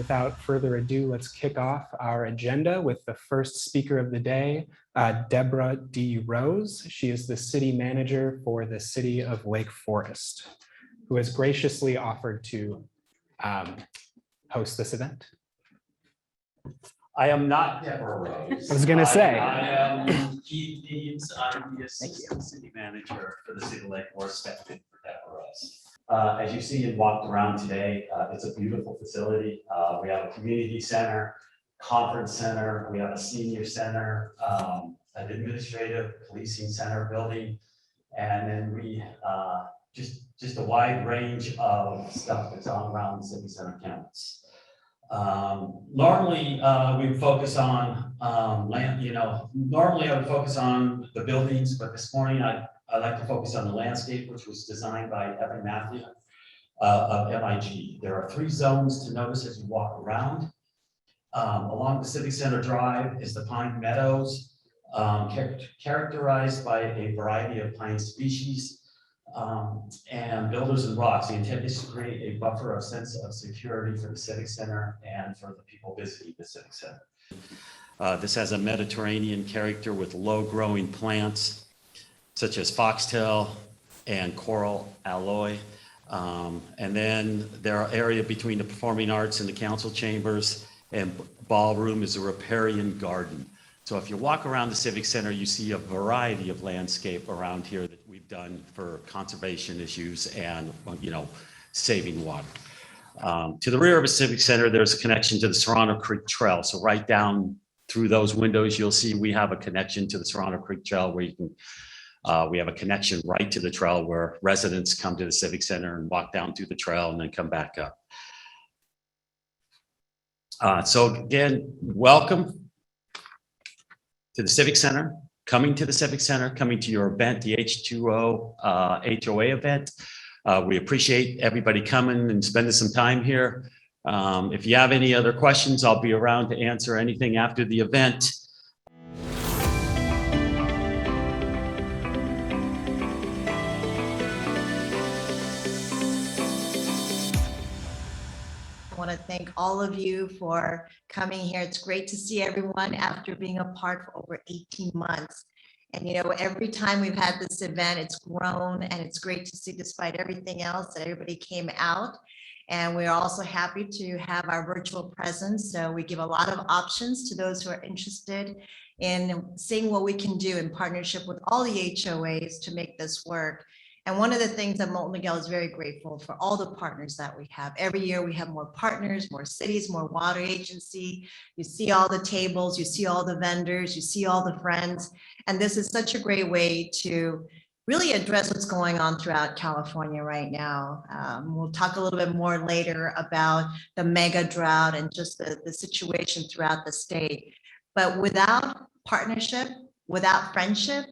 without further ado, let's kick off our agenda with the first speaker of the day, Deborah D. Rose. She is the city manager for the city of Lake Forest, who has graciously offered to host this event. I am not Deborah Rose. I was going to say. I am Keith Deeds. I'm the assistant city manager for the city of Lake Forest, stepped in for Deborah Rose. As you see and walked around today, it's a beautiful facility. We have a community center, conference center, we have a senior center, an administrative policing center building, and then we just a wide range of stuff that's on around the Civic Center campus. Normally we focus on land, normally I would focus on the buildings, but this morning I like to focus on the landscape, which was designed by Evan Matthew of MIG. There are 3 zones to notice as you walk around. Along the Civic Center Drive is the Pine Meadows, characterized by a variety of pine species. And builders and rocks. The intent is to create a buffer of sense of security for the Civic Center and for the people visiting the Civic Center. This has a Mediterranean character with low-growing plants such as foxtail and coral alloy. And then there are area between the performing arts and the council chambers, and ballroom is a riparian garden. So if you walk around the Civic Center, you see a variety of landscape around here that we've done for conservation issues and, saving water. To the rear of the Civic Center, there's a connection to the Serrano Creek Trail. So right down through those windows, you'll see we have a connection to the Serrano Creek Trail where you can, we have a connection right to the trail where residents come to the Civic Center and walk down through the trail and then come back up. So again, welcome to the Civic Center, coming to the Civic Center, coming to your event, the H2O HOA event. We appreciate everybody coming and spending some time here. If you have any other questions, I'll be around to answer anything after the event. I want to thank all of you for coming here. It's great to see everyone after being apart for over 18 months. And every time we've had this event, it's grown, and it's great to see, despite everything else, that everybody came out. And we're also happy to have our virtual presence. So we give a lot of options to those who are interested in seeing what we can do in partnership with all the HOAs to make this work. And one of the things that Molten Miguel is very grateful for, all the partners that we have. Every year we have more partners, more cities, more water agency. You see all the tables, you see all the vendors, you see all the friends. And this is such a great way to really address what's going on throughout California right now. We'll talk a little bit more later about the mega drought and just the situation throughout the state. But without partnership, without friendship,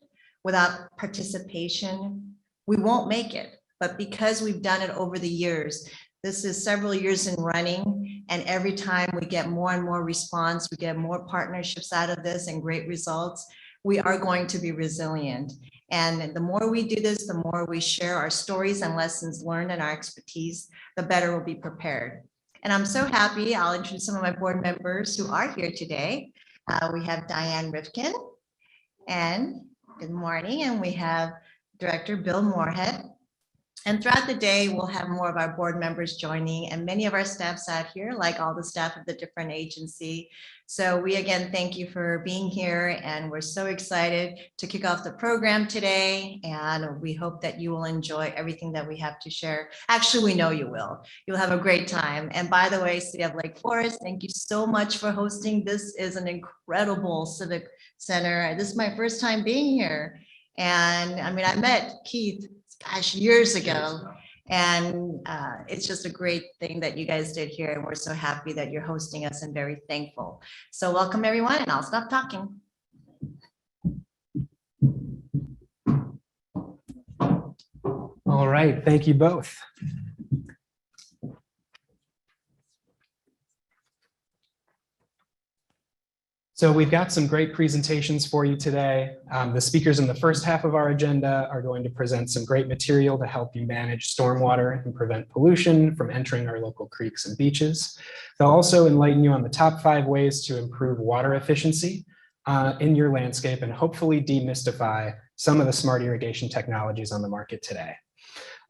without participation, we won't make it. But because we've done it over the years, this is several years in running, and every time we get more and more response, we get more partnerships out of this and great results, we are going to be resilient. And the more we do this, the more we share our stories and lessons learned and our expertise, the better we'll be prepared. And I'm so happy, I'll introduce some of my board members who are here today. We have Diane Rifkin, and good morning, and we have Director Bill Moorhead. And throughout the day, we'll have more of our board members joining, and many of our staffs out here, like all the staff of the different agency. So we again thank you for being here, and we're so excited to kick off the program today, and we hope that you will enjoy everything that we have to share. Actually, we know you will. You'll have a great time. And by the way, City of Lake Forest, thank you so much for hosting. This is an incredible civic center. This is my first time being here. And I mean, I met Keith, gosh, years ago, and it's just a great thing that you guys did here, and we're so happy that you're hosting us and very thankful. So welcome everyone, and I'll stop talking. All right, thank you both. So we've got some great presentations for you today. The speakers in the first half of our agenda are going to present some great material to help you manage stormwater and prevent pollution from entering our local creeks and beaches. They'll also enlighten you on the top 5 ways to improve water efficiency in your landscape and hopefully demystify some of the smart irrigation technologies on the market today.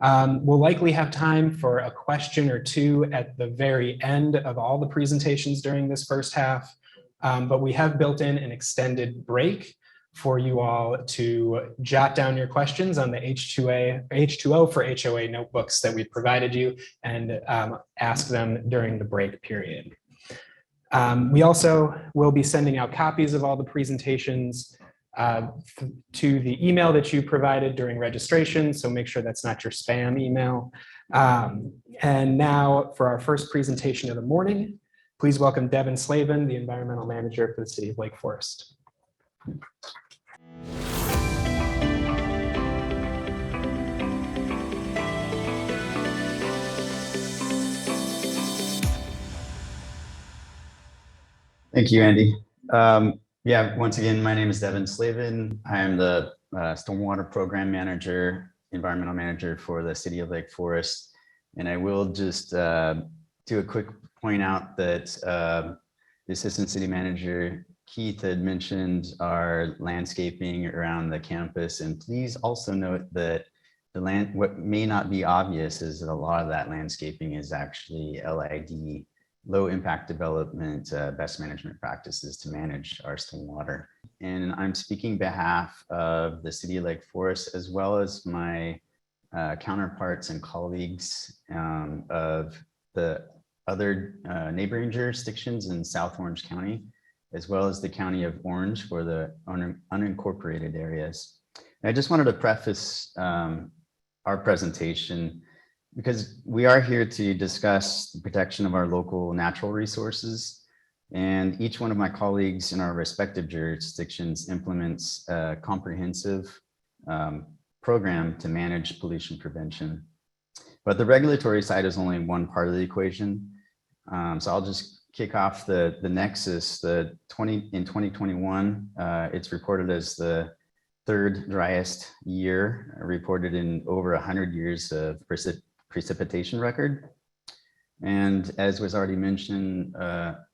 We'll likely have time for a question or two at the very end of all the presentations during this first half. But we have built in an extended break for you all to jot down your questions on the H2O for HOA notebooks that we provided you and ask them during the break period. We also will be sending out copies of all the presentations to the email that you provided during registration, so make sure that's not your spam email. And now for our first presentation of the morning, please welcome Devin Slavin, the Environmental Manager for the City of Lake Forest. Thank you, Andy. Yeah, once again, my name is Devin Slavin. I am the Stormwater Program Manager, Environmental Manager for the City of Lake Forest. And I will just do a quick point out that the Assistant City Manager, Keith, had mentioned our landscaping around the campus. And please also note that what may not be obvious is that a lot of that landscaping is actually LID, low impact development, best management practices to manage our stormwater. And I'm speaking behalf of the City of Lake Forest, as well as my counterparts and colleagues of the other neighboring jurisdictions in South Orange County, as well as the County of Orange for the unincorporated areas. And I just wanted to preface our presentation because we are here to discuss the protection of our local natural resources, and each one of my colleagues in our respective jurisdictions implements a comprehensive program to manage pollution prevention. But the regulatory side is only one part of the equation. So I'll just kick off the nexus. In 2021, it's reported as the 3rd driest year reported in over 100 years of precipitation record. And as was already mentioned,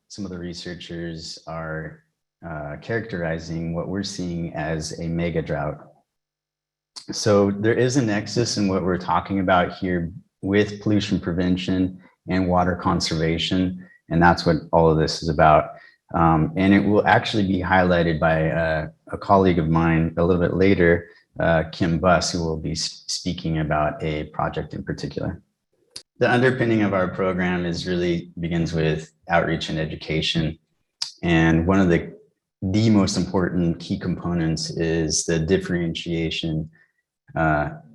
some of the researchers are characterizing what we're seeing as a mega drought. So there is a nexus in what we're talking about here with pollution prevention and water conservation. And that's what all of this is about. And it will actually be highlighted by a colleague of mine a little bit later, Kim Buss, who will be speaking about a project in particular. The underpinning of our program begins with outreach and education. And one of the most important key components is the differentiation,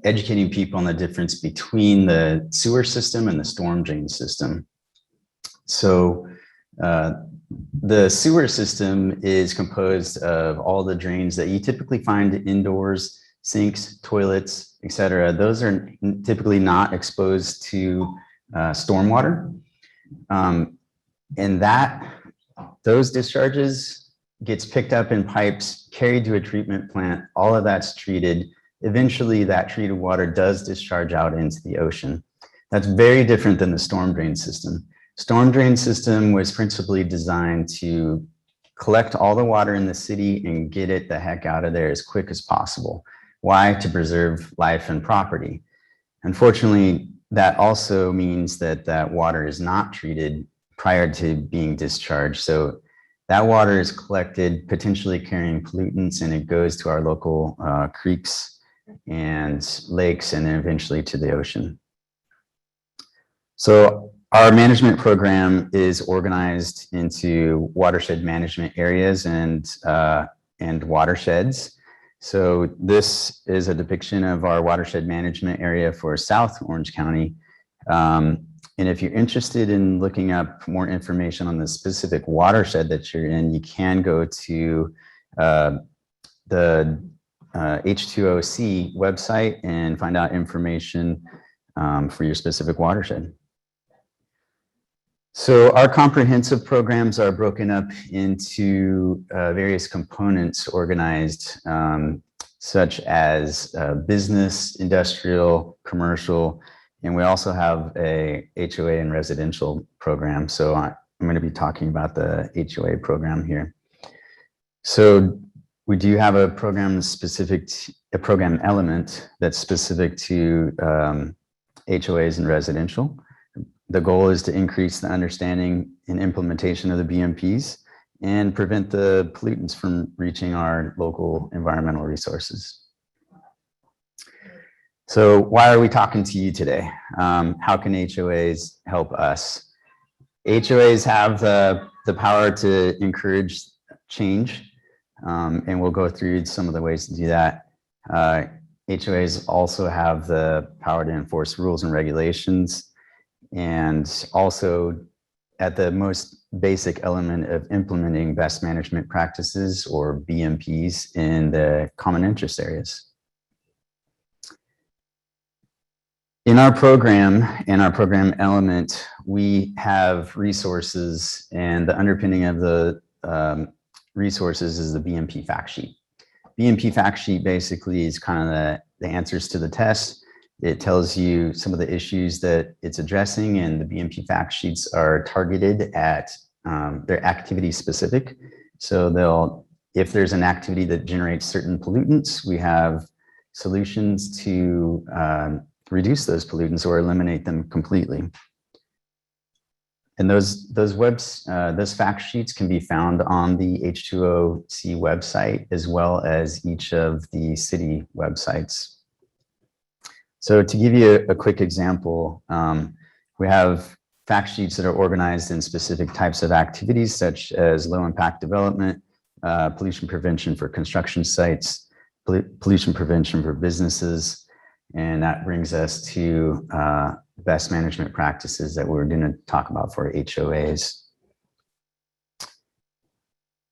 educating people on the difference between the sewer system and the storm drain system. So the sewer system is composed of all the drains that you typically find indoors, sinks, toilets, etc. Those are typically not exposed to stormwater. And those discharges gets picked up in pipes, carried to a treatment plant, all of that's treated. Eventually that treated water does discharge out into the ocean. That's very different than the storm drain system. Storm drain system was principally designed to collect all the water in the city and get it the heck out of there as quick as possible. Why? To preserve life and property. Unfortunately, that also means that that water is not treated prior to being discharged. So that water is collected, potentially carrying pollutants, and it goes to our local creeks and lakes, and then eventually to the ocean. So our management program is organized into watershed management areas and watersheds. So this is a depiction of our watershed management area for South Orange County. And if you're interested in looking up more information on the specific watershed that you're in, you can go to the H2OC website and find out information for your specific watershed. So our comprehensive programs are broken up into various components organized, such as business, industrial, commercial, and we also have a HOA and residential program. So I'm going to be talking about the HOA program here. So we do have a program a program element that's specific to HOAs and residential. The goal is to increase the understanding and implementation of the BMPs and prevent the pollutants from reaching our local environmental resources. So why are we talking to you today? How can HOAs help us? HOAs have the power to encourage change, and we'll go through some of the ways to do that. HOAs also have the power to enforce rules and regulations, and also at the most basic element of implementing best management practices or BMPs in the common interest areas. In our program and our program element, we have resources, and the underpinning of the resources is the BMP fact sheet. BMP fact sheet basically is kind of the answers to the test. It tells you some of the issues that it's addressing, and the BMP fact sheets are targeted at, they're activity specific. So if there's an activity that generates certain pollutants, we have solutions to reduce those pollutants or eliminate them completely. And those fact sheets can be found on the H2OC website, as well as each of the city websites. So to give you a quick example, we have fact sheets that are organized in specific types of activities, such as low impact development, pollution prevention for construction sites, pollution prevention for businesses. And that brings us to best management practices that we're going to talk about for HOAs.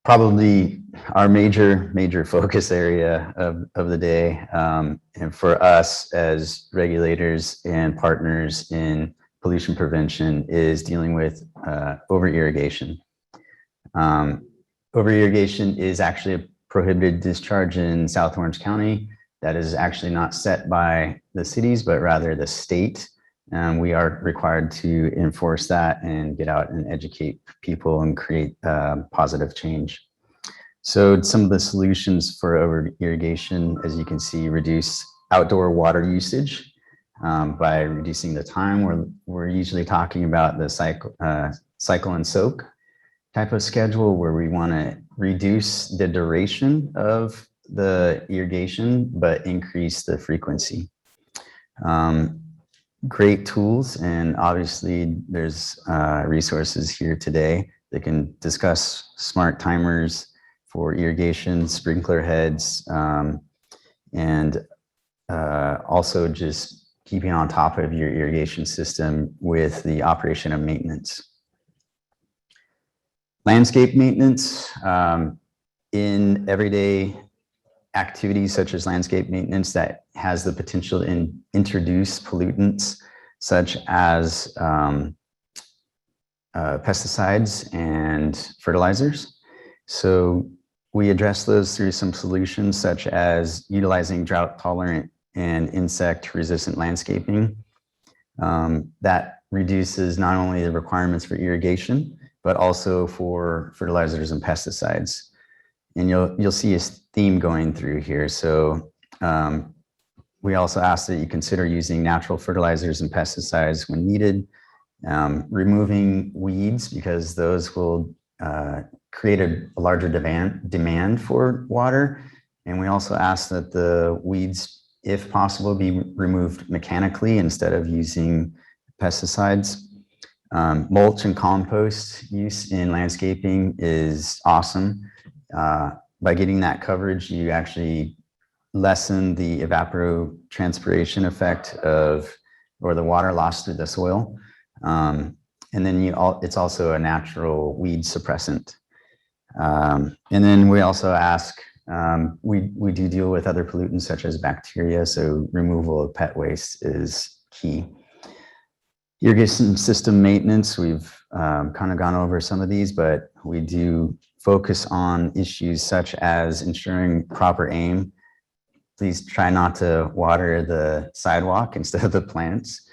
Probably our major focus area of the day, and for us as regulators and partners in pollution prevention, is dealing with over-irrigation. Over-irrigation is actually a prohibited discharge in South Orange County. That is actually not set by the cities, but rather the state. We are required to enforce that and get out and educate people and create positive change. So some of the solutions for over irrigation, as you can see, reduce outdoor water usage by reducing the time. We're usually talking about the cycle and soak type of schedule, where we want to reduce the duration of the irrigation, but increase the frequency. Great tools, and obviously there's resources here today that can discuss smart timers for irrigation, sprinkler heads, and also just keeping on top of your irrigation system with the operation and maintenance. Landscape maintenance, in everyday activities such as landscape maintenance that has the potential to introduce pollutants such as pesticides and fertilizers. So we address those through some solutions such as utilizing drought tolerant and insect resistant landscaping. That reduces not only the requirements for irrigation, but also for fertilizers and pesticides. And you'll see a theme going through here. So we also ask that you consider using natural fertilizers and pesticides when needed, removing weeds, because those will create a larger demand for water. And we also ask that the weeds, if possible, be removed mechanically instead of using pesticides. Mulch and compost use in landscaping is awesome. By getting that coverage, you actually lessen the evapotranspiration effect or the water lost through the soil. And then it's also a natural weed suppressant. And then we also ask, we do deal with other pollutants such as bacteria, so removal of pet waste is key. Irrigation system maintenance, we've kind of gone over some of these, but we do focus on issues such as ensuring proper aim. Please try not to water the sidewalk instead of the plants.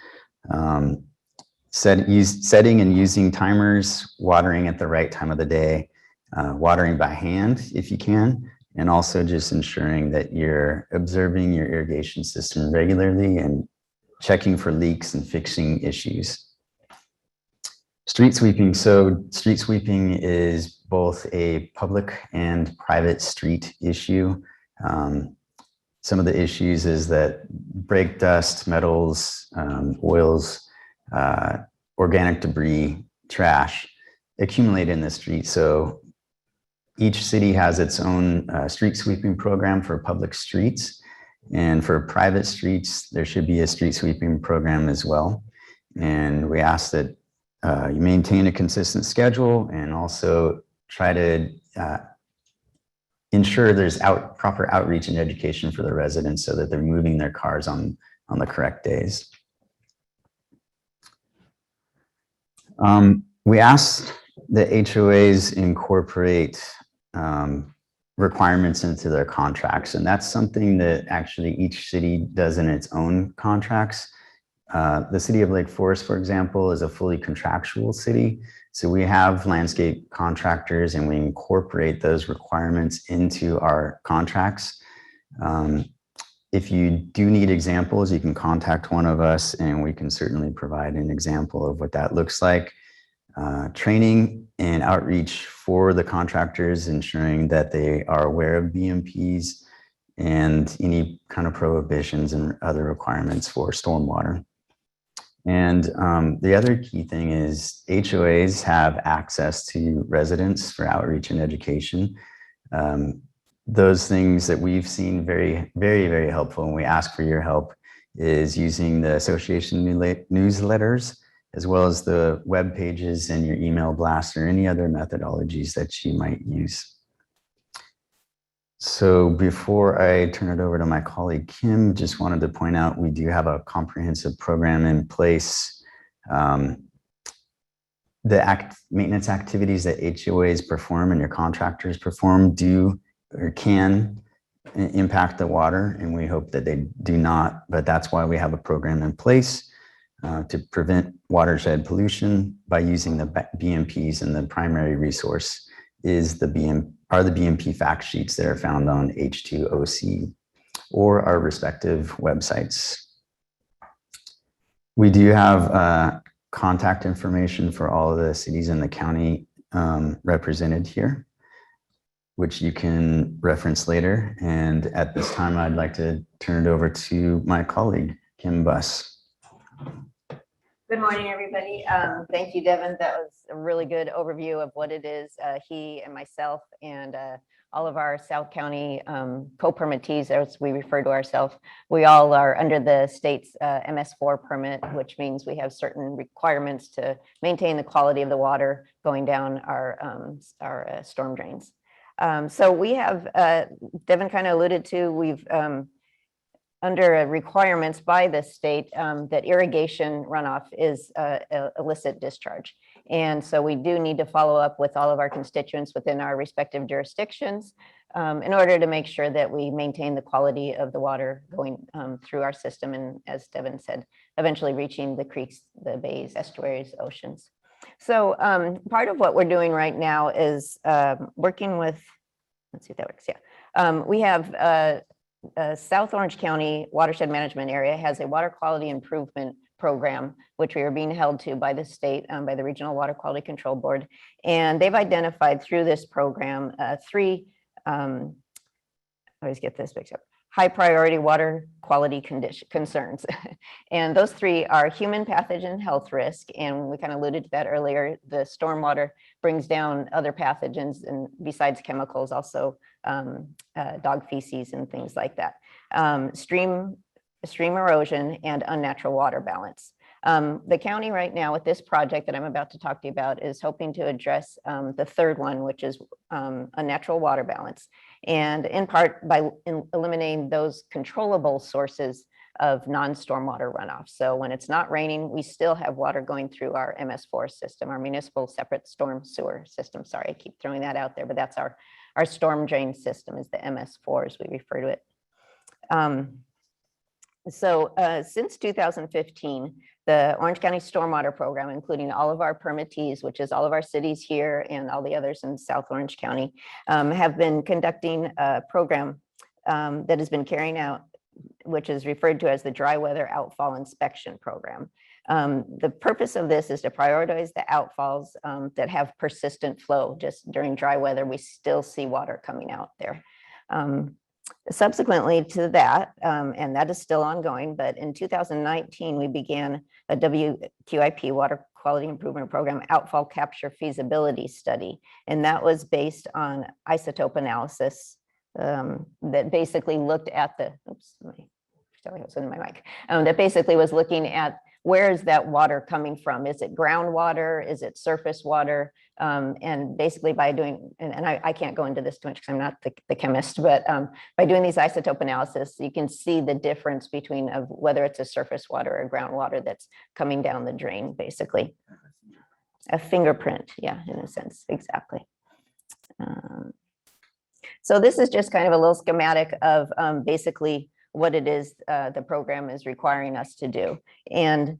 Setting and using timers, watering at the right time of the day, watering by hand if you can, and also just ensuring that you're observing your irrigation system regularly and checking for leaks and fixing issues. Street sweeping. So street sweeping is both a public and private street issue. Some of the issues is that brake dust, metals, oils, organic debris, trash accumulate in the street. So each city has its own street sweeping program for public streets. And for private streets, there should be a street sweeping program as well. And we ask that you maintain a consistent schedule and also try to ensure there's proper outreach and education for the residents so that they're moving their cars on the correct days. We ask that HOAs incorporate requirements into their contracts, and that's something that actually each city does in its own contracts. The city of Lake Forest, for example, is a fully contractual city. So we have landscape contractors and we incorporate those requirements into our contracts. If you do need examples, you can contact one of us and we can certainly provide an example of what that looks like. Training and outreach for the contractors, ensuring that they are aware of BMPs and any kind of prohibitions and other requirements for stormwater. And the other key thing is HOAs have access to residents for outreach and education. Those things that we've seen very, very, very helpful, and we ask for your help, is using the association newsletters, as well as the web pages and your email blast or any other methodologies that you might use. So before I turn it over to my colleague, Kim, just wanted to point out, we do have a comprehensive program in place. The maintenance activities that HOAs perform and your contractors perform do or can impact the water, and we hope that they do not, but that's why we have a program in place to prevent watershed pollution by using the BMPs, and the primary resource is the BMP fact sheets that are found on H2OC or our respective websites. We do have contact information for all of the cities in the county represented here, which you can reference later. And at this time, I'd like to turn it over to my colleague, Kim Buss. Good morning, everybody. Thank you, Devin. That was a really good overview of what it is. He and myself and all of our South County co-permittees, as we refer to ourselves, we all are under the state's MS4 permit, which means we have certain requirements to maintain the quality of the water going down our storm drains. So we have, Devin kind of alluded to, we've under requirements by the state that irrigation runoff is illicit discharge. And so we do need to follow up with all of our constituents within our respective jurisdictions in order to make sure that we maintain the quality of the water going through our system. And as Devin said, eventually reaching the creeks, the bays, estuaries, oceans. So part of what we're doing right now is working with, let's see if that works, yeah. We have South Orange County Watershed Management Area has a water quality improvement program, which we are being held to by the state, by the Regional Water Quality Control Board. And they've identified through this program three, I always get this mixed up, high priority water quality concerns. And those three are human pathogen health risk. And we kind of alluded to that earlier. The stormwater brings down other pathogens, and besides chemicals, also dog feces and things like that. Stream erosion and unnatural water balance. The county right now with this project that I'm about to talk to you about is hoping to address the third one, which is unnatural water balance. And in part by eliminating those controllable sources of non-stormwater runoff. So when it's not raining, we still have water going through our MS4 system, our municipal separate storm sewer system. Sorry, I keep throwing that out there, but that's our storm drain system is the MS4 as we refer to it. Since 2015, the Orange County Stormwater Program, including all of our permittees, which is all of our cities here and all the others in South Orange County, have been conducting a program that has been carrying out, which is referred to as the Dry Weather Outfall Inspection Program. The purpose of this is to prioritize the outfalls that have persistent flow. Just during dry weather, we still see water coming out there. Subsequently to that, and that is still ongoing, but in 2019, we began a WQIP Water Quality Improvement Program outfall capture feasibility study. And that was based on isotope analysis that basically looked at the, that basically was looking at where is that water coming from? Is it groundwater? Is it surface water? And basically by doing, and I can't go into this too much because I'm not the chemist, but by doing these isotope analysis, you can see the difference between of whether it's a surface water or groundwater that's coming down the drain, basically. A fingerprint, yeah, in a sense, exactly. So this is just kind of a little schematic of basically what it is the program is requiring us to do. And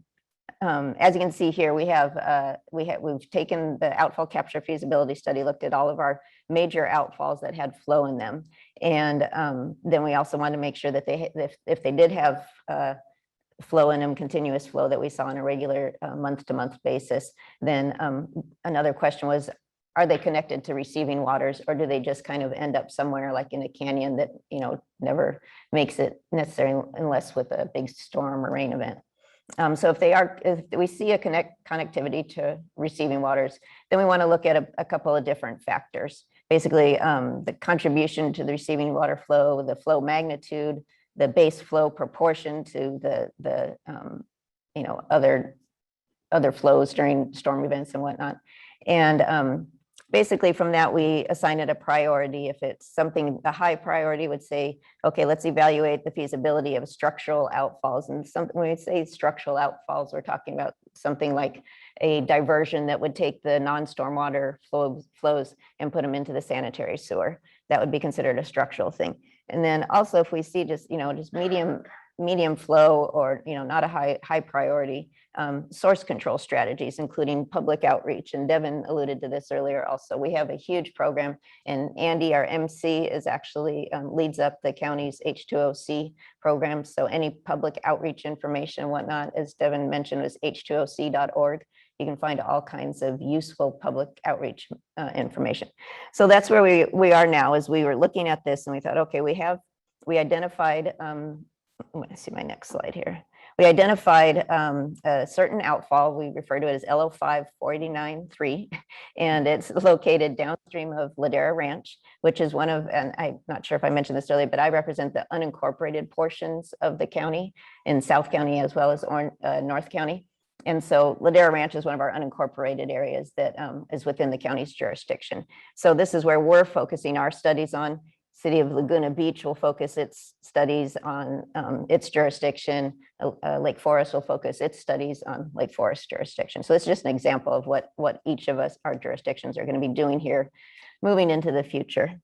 as you can see here, we've taken the outfall capture feasibility study, looked at all of our major outfalls that had flow in them. And then we also wanted to make sure that if they did have flow in them, continuous flow that we saw on a regular month-to-month basis, then another question was, are they connected to receiving waters, or do they just kind of end up somewhere like in a canyon that, you know, never makes it necessary unless with a big storm or rain event? So if we see a connectivity to receiving waters, then we want to look at a couple of different factors. Basically, the contribution to the receiving water flow, the flow magnitude, the base flow proportion to the you know, other flows during storm events and whatnot. And basically from that, we assign it a priority. If it's something, a high priority would say, okay, let's evaluate the feasibility of structural outfalls. And when we say structural outfalls, we're talking about something like a diversion that would take the non-stormwater flows and put them into the sanitary sewer. That would be considered a structural thing. And then also if we see just, you know, just medium flow or, you know, not a high priority, source control strategies, including public outreach. And Devin alluded to this earlier also. We have a huge program, and Andy, our MC, is actually leads up the county's H2OC program. So any public outreach information and whatnot, as Devin mentioned, was h2oc.org. You can find all kinds of useful public outreach information. So that's where we are now, as we were looking at this and we thought, okay, we identified, I'm going to see my next slide here. We identified a certain outfall. We refer to it as LO5 489-3, and it's located downstream of Ladera Ranch, which is one of, and I'm not sure if I mentioned this earlier, but I represent the unincorporated portions of the county in South County as well as North County. And so Ladera Ranch is one of our unincorporated areas that is within the county's jurisdiction. So this is where we're focusing our studies on. City of Laguna Beach will focus its studies on its jurisdiction. Lake Forest will focus its studies on Lake Forest jurisdiction. So it's just an example of what each of us, our jurisdictions, are going to be doing here moving into the future.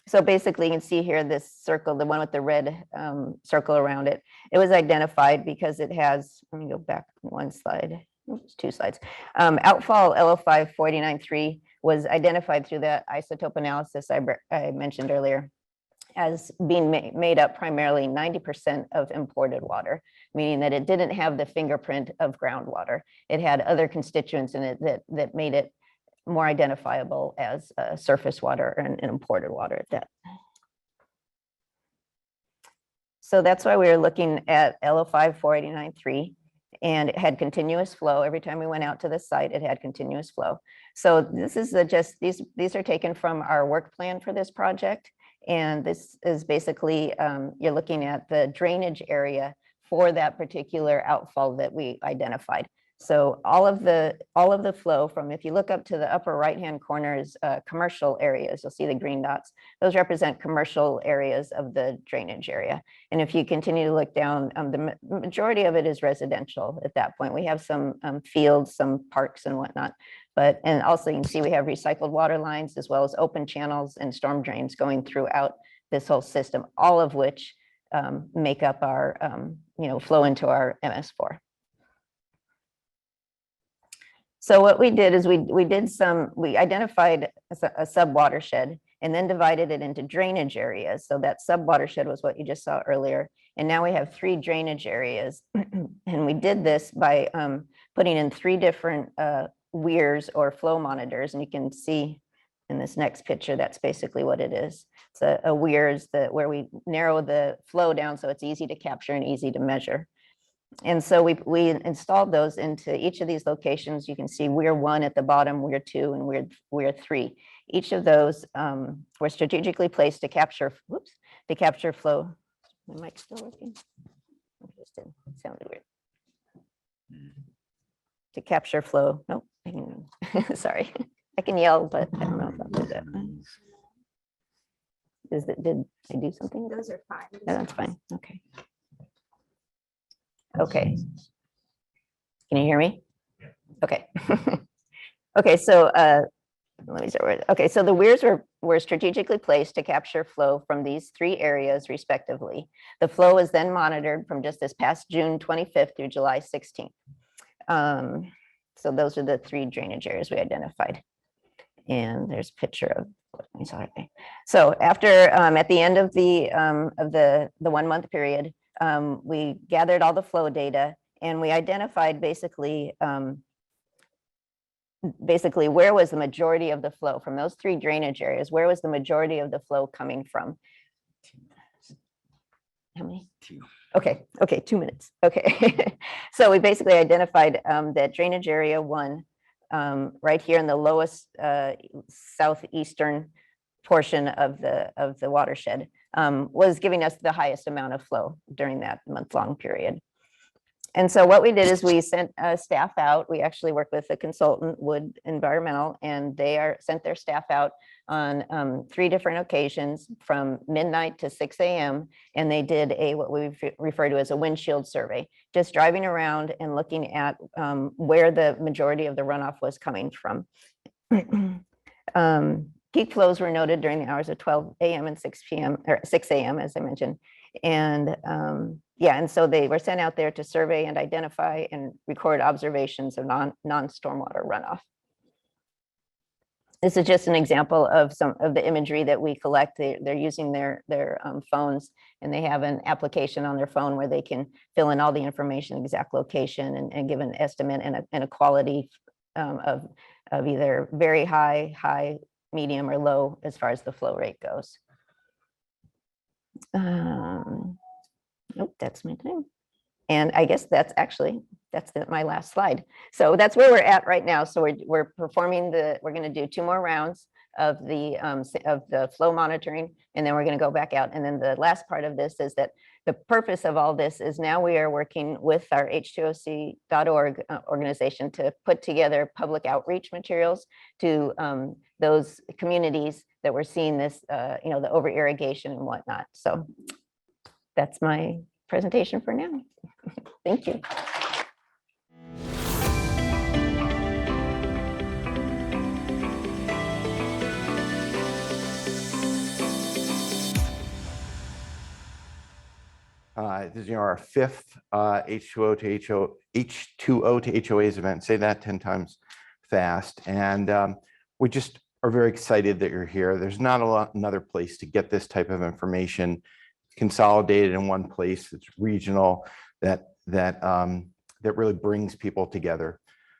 So basically you can see here this circle, the one with the red circle around it. It was identified because it has, let me go back one slide, oops, two slides. Outfall LO5 489-3 was identified through that isotope analysis I mentioned earlier as being made up primarily 90% of imported water, meaning that it didn't have the fingerprint of groundwater. It had other constituents in it that made it more identifiable as surface water and imported water at that. So that's why we were looking at LO5 489-3. And it had continuous flow. Every time we went out to the site, it had continuous flow. So this is just, these are taken from our work plan for this project. And this is basically, you're looking at the drainage area for that particular outfall that we identified. So all of the flow from, if you look up to the upper right-hand corner is commercial areas, you'll see the green dots. Those represent commercial areas of the drainage area. And if you continue to look down, the majority of it is residential at that point. We have some fields, some parks and whatnot. And also you can see we have recycled water lines as well as open channels and storm drains going throughout this whole system, all of which make up our, flow into our MS4. So what we did is we identified a sub watershed and then divided it into drainage areas. So that sub watershed was what you just saw earlier. And now we have 3 drainage areas. And we did this by putting in 3 different weirs or flow monitors. And you can see in this next picture, that's basically what it is. It's a weir is where we narrow the flow down so it's easy to capture and easy to measure. And so we installed those into each of these locations. You can see weir 1 at the bottom, weir 2, and weir 3. Each of those were strategically placed to capture flow. My mic's still working. Interesting. It sounded weird. To capture flow. Nope. Sorry. I can yell, but I don't know if I'll do that. Did I do something? Those are fine. No, that's fine. Okay. Okay. Can you hear me? Okay. Okay, so let me start with, okay, so the weirs were strategically placed to capture flow from these 3 areas respectively. The flow is then monitored from just this past June 25th through July 16th. So those are the 3 drainage areas we identified. And there's a picture of what we saw. So after at the end of the 1 month period, we gathered all the flow data and we identified basically where was the majority of the flow from those 3 drainage areas, where was the majority of the flow coming from? How many? 2. Okay, 2 minutes. Okay. So we basically identified that drainage area 1 right here in the lowest southeastern portion of the watershed was giving us the highest amount of flow during that month-long period. And so what we did is we sent staff out. We actually worked with a consultant, Wood Environmental, and they sent their staff out on 3 different occasions from midnight to 6 a.m. And they did what we refer to as a windshield survey, just driving around and looking at where the majority of the runoff was coming from. Peak flows were noted during the hours of 12 a.m. and 6 p.m. or 6 a.m. as I mentioned. And and so they were sent out there to survey and identify and record observations of non-stormwater runoff. This is just an example of some of the imagery that we collect. They're using their phones, and they have an application on their phone where they can fill in all the information, exact location, and give an estimate and a quality of either very high, medium, or low as far as the flow rate goes. Nope, that's my time. And I guess that's my last slide. So that's where we're at right now. So we're performing we're going to do 2 more rounds of the flow monitoring, and then we're going to go back out. And then the last part of this is that the purpose of all this is now we are working with our H2OC.org organization to put together public outreach materials to those communities that we're seeing this, the over irrigation and whatnot. So that's my presentation for now. Thank you. This is our 5th H2O to HOAs event. Say that 10 times fast. And we just are very excited that you're here. There's not another place to get this type of information consolidated in one place. It's regional, that really brings people together.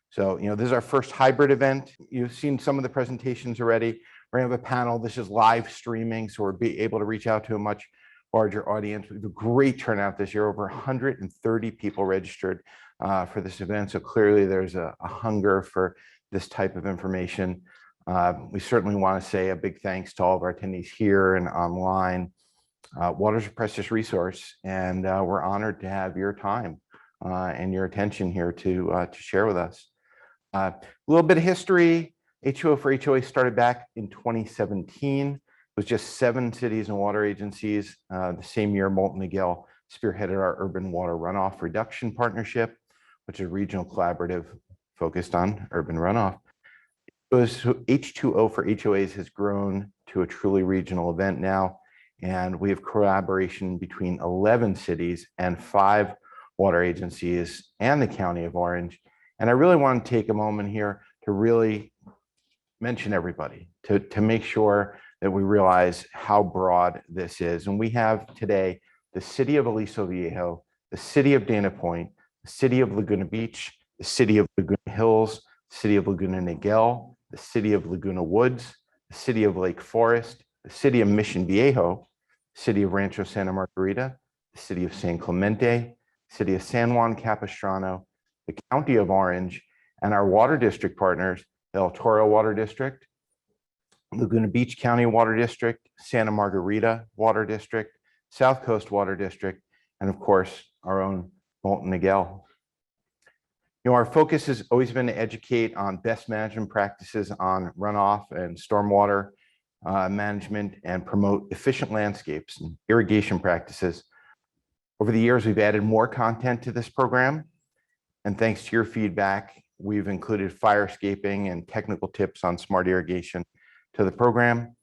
So, this is our first hybrid event. You've seen some of the presentations already. We're gonna have a panel. This is live streaming, so we'll be able to reach out to a much larger audience. We have a great turnout this year, over 130 people registered for this event. So clearly there's a hunger for this type of information. We certainly want to say a big thanks to all of our attendees here and online. Water is a precious resource, and we're honored to have your time and your attention here to share with us. A little bit of history. H2O for HOA started back in 2017. It was just 7 cities and water agencies. The same year, Molten Miguel spearheaded our urban water runoff reduction partnership, which is a regional collaborative focused on urban runoff. H2O for HOAs has grown to a truly regional event now, and we have collaboration between 11 cities and 5 water agencies and the County of Orange. And I really want to take a moment here to really mention everybody, to make sure that we realize how broad this is. And we have today the city of Aliso Viejo, the city of Dana Point, the city of Laguna Beach, the city of Laguna Hills, the city of Laguna Niguel, the city of Laguna Woods, the city of Lake Forest, the city of Mission Viejo, the city of Rancho Santa Margarita, the city of San Clemente, the city of San Juan Capistrano, the County of Orange, and our water district partners, the El Toro Water District, Laguna Beach County Water District, Santa Margarita Water District, South Coast Water District, and of course, our own Molten Miguel. Our focus has always been to educate on best management practices on runoff and stormwater management and promote efficient landscapes and irrigation practices. Over the years, we've added more content to this program. And thanks to your feedback, we've included firescaping and technical tips on smart irrigation to the program.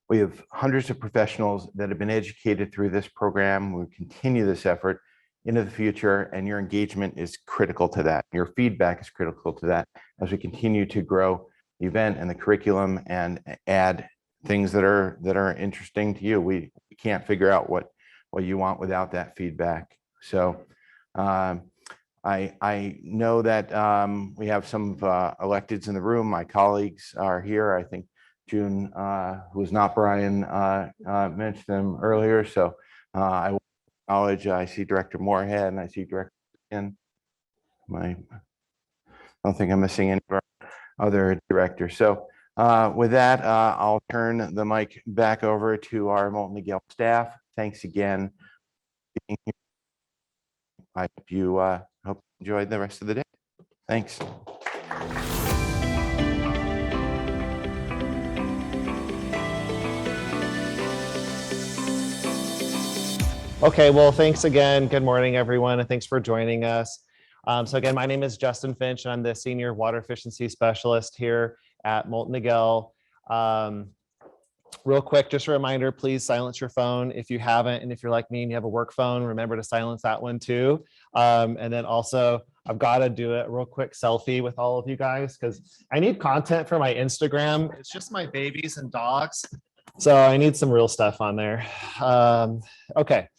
We have hundreds of professionals that have been educated through this program. We continue this effort into the future, and your engagement is critical to that. Your feedback is critical to that as we continue to grow the event and the curriculum and add things that are interesting to you. We can't figure out what you want without that feedback. So I know that we have some electeds in the room. My colleagues are here. I think June, who was not Brian, mentioned them earlier. So I will acknowledge, I see Director Moorhead and I see Director Ken. I don't think I'm missing any of our other directors. So with that, I'll turn the mic back over to our Molten Miguel staff. Thanks again for being here. I hope you enjoyed the rest of the day. Thanks. Okay, well, thanks again. Good morning, everyone, and thanks for joining us. So again, my name is Justin Finch, and I'm the Senior Water Efficiency Specialist here at Molten Miguel. Real quick, just a reminder, please silence your phone if you haven't, and if you're like me and you have a work phone, remember to silence that one too. And then also, I've got to do a real quick selfie with all of you guys because I need content for my Instagram. It's just my babies and dogs, so I need some real stuff on there. Okay.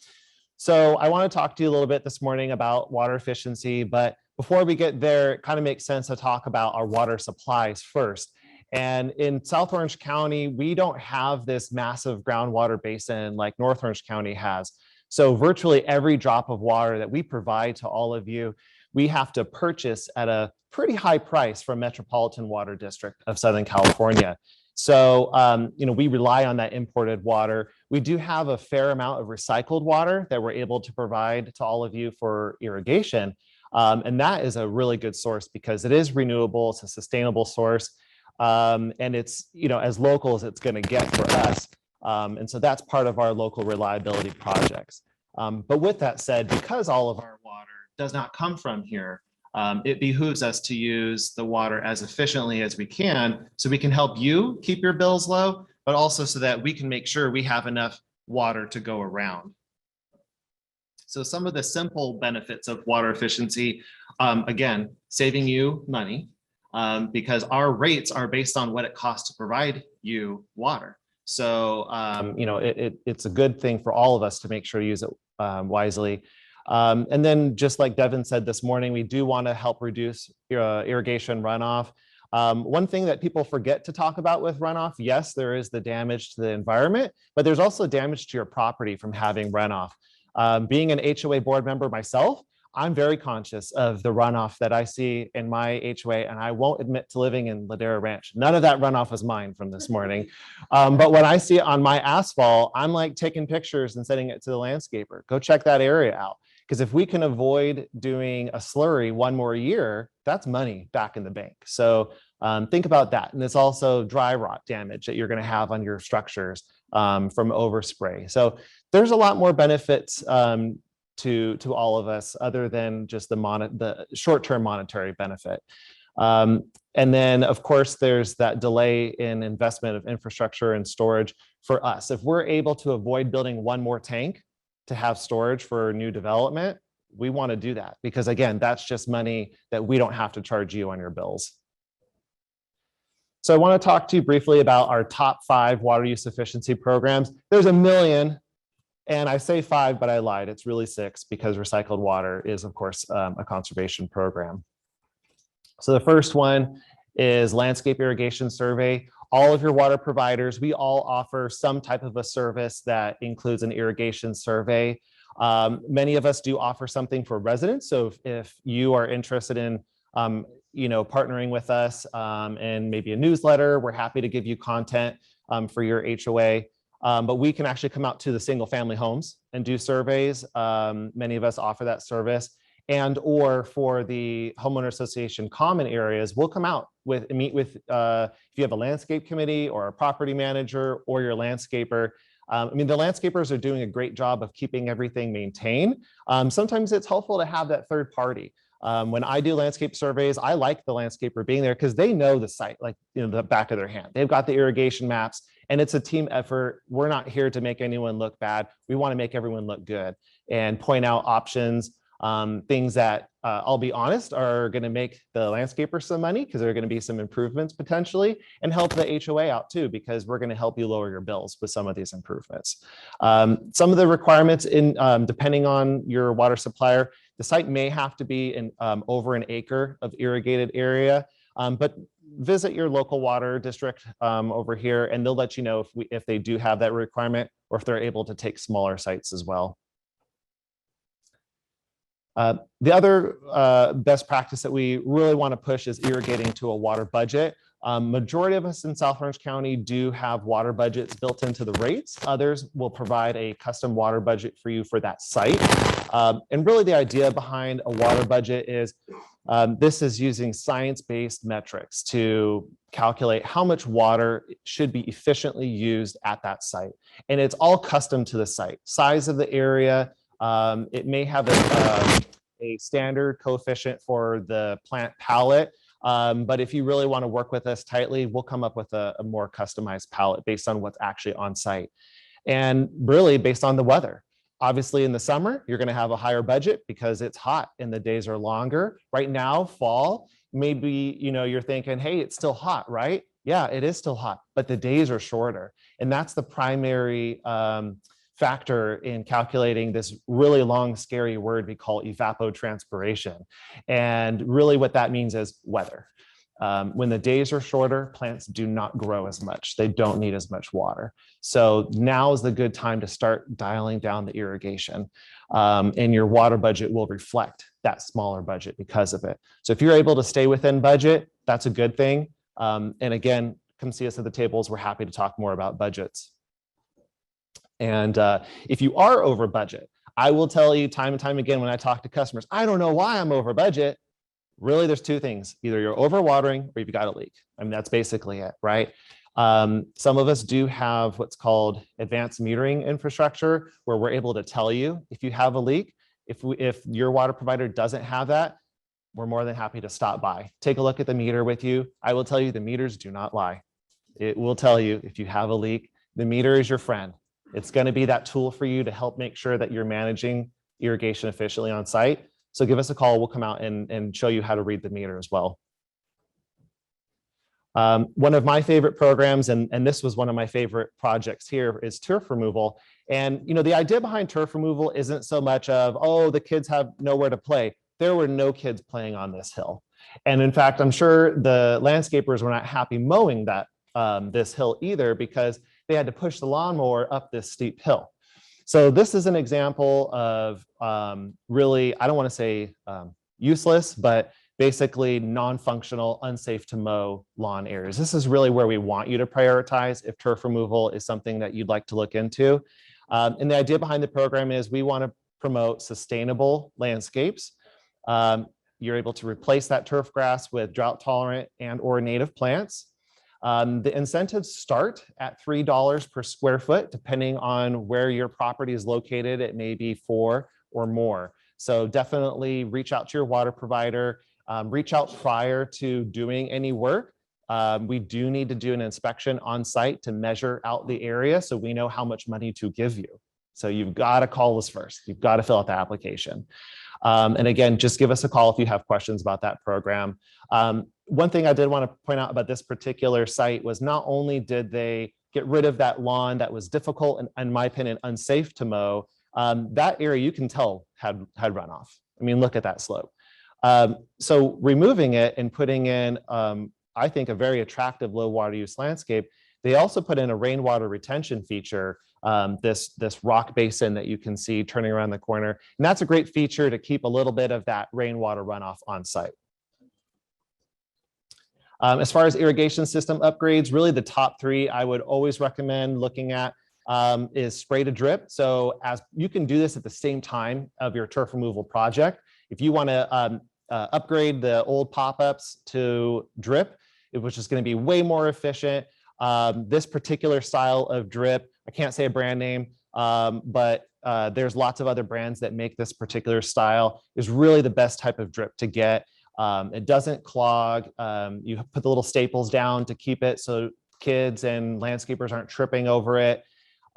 So I want to talk to you a little bit this morning about water efficiency, but before we get there, it kind of makes sense to talk about our water supplies first. And in South Orange County, we don't have this massive groundwater basin like North Orange County has. So virtually every drop of water that we provide to all of you, we have to purchase at a pretty high price from Metropolitan Water District of Southern California. So, we rely on that imported water. We do have a fair amount of recycled water that we're able to provide to all of you for irrigation. And that is a really good source because it is renewable. It's a sustainable source. And it's, as local as it's going to get for us. And so that's part of our local reliability projects. But with that said, because all of our water does not come from here, it behooves us to use the water as efficiently as we can so we can help you keep your bills low, but also so that we can make sure we have enough water to go around. So some of the simple benefits of water efficiency, again, saving you money because our rates are based on what it costs to provide you water. So, it's a good thing for all of us to make sure to use it wisely. And then just like Devin said this morning, we do want to help reduce irrigation runoff. One thing that people forget to talk about with runoff, yes, there is the damage to the environment, but there's also damage to your property from having runoff. Being an HOA board member myself, I'm very conscious of the runoff that I see in my HOA, and I won't admit to living in Ladera Ranch. None of that runoff was mine from this morning. But when I see it on my asphalt, I'm like taking pictures and sending it to the landscaper. Go check that area out. Because if we can avoid doing a slurry one more year, that's money back in the bank. So think about that. And it's also dry rot damage that you're going to have on your structures from overspray. So there's a lot more benefits to all of us other than just the short-term monetary benefit. And then, of course, there's that delay in investment of infrastructure and storage for us. If we're able to avoid building one more tank to have storage for new development, we want to do that because, again, that's just money that we don't have to charge you on your bills. So I want to talk to you briefly about our top 5 water use efficiency programs. There's a million, and I say 5, but I lied. It's really 6 because recycled water is, of course, a conservation program. So the first one is landscape irrigation survey. All of your water providers, we all offer some type of a service that includes an irrigation survey. Many of us do offer something for residents. So if you are interested in partnering with us and maybe a newsletter, we're happy to give you content for your HOA. But we can actually come out to the single family homes and do surveys. Many of us offer that service. And or for the homeowner association common areas, we'll come out meet with if you have a landscape committee or a property manager or your landscaper. I mean, the landscapers are doing a great job of keeping everything maintained. Sometimes it's helpful to have that third party. When I do landscape surveys, I like the landscaper being there because they know the site, like the back of their hand. They've got the irrigation maps, and it's a team effort. We're not here to make anyone look bad. We want to make everyone look good and point out options. Things that I'll be honest are going to make the landscaper some money because there are going to be some improvements potentially, and help the HOA out too because we're going to help you lower your bills with some of these improvements. Some of the requirements depending on your water supplier, the site may have to be over an acre of irrigated area, but visit your local water district over here and they'll let you know if they do have that requirement or if they're able to take smaller sites as well. The other best practice that we really want to push is irrigating to a water budget. Majority of us in South Orange County do have water budgets built into the rates. Others will provide a custom water budget for you for that site. And really the idea behind a water budget is this is using science-based metrics to calculate how much water should be efficiently used at that site. And it's all custom to the site. Size of the area, it may have a standard coefficient for the plant palette, but if you really want to work with us tightly, we'll come up with a more customized palette based on what's actually on site. And really based on the weather. Obviously in the summer, you're going to have a higher budget because it's hot and the days are longer. Right now, fall, maybe you're thinking, hey, it's still hot, right? Yeah, it is still hot, but the days are shorter. And that's the primary factor in calculating this really long, scary word we call evapotranspiration. And really what that means is weather. When the days are shorter, plants do not grow as much. They don't need as much water. So now is the good time to start dialing down the irrigation. And your water budget will reflect that smaller budget because of it. So if you're able to stay within budget, that's a good thing. And again, come see us at the tables. We're happy to talk more about budgets. And if you are over budget, I will tell you time and time again when I talk to customers, I don't know why I'm over budget. Really, there's two things. Either you're overwatering or you've got a leak. I mean, that's basically it, right? Some of us do have what's called advanced metering infrastructure where we're able to tell you if you have a leak. If your water provider doesn't have that, we're more than happy to stop by. Take a look at the meter with you. I will tell you the meters do not lie. It will tell you if you have a leak, the meter is your friend. It's going to be that tool for you to help make sure that you're managing irrigation efficiently on site. So give us a call. We'll come out and show you how to read the meter as well. One of my favorite programs, and this was one of my favorite projects here, is turf removal. And the idea behind turf removal isn't so much of, oh, the kids have nowhere to play. There were no kids playing on this hill. And in fact, I'm sure the landscapers were not happy mowing that this hill either because they had to push the lawnmower up this steep hill. So this is an example of really, I don't want to say useless, but basically non-functional, unsafe to mow lawn areas. This is really where we want you to prioritize if turf removal is something that you'd like to look into. And the idea behind the program is we want to promote sustainable landscapes. You're able to replace that turf grass with drought tolerant and or native plants. The incentives start at $3 per square foot, depending on where your property is located. It may be 4 or more. So definitely reach out to your water provider, reach out prior to doing any work. We do need to do an inspection on site to measure out the area so we know how much money to give you. So you've got to call us first. You've got to fill out the application. And again, just give us a call if you have questions about that program. One thing I did want to point out about this particular site was not only did they get rid of that lawn that was difficult and, in my opinion, unsafe to mow, that area you can tell had runoff. I mean, look at that slope. So removing it and putting in, I think, a very attractive low water use landscape, they also put in a rainwater retention feature, this rock basin that you can see turning around the corner. And that's a great feature to keep a little bit of that rainwater runoff on site. As far as irrigation system upgrades, really the top 3 I would always recommend looking at is spray to drip. So as you can do this at the same time of your turf removal project. If you want to upgrade the old pop-ups to drip, which is going to be way more efficient. This particular style of drip, I can't say a brand name, but there's lots of other brands that make this particular style, is really the best type of drip to get. It doesn't clog. You put the little staples down to keep it so kids and landscapers aren't tripping over it.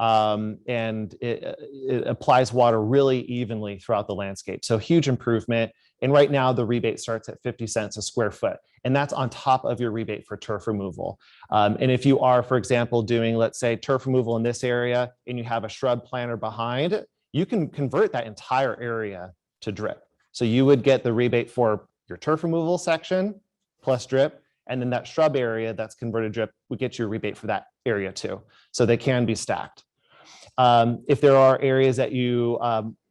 And it applies water really evenly throughout the landscape. So huge improvement. And right now the rebate starts at 50 cents a square foot. And that's on top of your rebate for turf removal. And if you are, for example, doing, let's say, turf removal in this area and you have a shrub planter behind, you can convert that entire area to drip. So you would get the rebate for your turf removal section plus drip. And then that shrub area that's converted drip would get you a rebate for that area too. So they can be stacked. If there are areas that you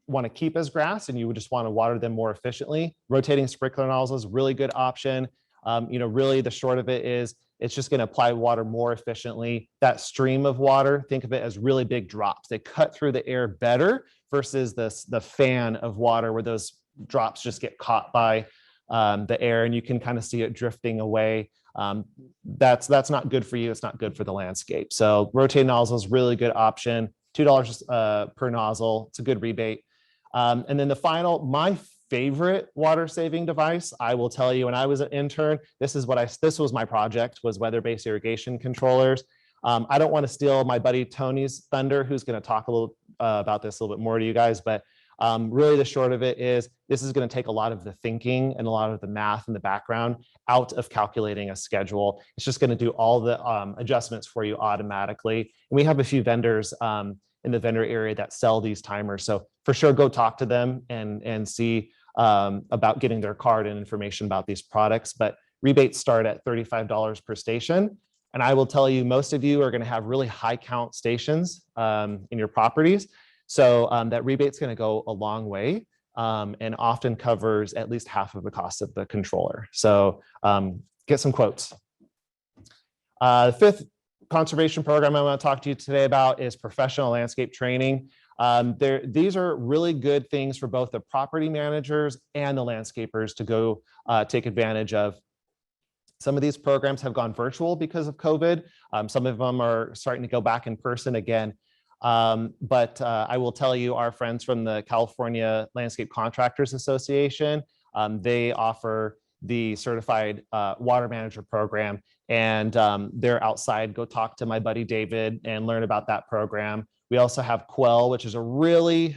want to keep as grass and you would just want to water them more efficiently, rotating sprinkler nozzles is a really good option. Really the short of it is it's just going to apply water more efficiently. That stream of water, think of it as really big drops. They cut through the air better versus the fan of water where those drops just get caught by the air and you can kind of see it drifting away. That's not good for you. It's not good for the landscape. So rotating nozzle is a really good option. $2 per nozzle. It's a good rebate. And then the final, my favorite water saving device, I will tell you, when I was an intern, this was my project, was weather-based irrigation controllers. I don't want to steal my buddy Tony's thunder, who's going to talk a little about this a little bit more to you guys, but really the short of it is this is going to take a lot of the thinking and a lot of the math in the background out of calculating a schedule. It's just going to do all the adjustments for you automatically. And we have a few vendors in the vendor area that sell these timers. So for sure, go talk to them and see about getting their card and information about these products. But rebates start at $35 per station. And I will tell you, most of you are going to have really high count stations in your properties. So that rebate's going to go a long way and often covers at least half of the cost of the controller. So get some quotes. The fifth conservation program I want to talk to you today about is professional landscape training. These are really good things for both the property managers and the landscapers to go take advantage of. Some of these programs have gone virtual because of COVID. Some of them are starting to go back in person again. But I will tell you, our friends from the California Landscape Contractors Association, they offer the certified water manager program, and they're outside. Go talk to my buddy David and learn about that program. We also have Quell, which is a really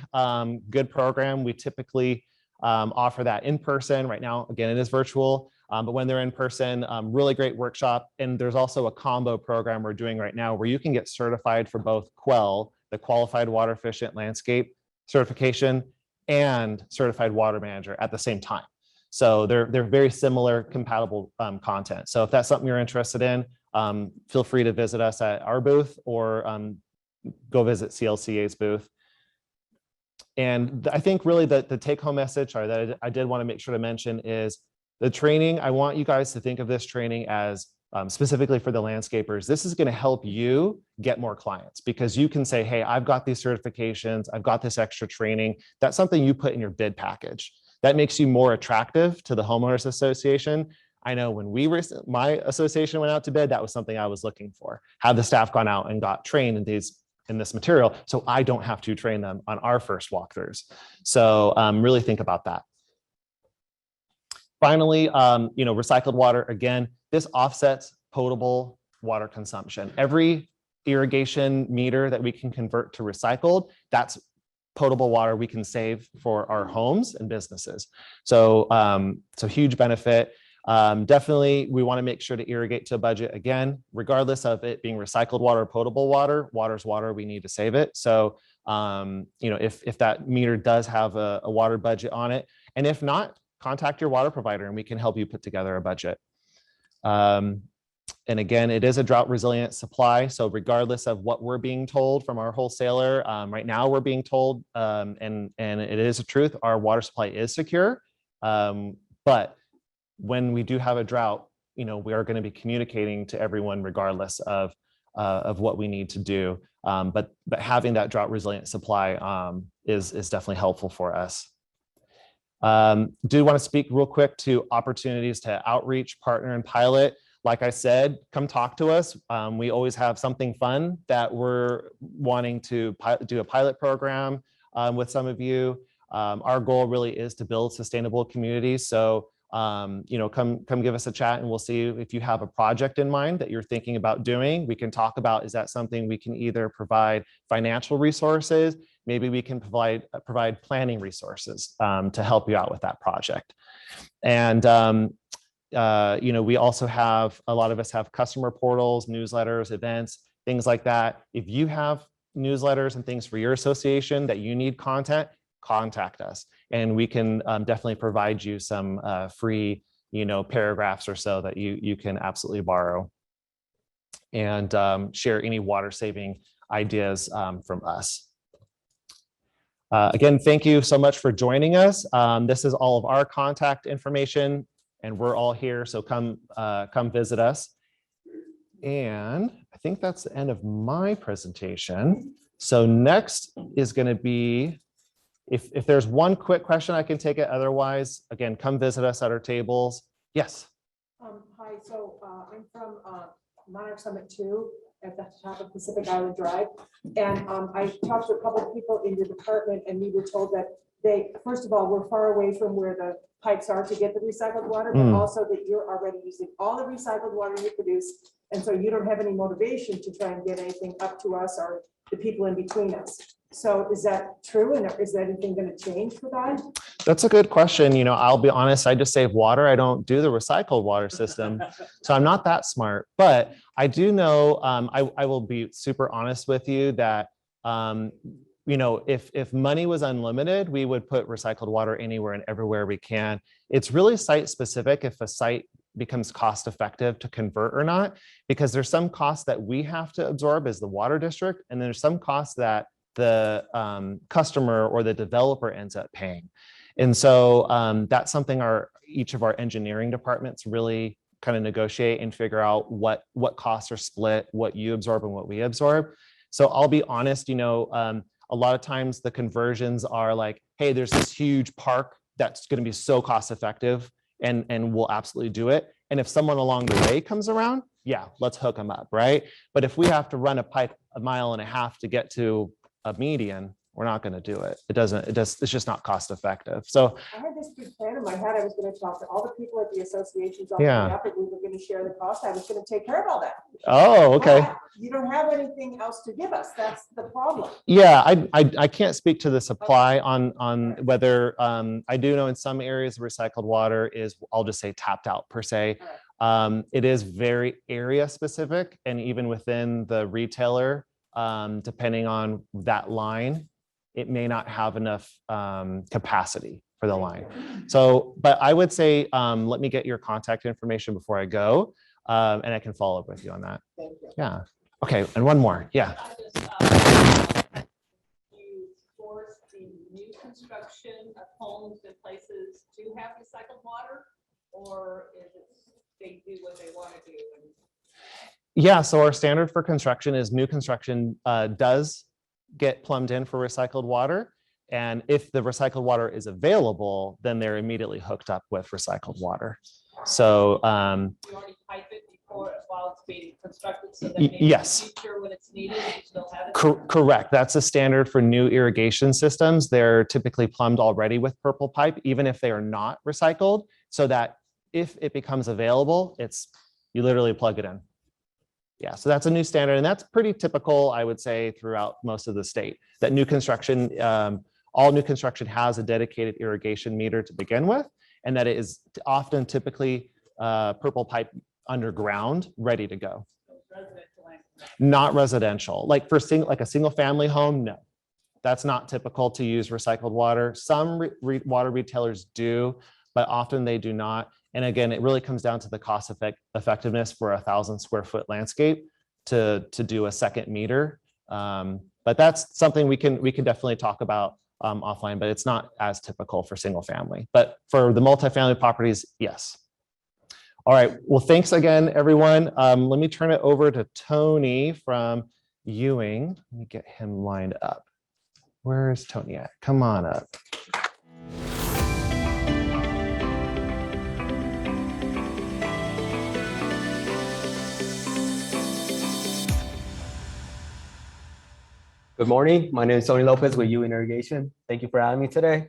good program. We typically offer that in person. Right now, again, it is virtual, but when they're in person, really great workshop. And there's also a combo program we're doing right now where you can get certified for both Quell, the Qualified Water Efficient Landscape certification, and Certified Water Manager at the same time. So they're very similar, compatible content. So if that's something you're interested in, feel free to visit us at our booth or go visit CLCA's booth. And I think really the take-home message that I did want to make sure to mention is the training. I want you guys to think of this training as specifically for the landscapers, this is going to help you get more clients because you can say, hey, I've got these certifications, I've got this extra training. That's something you put in your bid package. That makes you more attractive to the homeowners association. I know when my association went out to bid, that was something I was looking for. Have the staff gone out and got trained in this material, so I don't have to train them on our first walkthroughs. So really think about that. Finally, recycled water, again, this offsets potable water consumption. Every irrigation meter that we can convert to recycled, that's potable water we can save for our homes and businesses. So, huge benefit. Definitely, we want to make sure to irrigate to a budget. Again, regardless of it being recycled water or potable water, water's water, we need to save it. So, if that meter does have a water budget on it, and if not, contact your water provider and we can help you put together a budget. And again, it is a drought resilient supply. So regardless of what we're being told from our wholesaler, right now we're being told, and it is the truth, our water supply is secure. But when we do have a drought, we are going to be communicating to everyone regardless of what we need to do. But having that drought resilient supply is definitely helpful for us. Do want to speak real quick to opportunities to outreach, partner, and pilot. Like I said, come talk to us. We always have something fun that we're wanting to do a pilot program with some of you. Our goal really is to build sustainable communities. So, come give us a chat and we'll see if you have a project in mind that you're thinking about doing. We can talk about, is that something we can either provide financial resources, maybe we can provide planning resources to help you out with that project. And, we also have, a lot of us have customer portals, newsletters, events, things like that. If you have newsletters and things for your association that you need content, contact us and we can definitely provide you some free, paragraphs or so that you can absolutely borrow and share any water saving ideas from us. Again, thank you so much for joining us. This is all of our contact information and we're all here. So come visit us. And I think that's the end of my presentation. So next is going to be, if there's one quick question, I can take it. Otherwise, again, come visit us at our tables. Yes. Hi, so I'm from Monarch Summit 2 at the top of Pacific Island Drive. And I talked to a couple of people in your department and we were told that they, first of all, we're far away from where the pipes are to get the recycled water, but also that you're already using all the recycled water you produce. And so you don't have any motivation to try and get anything up to us or the people in between us. So is that true? And is anything going to change for that? That's a good question. I'll be honest, I just save water. I don't do the recycled water system. So I'm not that smart, but I do know, I will be super honest with you that, if money was unlimited, we would put recycled water anywhere and everywhere we can. It's really site specific if a site becomes cost effective to convert or not, because there's some costs that we have to absorb as the water district, and there's some costs that the customer or the developer ends up paying. And so that's something each of our engineering departments really kind of negotiate and figure out what costs are split, what you absorb and what we absorb. So I'll be honest, a lot of times the conversions are like, hey, there's this huge park that's going to be so cost effective and we'll absolutely do it. And if someone along the way comes around, yeah, let's hook them up, right? But if we have to run a pipe 1.5 miles to get to a median, we're not going to do it. It's just not cost effective. So I had this big plan in my head. I was going to talk to all the people at the associations. Yeah. And we were going to share the cost. I was going to take care of all that. Oh, okay. But you don't have anything else to give us. That's the problem. Yeah, I can't speak to the supply on whether I do know in some areas recycled water is, I'll just say, tapped out per se. It is very area specific, and even within the retailer, depending on that line, it may not have enough capacity for the line. So, but I would say, let me get your contact information before I go, and I can follow up with you on that. Thank you. Yeah. Okay, and one more. Yeah. You force the new construction of homes and places to have recycled water, or is it they do what they want to do. And Yeah, so our standard for construction is new construction does get plumbed in for recycled water. And if the recycled water is available, then they're immediately hooked up with recycled water. So you already pipe it before while it's being constructed, so that maybe in the yes. future when it's needed, you still have it. Correct. That's a standard for new irrigation systems. They're typically plumbed already with purple pipe, even if they are not recycled, so that if it becomes available, you literally plug it in. Yeah, so that's a new standard, and that's pretty typical, I would say, throughout most of the state. That new construction, all new construction has a dedicated irrigation meter to begin with, and that it is often typically purple pipe underground, ready to go. Residential and commercial. Not residential, like a single family home, no. That's not typical to use recycled water. Some water retailers do, but often they do not. And again, it really comes down to the cost effectiveness for 1,000 square foot landscape to do a second meter. But that's something we can definitely talk about offline, but it's not as typical for single family. But for the multifamily properties, yes. All right, well, thanks again, everyone. Let me turn it over to Tony from Ewing. Let me get him lined up. Where is Tony at? Come on up. Good morning. My name is Tony Lopez with Ewing Irrigation. Thank you for having me today.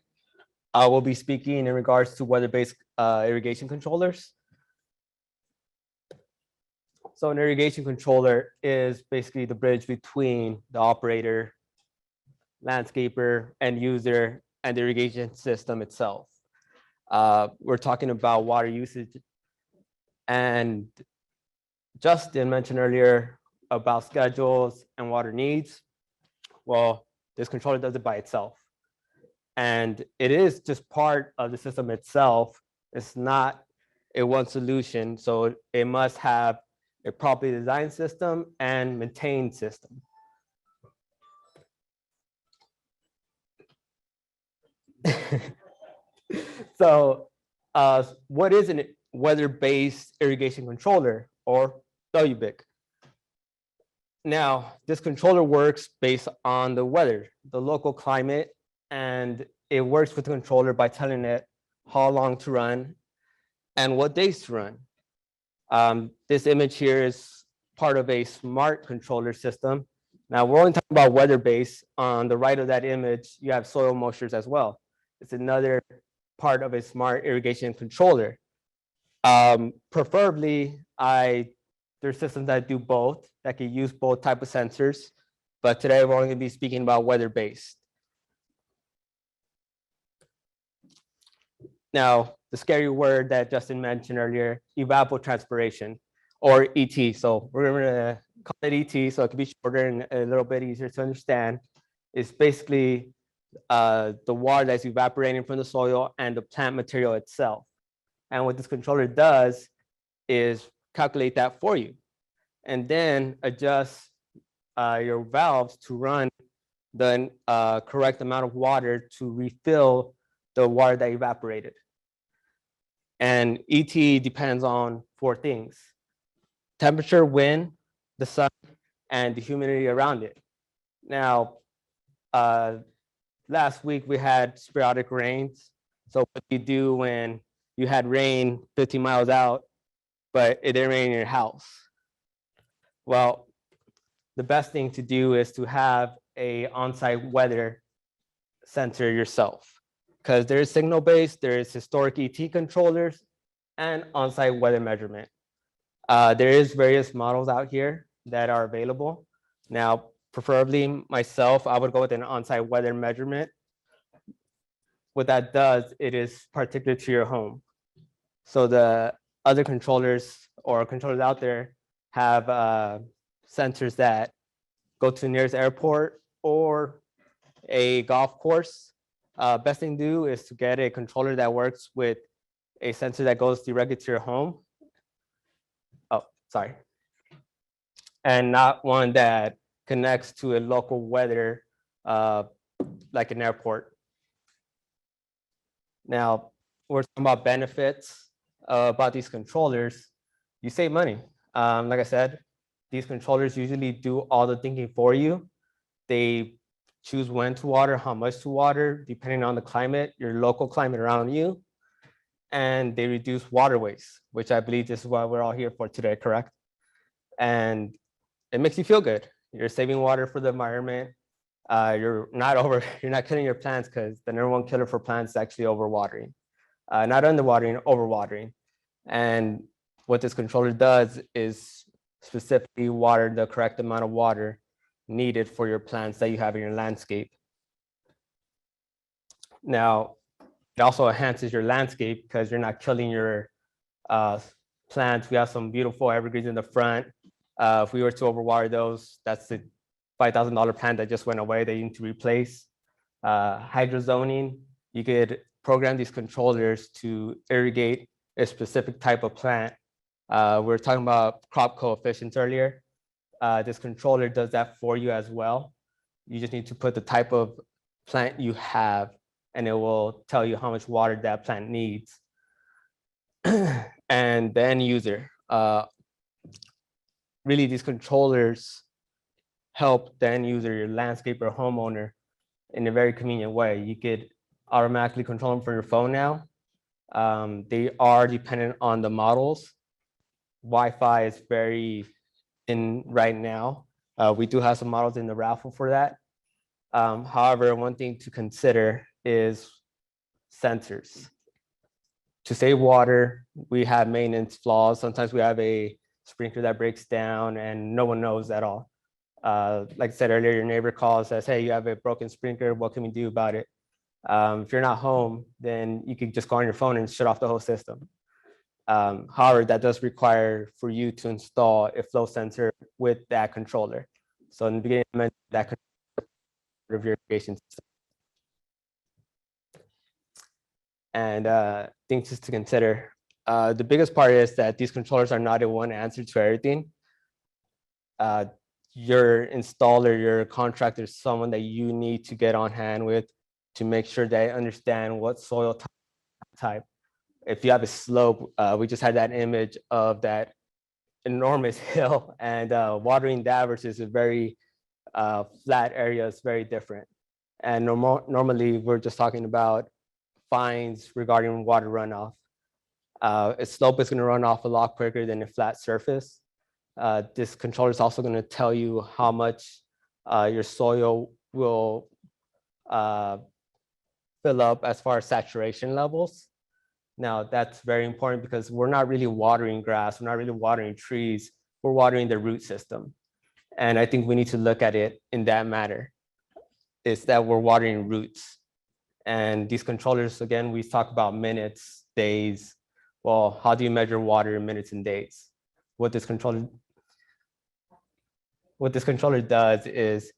I will be speaking in regards to weather-based irrigation controllers. So an irrigation controller is basically the bridge between the operator, landscaper, end user, and the irrigation system itself. We're talking about water usage. And Justin mentioned earlier about schedules and water needs. Well, this controller does it by itself. And it is just part of the system itself. It's not a one solution. So it must have a properly designed system and maintained system. So what is a weather-based irrigation controller, or WBIC? Now, this controller works based on the weather, the local climate, and it works with the controller by telling it how long to run and what days to run. This image here is part of a smart controller system. Now, we're only talking about weather-based. On the right of that image, you have soil moistures as well. It's another part of a smart irrigation controller. Preferably, there's systems that do both, that can use both type of sensors, but today we're only going to be speaking about weather-based. Now, the scary word that Justin mentioned earlier, evapotranspiration, or ET. So we're going to call it ET, so it can be shorter and a little bit easier to understand. It's basically the water that's evaporating from the soil and the plant material itself. And what this controller does is calculate that for you, and then adjust your valves to run the correct amount of water to refill the water that evaporated. And ET depends on 4 things: temperature, wind, the sun, and the humidity around it. Now, last week we had sporadic rains. So what do you do when you had rain 50 miles out, but it didn't rain in your house? Well, the best thing to do is to have a on-site weather sensor yourself, because there is signal-based, there is historic ET controllers, and on-site weather measurement. There is various models out here that are available. Now, preferably myself, I would go with an on-site weather measurement. What that does, it is particular to your home. So the other controllers or controllers out there have sensors that go to the nearest airport or a golf course. Best thing to do is to get a controller that works with a sensor that goes directly to your home. Oh, sorry. And not one that connects to a local weather, like an airport. Now, we're talking about benefits about these controllers. you save money. Like I said, these controllers usually do all the thinking for you. They choose when to water, how much to water, depending on the climate, your local climate around you. And they reduce water waste, which I believe this is what we're all here for today, correct? And it makes you feel good. You're saving water for the environment. You're not killing your plants, because the number one killer for plants is actually overwatering. Not underwatering, overwatering. And what this controller does is specifically water the correct amount of water needed for your plants that you have in your landscape. Now, it also enhances your landscape because you're not killing your plants. We have some beautiful evergreens in the front. If we were to overwater those, that's the $5,000 plant that just went away that you need to replace. Hydrozoning, you could program these controllers to irrigate a specific type of plant. We were talking about crop coefficients earlier. This controller does that for you as well. You just need to put the type of plant you have, and it will tell you how much water that plant needs. And the end user, really these controllers help the end user, your landscaper or homeowner, in a very convenient way. You could automatically control them from your phone now. They are dependent on the models. Wi-Fi is very in right now. We do have some models in the raffle for that. However, one thing to consider is sensors. To save water, we have maintenance flaws. Sometimes we have a sprinkler that breaks down and no one knows at all. Like I said earlier, your neighbor calls, says, hey, you have a broken sprinkler, what can we do about it? If you're not home, then you can just go on your phone and shut off the whole system. However, that does require for you to install a flow sensor with that controller. So in the beginning, I mentioned that controller of your irrigation system. And things just to consider. The biggest part is that these controllers are not a one answer to everything. Your installer, your contractor is someone that you need to get on hand with to make sure they understand what soil type. If you have a slope, we just had that image of that enormous hill, and watering that versus a very flat area is very different. And normally we're just talking about fines regarding water runoff. A slope is going to run off a lot quicker than a flat surface. This controller is also going to tell you how much your soil will fill up as far as saturation levels. Now, that's very important because we're not really watering grass, we're not really watering trees, we're watering the root system. And I think we need to look at it in that manner, is that we're watering roots. And these controllers, again, we talk about minutes, days. Well, how do you measure water in minutes and days? What this controller does is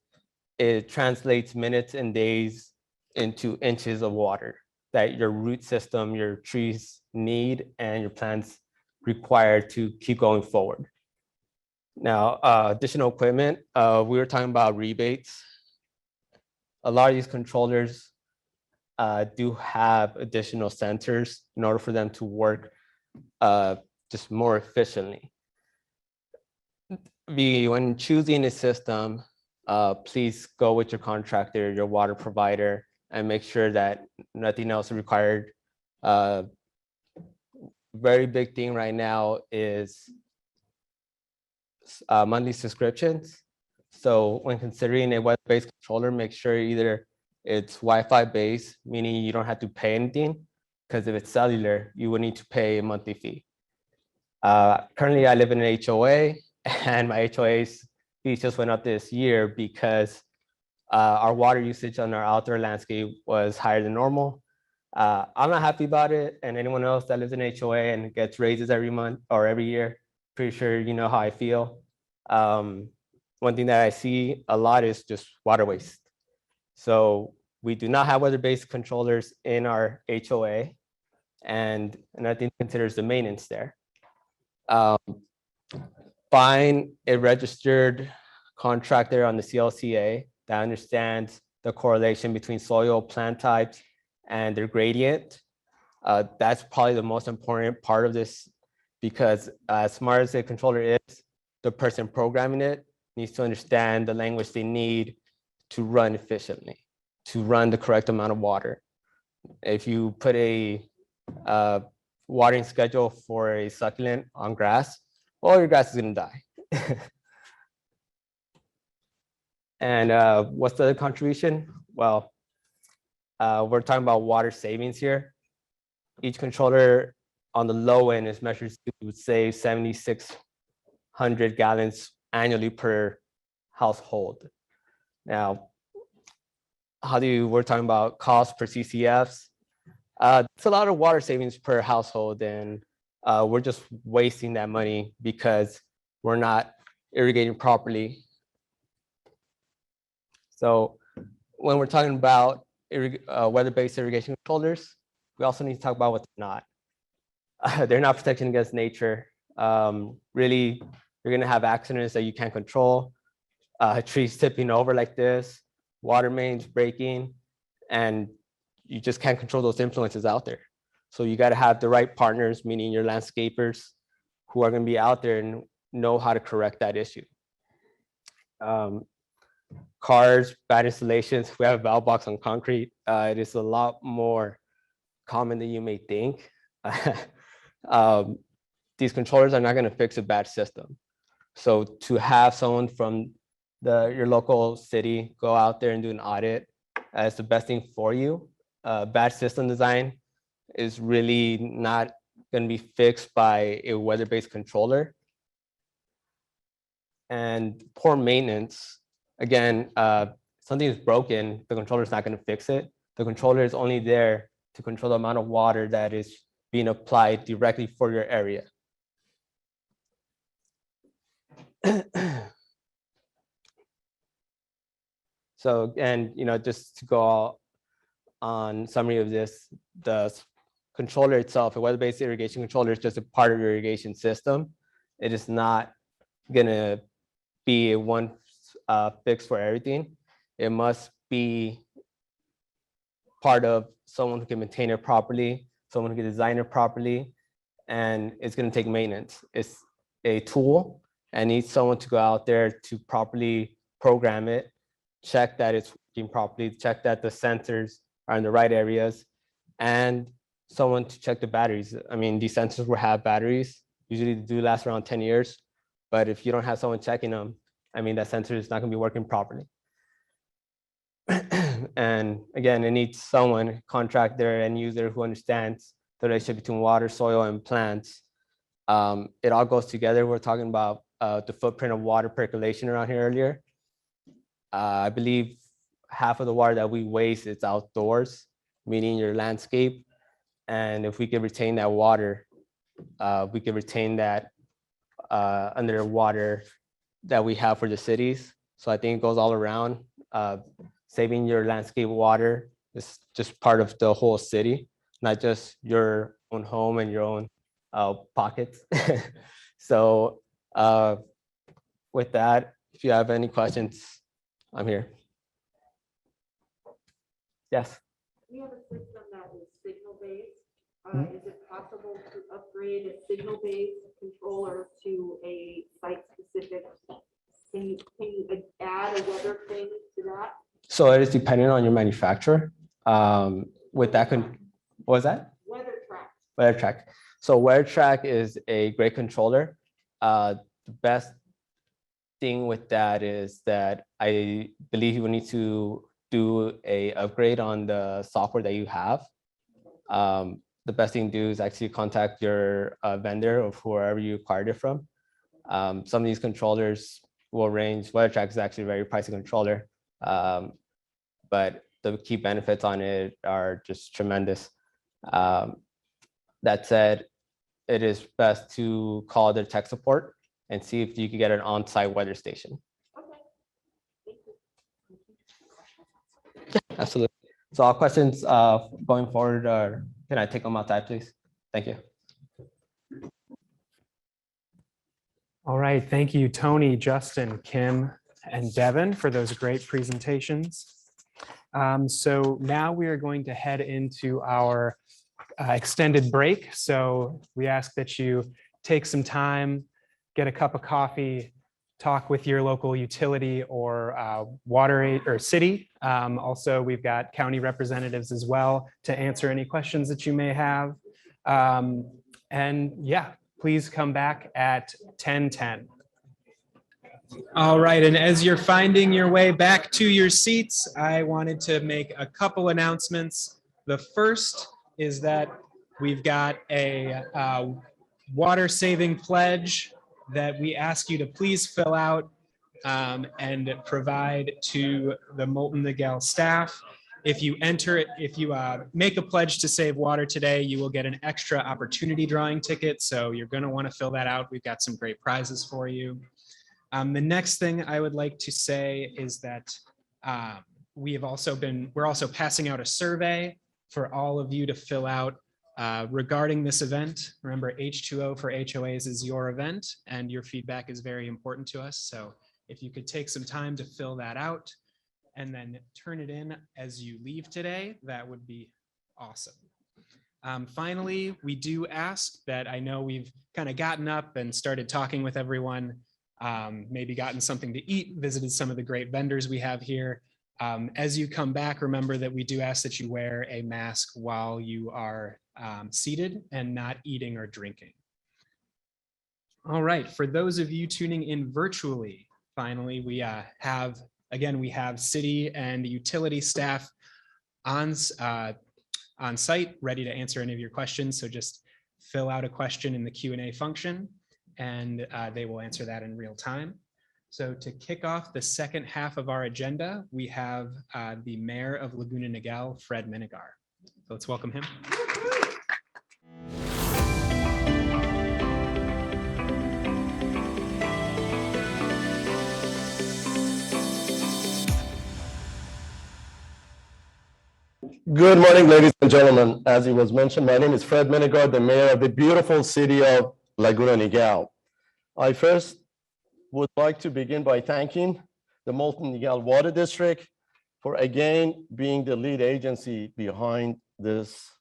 it translates minutes and days into inches of water that your root system, your trees need, and your plants require to keep going forward. Now, additional equipment, we were talking about rebates. A lot of these controllers do have additional sensors in order for them to work just more efficiently. When choosing a system, please go with your contractor, your water provider, and make sure that nothing else is required. Very big thing right now is monthly subscriptions. So when considering a web-based controller, make sure either it's Wi-Fi based, meaning you don't have to pay anything, because if it's cellular, you would need to pay a monthly fee. Currently, I live in an HOA, and my HOA's fees just went up this year because our water usage on our outdoor landscape was higher than normal. I'm not happy about it, and anyone else that lives in HOA and gets raises every month or every year, pretty sure you know how I feel. One thing that I see a lot is just water waste. So we do not have weather-based controllers in our HOA, and another thing considers the maintenance there. Find a registered contractor on the CLCA that understands the correlation between soil, plant types, and their gradient. That's probably the most important part of this because as smart as the controller is, the person programming it needs to understand the language they need to run efficiently, to run the correct amount of water. If you put a watering schedule for a succulent on grass, well, your grass is going to die. And what's the other contribution? Well, we're talking about water savings here. Each controller on the low end is measured to save 7,600 gallons annually per household. Now, we're talking about cost per CCFs. It's a lot of water savings per household, and we're just wasting that money because we're not irrigating properly. So when we're talking about weather-based irrigation controllers, we also need to talk about what they're not. They're not protecting against nature. Really, you're gonna have accidents that you can't control, trees tipping over like this, water mains breaking, and you just can't control those influences out there. So you gotta have the right partners, meaning your landscapers, who are gonna be out there and know how to correct that issue. Cars, bad installations, we have a valve box on concrete. It is a lot more common than you may think. These controllers are not going to fix a bad system. So to have someone from your local city go out there and do an audit is the best thing for you. Bad system design is really not going to be fixed by a weather-based controller. And poor maintenance, again, something is broken, the controller is not going to fix it. The controller is only there to control the amount of water that is being applied directly for your area. So again, just to go on summary of this, the controller itself, a weather-based irrigation controller, is just a part of your irrigation system. It is not going to be a one fix for everything. It must be part of someone who can maintain it properly, someone who can design it properly, and it's going to take maintenance. It's a tool and needs someone to go out there to properly program it, check that it's working properly, check that the sensors are in the right areas, and someone to check the batteries. I mean, these sensors will have batteries. Usually they do last around 10 years, but if you don't have someone checking them, I mean, that sensor is not going to be working properly. And again, it needs someone, contractor and user, who understands the relationship between water, soil, and plants. It all goes together. We're talking about the footprint of water percolation around here earlier. I believe half of the water that we waste is outdoors, meaning your landscape. And if we could retain that water, we could retain that underwater that we have for the cities. So I think it goes all around. Saving your landscape water is just part of the whole city, not just your own home and your own pockets. So with that, if you have any questions, I'm here. Yes. We have a system that is signal-based. Is it possible to upgrade a signal-based controller to a site-specific? Can you add a weather thing to that? So it is dependent on your manufacturer. With that, what was that? Weather track. Weather track. So weather track is a great controller. The best thing with that is that I believe you will need to do a upgrade on the software that you have. The best thing to do is actually contact your vendor of whoever you acquired it from. Some of these controllers will range. WeatherTrack is actually a very pricey controller, but the key benefits on it are just tremendous. That said, it is best to call their tech support and see if you can get an on-site weather station. Okay. Thank you. Yeah, absolutely. So all questions going forward, or can I take them outside, please? Thank you. All right, thank you, Tony, Justin, Kim, and Devin, for those great presentations. So now we are going to head into our extended break. So we ask that you take some time, get a cup of coffee, talk with your local utility or or city. Also, we've got county representatives as well to answer any questions that you may have. And yeah, please come back at 10:10. All right, and as you're finding your way back to your seats, I wanted to make a couple announcements. The first is that we've got a water saving pledge that we ask you to please fill out and provide to the Molten Miguel staff. If you make a pledge to save water today, you will get an extra opportunity drawing ticket. So you're going to want to fill that out. We've got some great prizes for you. The next thing I would like to say is that we're also passing out a survey for all of you to fill out regarding this event. Remember, H2O for HOAs is your event, and your feedback is very important to us. So if you could take some time to fill that out and then turn it in as you leave today, that would be awesome. Finally, we do ask that, I know we've kind of gotten up and started talking with everyone, maybe gotten something to eat, visited some of the great vendors we have here. As you come back, remember that we do ask that you wear a mask while you are seated and not eating or drinking. All right, for those of you tuning in virtually, finally, we have city and utility staff on site ready to answer any of your questions. So just fill out a question in the Q&A function and they will answer that in real time. So to kick off the second half of our agenda, we have the Mayor of Laguna Niguel, Fred Minigar. So let's welcome him. Good morning, ladies and gentlemen. As it was mentioned, my name is Fred Minigar, the mayor of the beautiful city of Laguna Niguel. I first would like to begin by thanking the Molten Niguel Water District for again being the lead agency behind this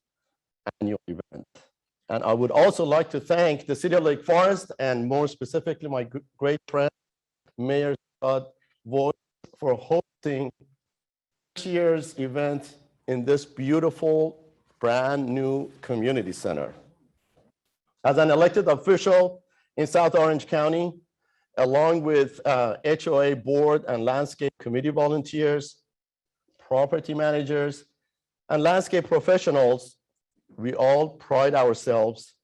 annual event. And I would also like to thank the city of Lake Forest and more specifically my great friend, Mayor Scott Voigt, for hosting this year's event in this beautiful, brand new community center. As an elected official in South Orange County, along with HOA board and landscape committee volunteers, property managers, and landscape professionals, we all pride ourselves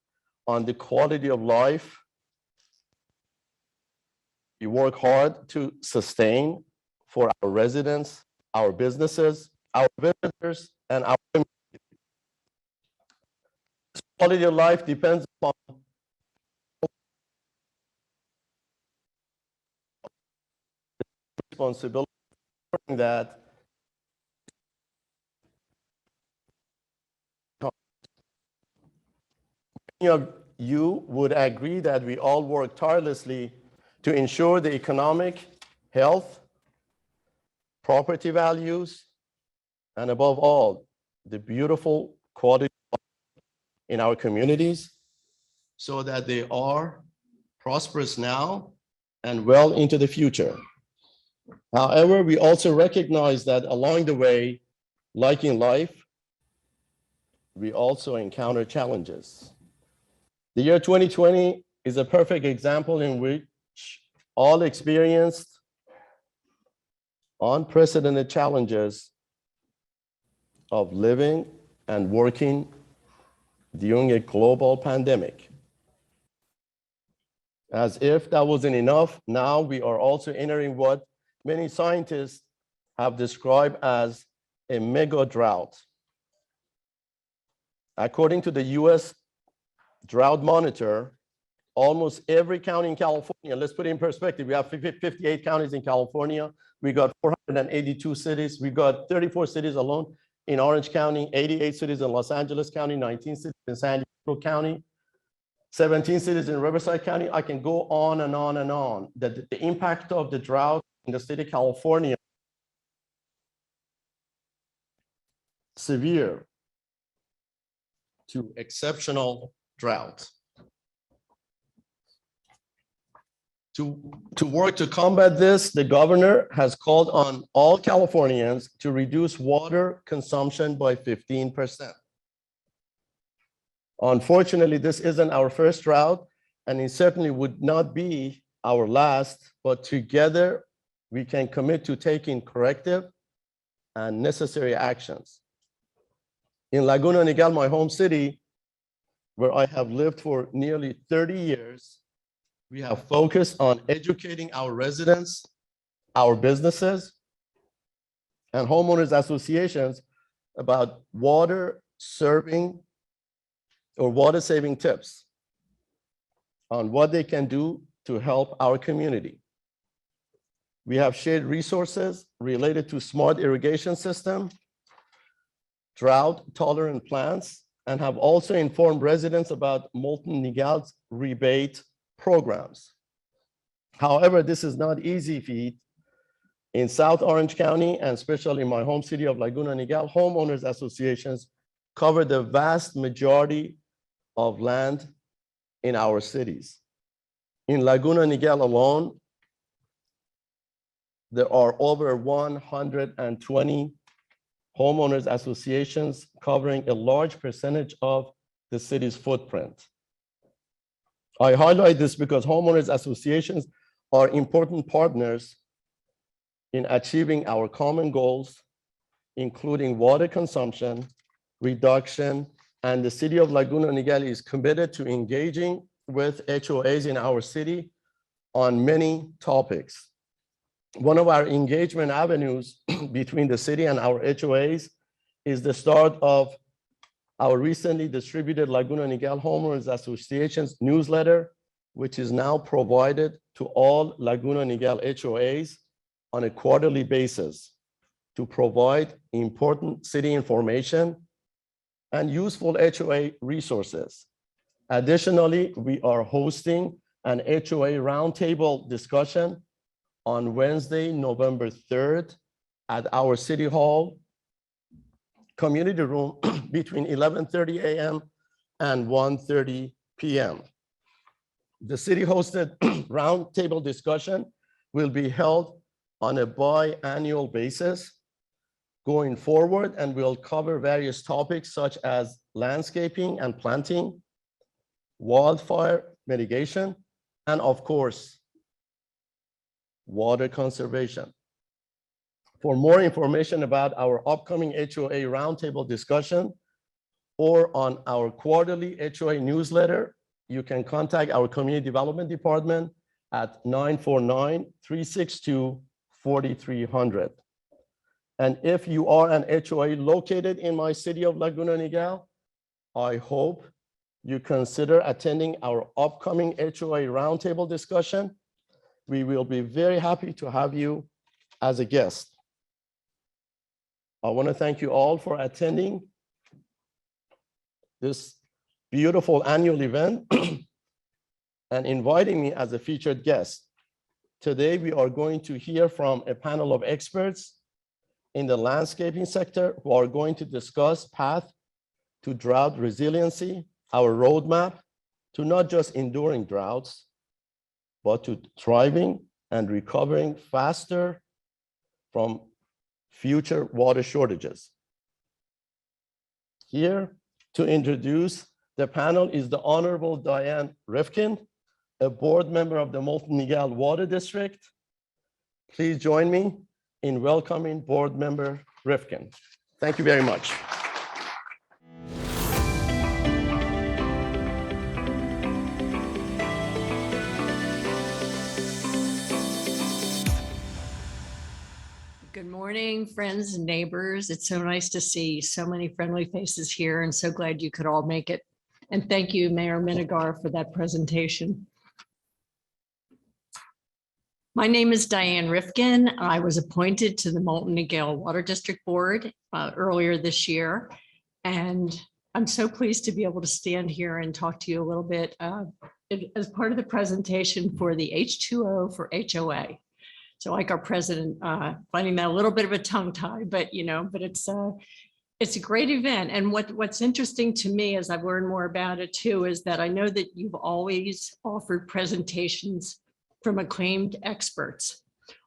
on the quality of life we work hard to sustain for our residents, our businesses, our visitors, and our community. Quality of life depends upon responsibility that many of you would agree that we all work tirelessly to ensure the economic, health, property values, and above all, the beautiful quality in our communities so that they are prosperous now and well into the future. However, we also recognize that along the way, like in life, we also encounter challenges. The year 2020 is a perfect example in which all experienced unprecedented challenges of living and working during a global pandemic. As if that wasn't enough, now we are also entering what many scientists have described as a mega drought. According to the US Drought Monitor, almost every county in California, let's put it in perspective, we have 58 counties in California, we got 482 cities, we got 34 cities alone in Orange County, 88 cities in Los Angeles County, 19 cities in San Diego County, 17 cities in Riverside County. I can go on and on and on. The impact of the drought in the state of California, severe to exceptional drought. To work to combat this, the governor has called on all Californians to reduce water consumption by 15%. Unfortunately, this isn't our first drought, and it certainly would not be our last, but together we can commit to taking corrective and necessary actions. In Laguna Niguel, my home city, where I have lived for nearly 30 years, we have focused on educating our residents, our businesses, and homeowners associations about water serving or water saving tips on what they can do to help our community. We have shared resources related to smart irrigation system, drought tolerant plants, and have also informed residents about Molten Nigal's rebate programs. However, this is not easy feat. In South Orange County, and especially in my home city of Laguna Niguel, homeowners associations cover the vast majority of land in our cities. In Laguna Niguel alone, there are over 120 homeowners associations covering a large percentage of the city's footprint. I highlight this because homeowners associations are important partners in achieving our common goals, including water consumption, reduction, and the city of Laguna Niguel is committed to engaging with HOAs in our city on many topics. One of our engagement avenues between the city and our HOAs is the start of our recently distributed Laguna Niguel Homeowners Association's newsletter, which is now provided to all Laguna Niguel HOAs on a quarterly basis to provide important city information and useful HOA resources. Additionally, we are hosting an HOA roundtable discussion on Wednesday, November 3rd at our City Hall community room between 11:30 a.m. and 1:30 p.m. The city-hosted roundtable discussion will be held on a biannual basis going forward, and will cover various topics such as landscaping and planting, wildfire mitigation, and of course, water conservation. For more information about our upcoming HOA roundtable discussion or on our quarterly HOA newsletter, you can contact our Community Development Department at 949-362-4300. And if you are an HOA located in my city of Laguna Niguel, I hope you consider attending our upcoming HOA roundtable discussion. We will be very happy to have you as a guest. I want to thank you all for attending this beautiful annual event and inviting me as a featured guest. Today, we are going to hear from a panel of experts in the landscaping sector who are going to discuss path to drought resiliency, our roadmap to not just enduring droughts, but to thriving and recovering faster from future water shortages. Here to introduce the panel is the Honorable Diane Rifkin, a board member of the Molten Niguel Water District. Please join me in welcoming board member Rifkin. Thank you very much. Good morning, friends and neighbors. It's so nice to see so many friendly faces here and so glad you could all make it. And thank you, Mayor Minigar, for that presentation. My name is Diane Rifkin. I was appointed to the Molten Niguel Water District Board earlier this year. And I'm so pleased to be able to stand here and talk to you a little bit as part of the presentation for the H2O for HOA. So like our president, finding that a little bit of a tongue tie, but it's a great event. And what's interesting to me as I've learned more about it too, is that I know that you've always offered presentations from acclaimed experts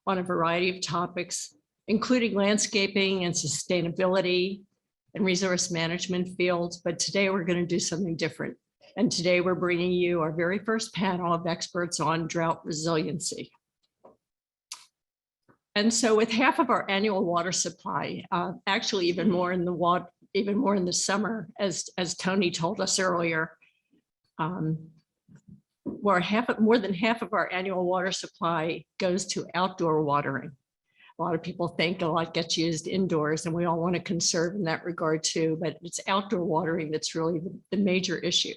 on a variety of topics, including landscaping and sustainability and resource management fields. But today we're going to do something different. And today we're bringing you our very first panel of experts on drought resiliency. And so with half of our annual water supply, actually even more in the summer, as Tony told us earlier, more than half of our annual water supply goes to outdoor watering. A lot of people think a lot gets used indoors, and we all want to conserve in that regard too, but it's outdoor watering that's really the major issue.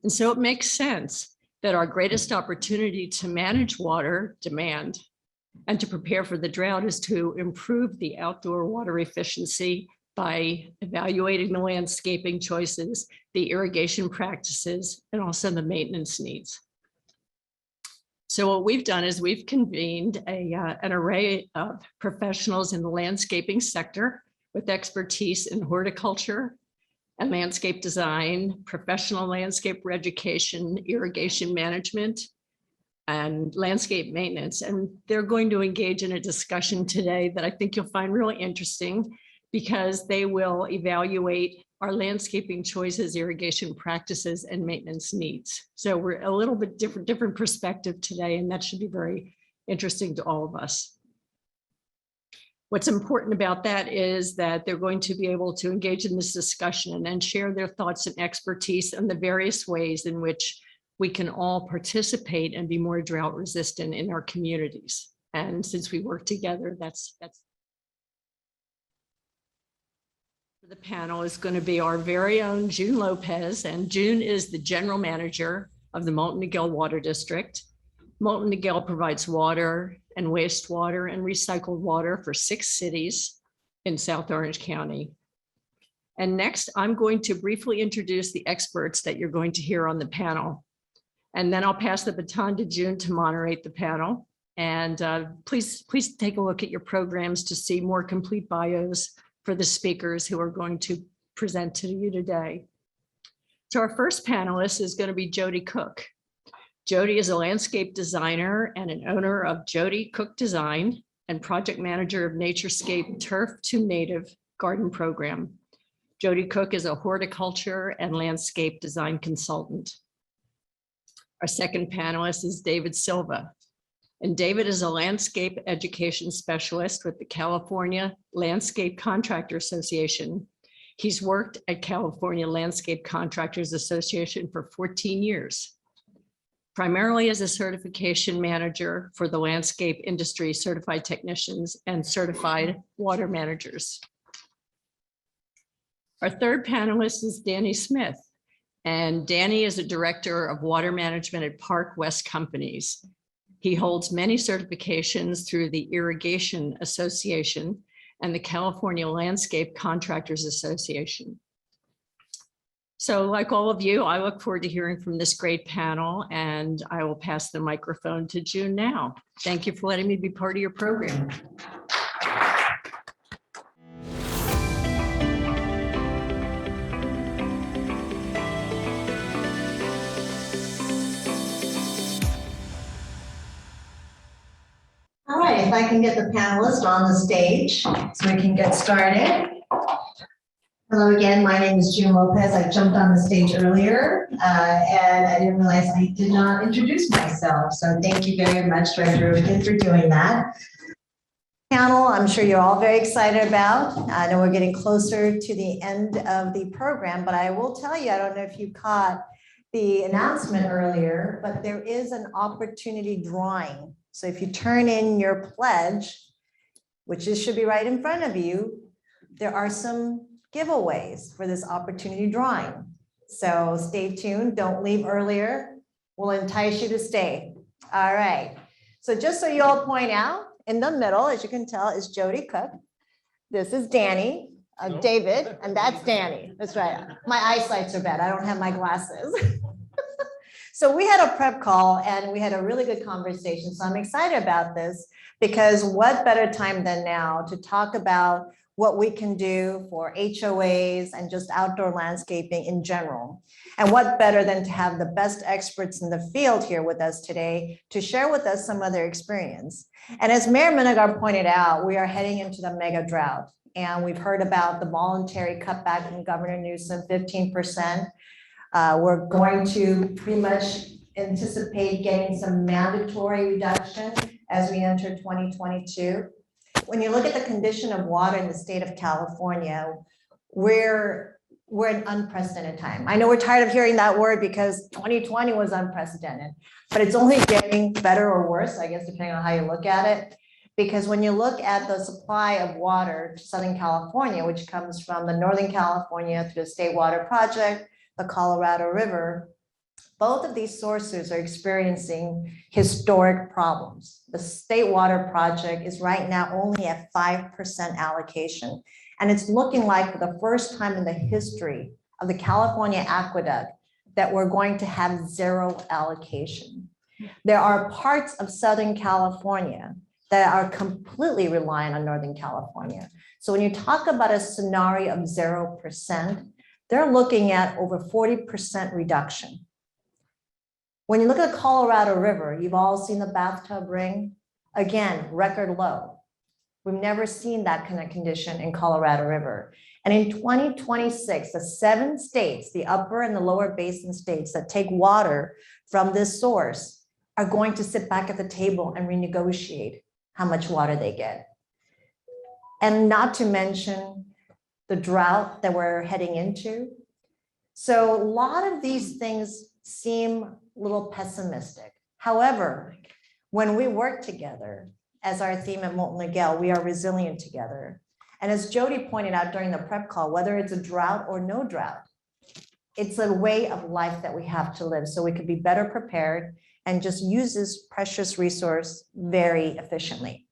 And so it makes sense that our greatest opportunity to manage water demand and to prepare for the drought is to improve the outdoor water efficiency by evaluating the landscaping choices, the irrigation practices, and also the maintenance needs. So what we've done is we've convened an array of professionals in the landscaping sector with expertise in horticulture and landscape design, professional landscape education, irrigation management, and landscape maintenance. And they're going to engage in a discussion today that I think you'll find really interesting, because they will evaluate our landscaping choices, irrigation practices, and maintenance needs. So we're a little bit different perspective today, and that should be very interesting to all of us. What's important about that is that they're going to be able to engage in this discussion and then share their thoughts and expertise on the various ways in which we can all participate and be more drought resistant in our communities. And since we work together, that's the panel is going to be our very own June Lopez, and June is the general manager of the Moulton-Niguel Water District. Moulton-Niguel provides water and wastewater and recycled water for 6 cities in South Orange County. And next, I'm going to briefly introduce the experts that you're going to hear on the panel. And then I'll pass the baton to June to moderate the panel. And please take a look at your programs to see more complete bios for the speakers who are going to present to you today. So our first panelist is going to be Jody Cook. Jody is a landscape designer and an owner of Jody Cook Design and project manager of Naturescape Turf to Native Garden Program. Jody Cook is a horticulture and landscape design consultant. Our second panelist is David Silva. And David is a landscape education specialist with the California Landscape Contractor Association. He's worked at California Landscape Contractors Association for 14 years, primarily as a certification manager for the landscape industry, certified technicians, and certified water managers. Our third panelist is Danny Smith. And Danny is a director of water management at Park West Companies. He holds many certifications through the Irrigation Association and the California Landscape Contractors Association. So like all of you, I look forward to hearing from this great panel, and I will pass the microphone to June now. Thank you for letting me be part of your program. All right, if I can get the panelists on the stage so we can get started. Hello again, my name is June Lopez. I jumped on the stage earlier and I didn't realize I did not introduce myself. So thank you very much, Director Rivkin, for doing that. Panel, I'm sure you're all very excited about. I know we're getting closer to the end of the program, but I will tell you, I don't know if you caught the announcement earlier, but there is an opportunity drawing. So if you turn in your pledge, which should be right in front of you, there are some giveaways for this opportunity drawing. So stay tuned, don't leave earlier. We'll entice you to stay. All right. So just so you all point out, in the middle, as you can tell, is Jody Cook. This is Danny, David, and that's Danny. That's right. My eyesight's are bad. I don't have my glasses. So we had a prep call and we had a really good conversation. So I'm excited about this because what better time than now to talk about what we can do for HOAs and just outdoor landscaping in general. And what better than to have the best experts in the field here with us today to share with us some of their experience. And as Mayor Menegar pointed out, we are heading into the mega drought. And we've heard about the voluntary cutback from Governor Newsom, 15%. We're going to pretty much anticipate getting some mandatory reduction as we enter 2022. When you look at the condition of water in the state of California, we're in unprecedented time. I know we're tired of hearing that word because 2020 was unprecedented, but it's only getting better or worse, I guess, depending on how you look at it. Because when you look at the supply of water to Southern California, which comes from the Northern California through the State Water Project, the Colorado River, both of these sources are experiencing historic problems. The State Water Project is right now only at 5% allocation. And it's looking like for the first time in the history of the California Aqueduct that we're going to have zero allocation. There are parts of Southern California that are completely reliant on Northern California. So when you talk about a scenario of 0%, they're looking at over 40% reduction. When you look at the Colorado River, you've all seen the bathtub ring. Again, record low. We've never seen that kind of condition in Colorado River. And in 2026, the 7 states, the upper and the lower basin states that take water from this source are going to sit back at the table and renegotiate how much water they get. And not to mention the drought that we're heading into. So a lot of these things seem a little pessimistic. However, when we work together, as our theme at Molten Miguel, we are resilient together. And as Jody pointed out during the prep call, whether it's a drought or no drought, it's a way of life that we have to live so we could be better prepared and just use this precious resource very efficiently.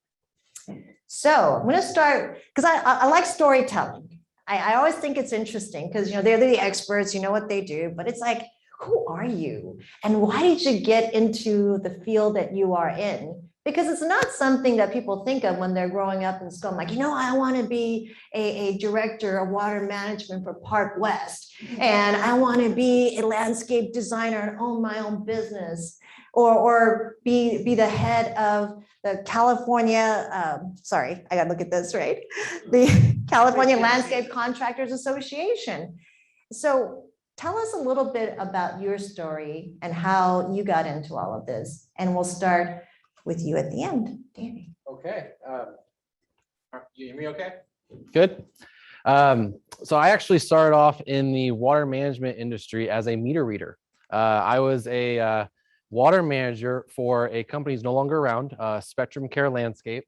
So I'm going to start, because I like storytelling. I always think it's interesting because, you know, they're the experts, you know what they do, but it's like, who are you? And why did you get into the field that you are in? Because it's not something that people think of when they're growing up in school. I'm like, you know, I want to be a director of water management for Park West, and I want to be a landscape designer and own my own business, or be the head of the California, sorry, I gotta look at this, right? The California Landscape Contractors Association. So tell us a little bit about your story and how you got into all of this. And we'll start with you at the end, Danny. Okay. You hear me okay? Good. So I actually started off in the water management industry as a meter reader. I was a water manager for a company who's no longer around, Spectrum Care Landscape.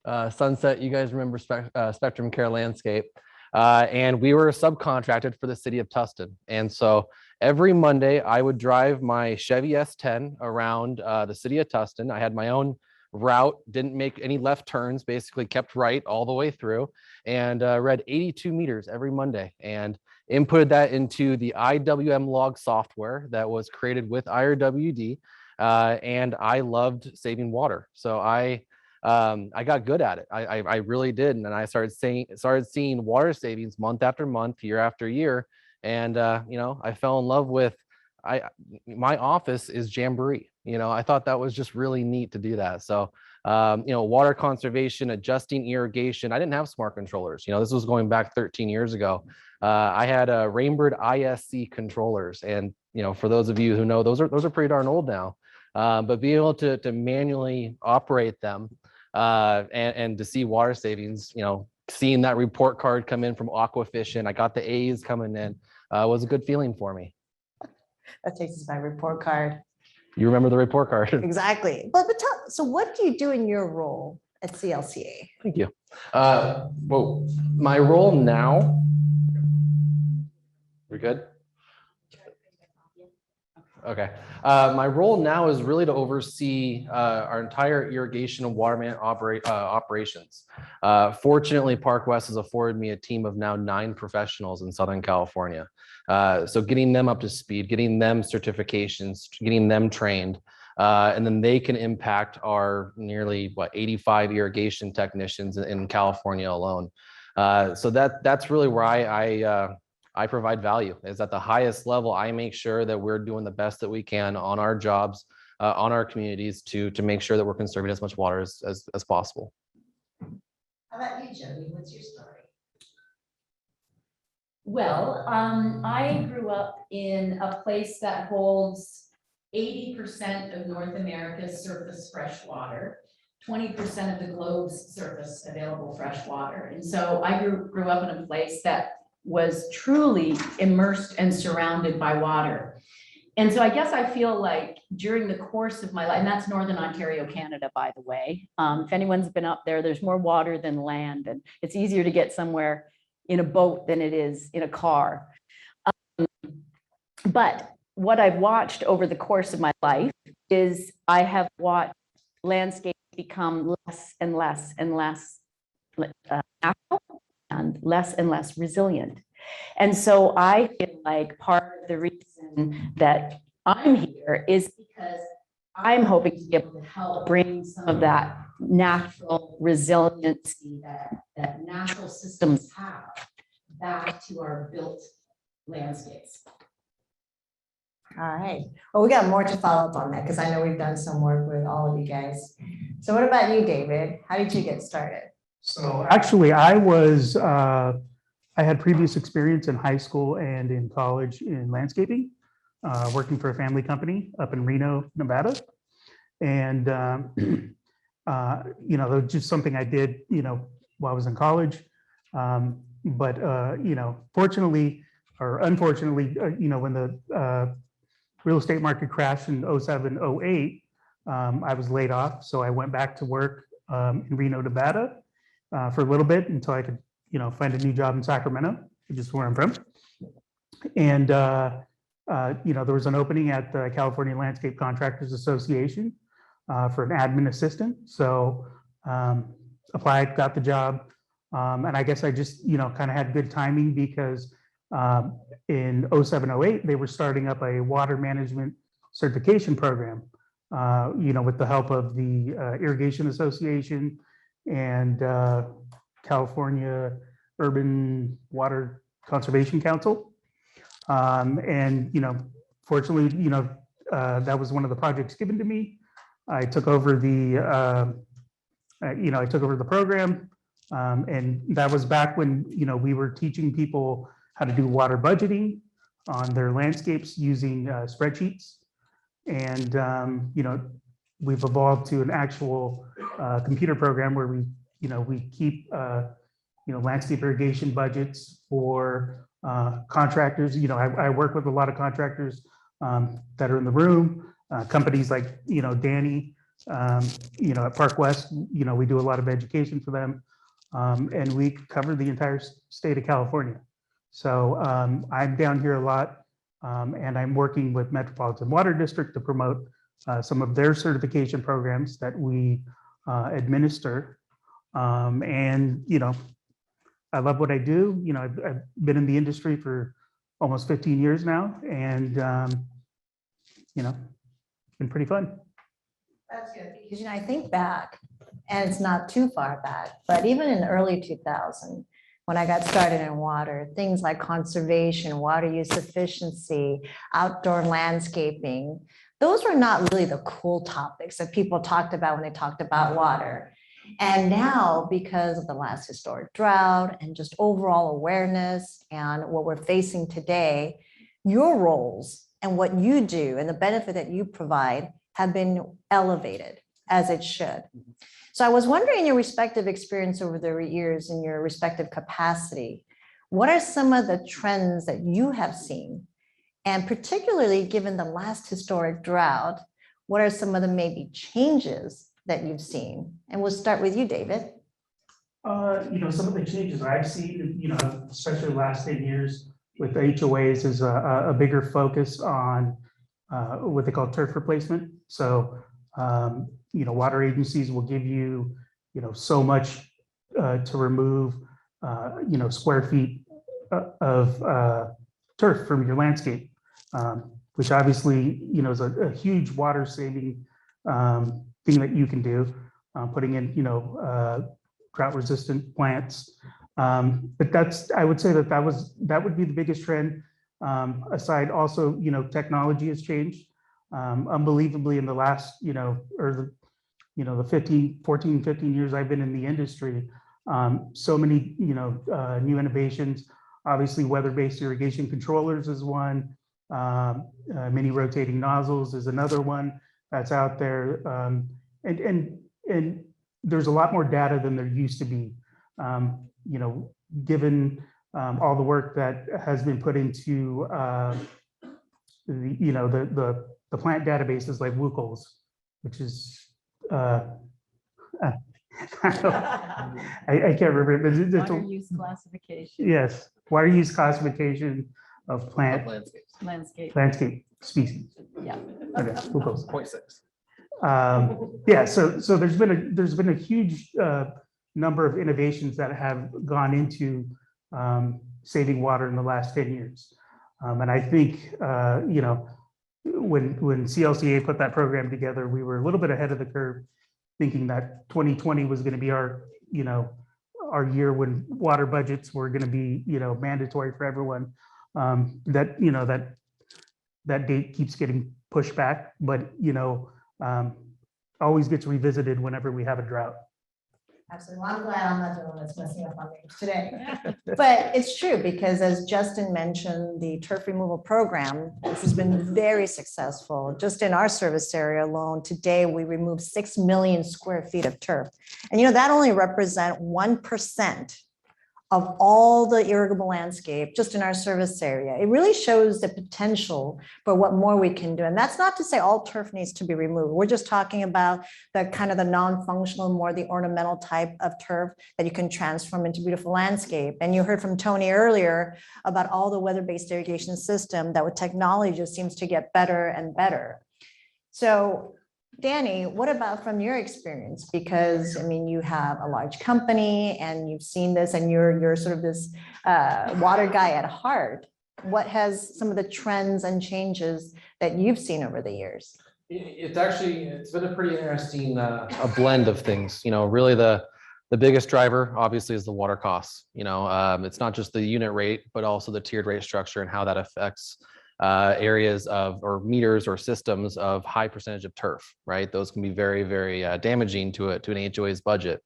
Sunset, you guys remember Spectrum Care Landscape. And we were subcontracted for the city of Tustin. And so every Monday I would drive my Chevy S10 around the city of Tustin. I had my own route, didn't make any left turns, basically kept right all the way through, and read 82 meters every Monday and inputted that into the IWM log software that was created with IRWD. And I loved saving water. So I got good at it. I really did. And then I started seeing water savings month after month, year after year. And, you know, I fell in love with, my office is Jamboree. You know, I thought that was just really neat to do that. So, you know, water conservation, adjusting irrigation. I didn't have smart controllers. You know, this was going back 13 years ago. I had Rainbird ISC controllers. And, you know, for those of you who know, those are pretty darn old now. But being able to manually operate them and to see water savings, you know, seeing that report card come in from Aquafission, I got the A's coming in, was a good feeling for me. That takes us to my report card. You remember the report card? Exactly. But so what do you do in your role at CLCA? Thank you. Well, my role now, we're good? Okay. My role now is really to oversee our entire irrigation and water management operations. Fortunately, Park West has afforded me a team of now 9 professionals in Southern California. So getting them up to speed, getting them certifications, getting them trained, and then they can impact our nearly 85 irrigation technicians in California alone. So that's really where I provide value, is at the highest level. I make sure that we're doing the best that we can on our jobs, on our communities to make sure that we're conserving as much water as possible. How about you, Jody? What's your story? Well, I grew up in a place that holds 80% of North America's surface fresh water, 20% of the globe's surface available fresh water. And so I grew up in a place that was truly immersed and surrounded by water. And so I guess I feel like during the course of my life, and that's Northern Ontario, Canada, by the way. If anyone's been up there, there's more water than land, and it's easier to get somewhere in a boat than it is in a car. But what I've watched over the course of my life is I have watched landscapes become less and less and less natural and less resilient. And so I feel like part of the reason that I'm here is because I'm hoping to be able to help bring some of that natural resiliency that natural systems have back to our built landscapes. All right. Well, we got more to follow up on that because I know we've done some work with all of you guys. So what about you, David? How did you get started? So actually, I had previous experience in high school and in college in landscaping, working for a family company up in Reno, Nevada. And, you know, that was just something I did, you know, while I was in college. But, you know, fortunately or unfortunately, you know, when the real estate market crashed in 07, 08, I was laid off. So I went back to work in Reno, Nevada for a little bit until I could, you know, find a new job in Sacramento, which is where I'm from. And, you know, there was an opening at the California Landscape Contractors Association for an admin assistant. So applied, got the job. And I guess I just, you know, kind of had good timing because in 07, 08, they were starting up a water management certification program, you know, with the help of the Irrigation Association and California Urban Water Conservation Council. And, you know, fortunately, you know, that was one of the projects given to me. I took over the, you know, I took over the program. And that was back when, you know, we were teaching people how to do water budgeting on their landscapes using spreadsheets. And, you know, we've evolved to an actual computer program where we, you know, we keep, you know, landscape irrigation budgets for contractors. You know, I work with a lot of contractors that are in the room, companies like, you know, Danny, you know, at Park West, you know, we do a lot of education for them. And we cover the entire state of California. So I'm down here a lot, and I'm working with Metropolitan Water District to promote some of their certification programs that we administer. And, you know, I love what I do. You know, I've been in the industry for almost 15 years now, and, you know, it's been pretty fun. That's good because, you know, I think back, and it's not too far back, but even in early 2000, when I got started in water, things like conservation, water use efficiency, outdoor landscaping, those were not really the cool topics that people talked about when they talked about water. And now, because of the last historic drought and just overall awareness and what we're facing today, your roles and what you do and the benefit that you provide have been elevated, as it should. So I was wondering, in your respective experience over the years in your respective capacity, what are some of the trends that you have seen? And particularly given the last historic drought, what are some of the maybe changes that you've seen? And we'll start with you, David. You know, some of the changes I've seen, you know, especially the last 10 years with HOAs is a bigger focus on what they call turf replacement. So, you know, water agencies will give you, you know, so much to remove, you know, square feet of turf from your landscape, which obviously, you know, is a huge water saving thing that you can do, putting in, you know, drought resistant plants, But I would say that would be the biggest trend. Aside also, technology has changed unbelievably in the last, the 14, 15 years I've been in the industry. So many, new innovations. Obviously, weather-based irrigation controllers is one. Mini rotating nozzles is another one that's out there. And there's a lot more data than there used to be. Given all the work that has been put into the plant databases like WUCLs, which is I can't remember. But it's Water use classification. yes, water use classification of plant Landscape. species. Yeah. Okay, WUCLs. 0.6. Yeah, so there's been a huge number of innovations that have gone into saving water in the last 10 years. And I think, when CLCA put that program together, we were a little bit ahead of the curve, thinking that 2020 was going to be our year when water budgets were going to be, mandatory for everyone. That date keeps getting pushed back, but, always gets revisited whenever we have a drought. Absolutely. Well, I'm glad I'm not the one that's messing up on things today. But it's true, because as Justin mentioned, the turf removal program, which has been very successful, just in our service area alone, today we removed 6 million square feet of turf. And that only represent 1% of all the irrigable landscape just in our service area. It really shows the potential for what more we can do. And that's not to say all turf needs to be removed. We're just talking about the kind of the non-functional, more the ornamental type of turf that you can transform into beautiful landscape. And you heard from Tony earlier about all the weather-based irrigation system that with technology just seems to get better and better. So Danny, what about from your experience? Because you have a large company and you've seen this, and you're sort of this water guy at heart. What has some of the trends and changes that you've seen over the years? It's been a pretty interesting a blend of things. Really the biggest driver obviously is the water costs. It's not just the unit rate, but also the tiered rate structure and how that affects areas or meters or systems of high percentage of turf, right? Those can be very, very damaging to an HOA's budget.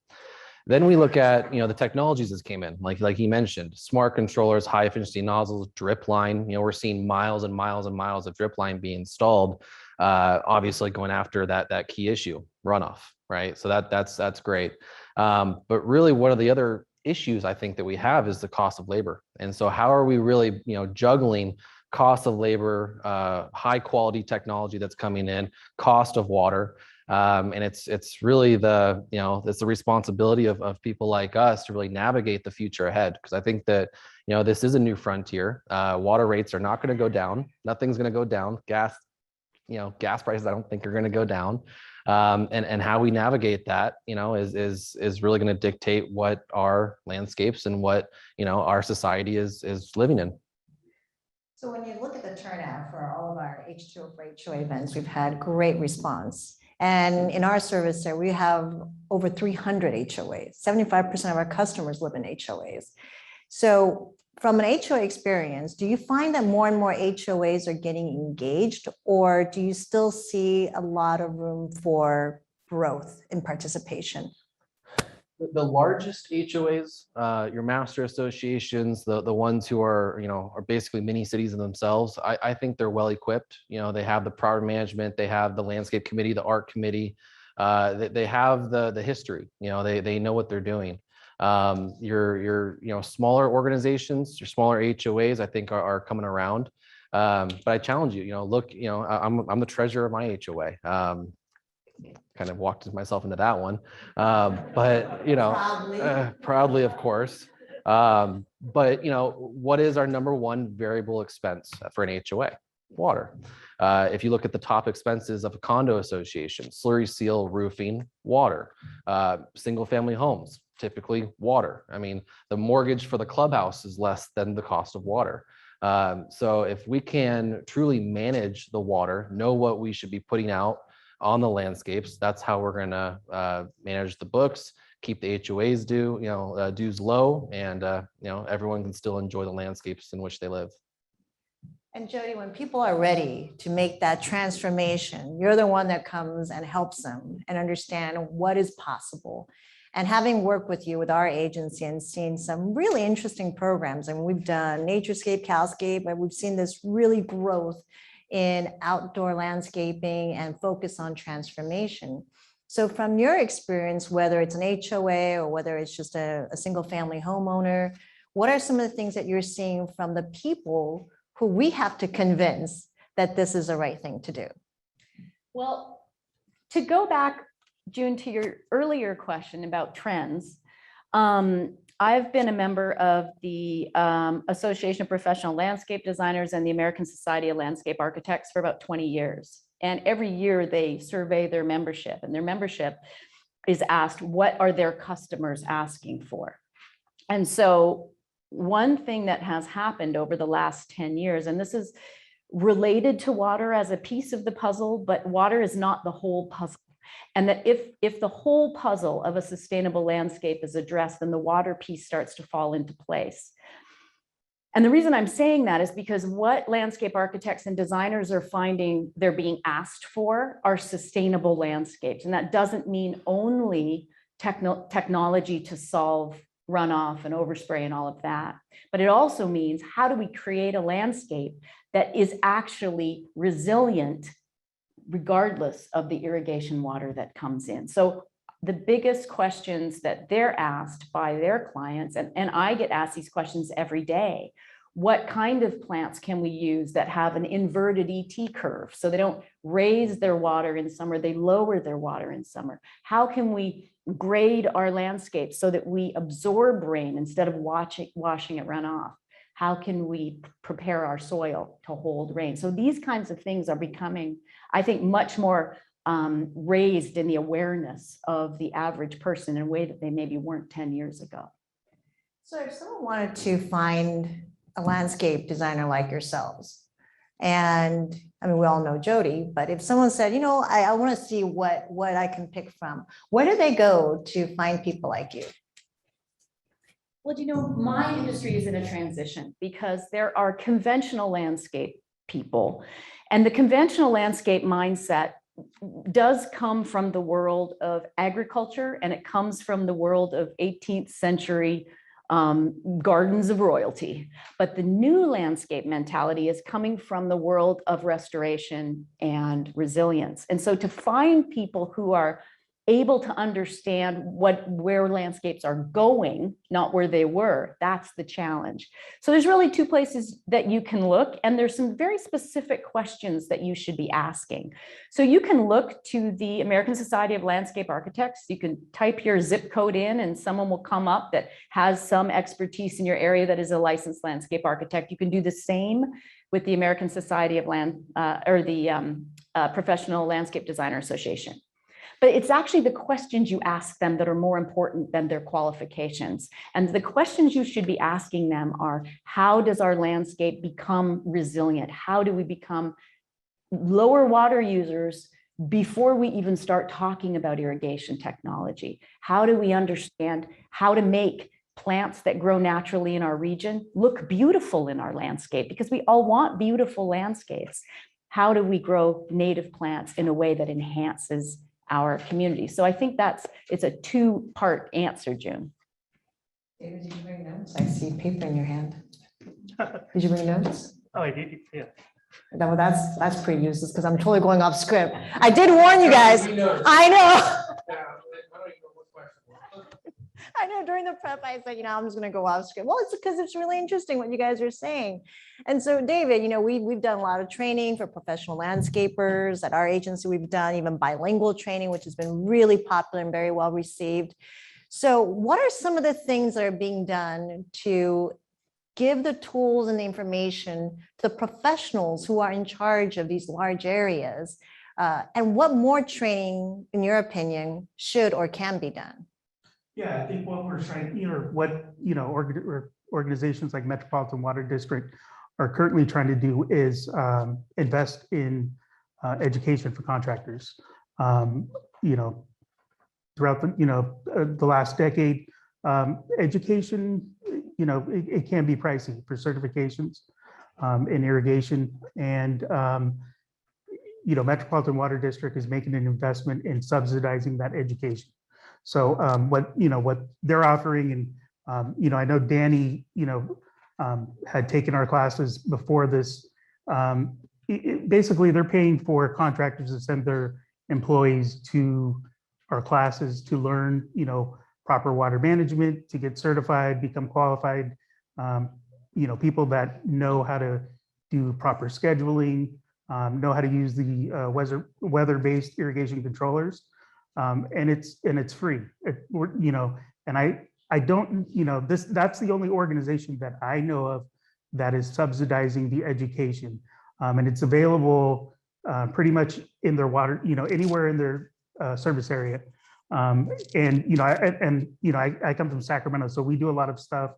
Then we look at, the technologies that came in, like he mentioned, smart controllers, high efficiency nozzles, drip line. We're seeing miles and miles and miles of drip line being installed, obviously going after that key issue, runoff, right? So that's great. But really one of the other issues I think that we have is the cost of labor. And so how are we really, juggling cost of labor, high quality technology that's coming in, cost of water. And it's really it's the responsibility of people like us to really navigate the future ahead. Because I think that, this is a new frontier. Water rates are not going to go down. Nothing's going to go down. Gas prices, I don't think are going to go down. And how we navigate that, is really going to dictate what our landscapes and what, our society is living in. So when you look at the turnout for all of our H2O for HOA events, we've had great response. And in our service there, we have over 300 HOAs. 75% of our customers live in HOAs. So from an HOA experience, do you find that more and more HOAs are getting engaged, or do you still see a lot of room for growth in participation? The largest HOAs, your master associations, the ones who are basically mini cities in themselves, I think they're well equipped. They have the property management, they have the landscape committee, the art committee, they have the history. They know what they're doing. Your smaller organizations, your smaller HOAs, I think are coming around. But I challenge you. Look, I'm the treasurer of my HOA. Kind of walked myself into that one, but proudly, of course. But what is our number one variable expense for an HOA? Water. If you look at the top expenses of a condo association, slurry seal, roofing, water. Single family homes, typically water. The mortgage for the clubhouse is less than the cost of water. So if we can truly manage the water, know what we should be putting out on the landscapes, that's how we're going to manage the books, keep the HOAs dues low, and everyone can still enjoy the landscapes in which they live. And Jody, when people are ready to make that transformation, you're the one that comes and helps them and understand what is possible. And having worked with you with our agency and seen some really interesting programs, and we've done Naturescape, Calscape, and we've seen this really growth in outdoor landscaping and focus on transformation. So from your experience, whether it's an HOA or whether it's just a single family homeowner, what are some of the things that you're seeing from the people who we have to convince that this is the right thing to do? Well, to go back, June, to your earlier question about trends, I've been a member of the Association of Professional Landscape Designers and the American Society of Landscape Architects for about 20 years. And every year they survey their membership, and their membership is asked, what are their customers asking for? And so one thing that has happened over the last 10 years, and this is related to water as a piece of the puzzle, but water is not the whole puzzle. And that if the whole puzzle of a sustainable landscape is addressed, then the water piece starts to fall into place. And the reason I'm saying that is because what landscape architects and designers are finding they're being asked for are sustainable landscapes. And that doesn't mean only technology to solve runoff and overspray and all of that. But it also means, how do we create a landscape that is actually resilient regardless of the irrigation water that comes in? So the biggest questions that they're asked by their clients, and I get asked these questions every day: what kind of plants can we use that have an inverted ET curve, so they don't raise their water in summer, they lower their water in summer? How can we grade our landscape so that we absorb rain instead of washing it run off? How can we prepare our soil to hold rain? So these kinds of things are becoming, I think, much more raised in the awareness of the average person in a way that they maybe weren't 10 years ago. So if someone wanted to find a landscape designer like yourselves, and I mean, we all know Jody, but if someone said, I want to see what I can pick from, where do they go to find people like you? Well, my industry is in a transition because there are conventional landscape people, and the conventional landscape mindset does come from the world of agriculture, and it comes from the world of 18th century gardens of royalty. But the new landscape mentality is coming from the world of restoration and resilience. And so to find people who are able to understand where landscapes are going, not where they were, that's the challenge. So there's really two places that you can look, and there's some very specific questions that you should be asking. So you can look to the American Society of Landscape Architects. You can type your zip code in and someone will come up that has some expertise in your area that is a licensed landscape architect. You can do the same with the American Society of Professional Landscape Designer Association. But it's actually the questions you ask them that are more important than their qualifications. And the questions you should be asking them are, how does our landscape become resilient? How do we become lower water users before we even start talking about irrigation technology? How do we understand how to make plants that grow naturally in our region look beautiful in our landscape? Because we all want beautiful landscapes. How do we grow native plants in a way that enhances our community? So I think it's a two-part answer, June. David, did you bring notes? I see paper in your hand. Did you bring notes? Oh, I did, yeah. No, that's pretty useless because I'm totally going off script. I did warn you guys. I know. I know, during the prep, I said, I'm just going to go off script. Well, it's because it's really interesting what you guys are saying. And so, David, we've done a lot of training for professional landscapers at our agency. We've done even bilingual training, which has been really popular and very well received. So what are some of the things that are being done to give the tools and the information to the professionals who are in charge of these large areas? And what more training, in your opinion, should or can be done? Yeah, I think what we're trying, organizations like Metropolitan Water District are currently trying to do is invest in education for contractors. throughout the last decade. Education, it can be pricey for certifications in irrigation, and Metropolitan Water District is making an investment in subsidizing that education. So what they're offering, and I know Danny had taken our classes before this. Basically, they're paying for contractors to send their employees to our classes to learn, proper water management, to get certified, become qualified. People that know how to do proper scheduling, know how to use the weather-based irrigation controllers, and it's free. And I don't, that's the only organization that I know of that is subsidizing the education, and it's available pretty much in their water, anywhere in their service area. I come from Sacramento, so we do a lot of stuff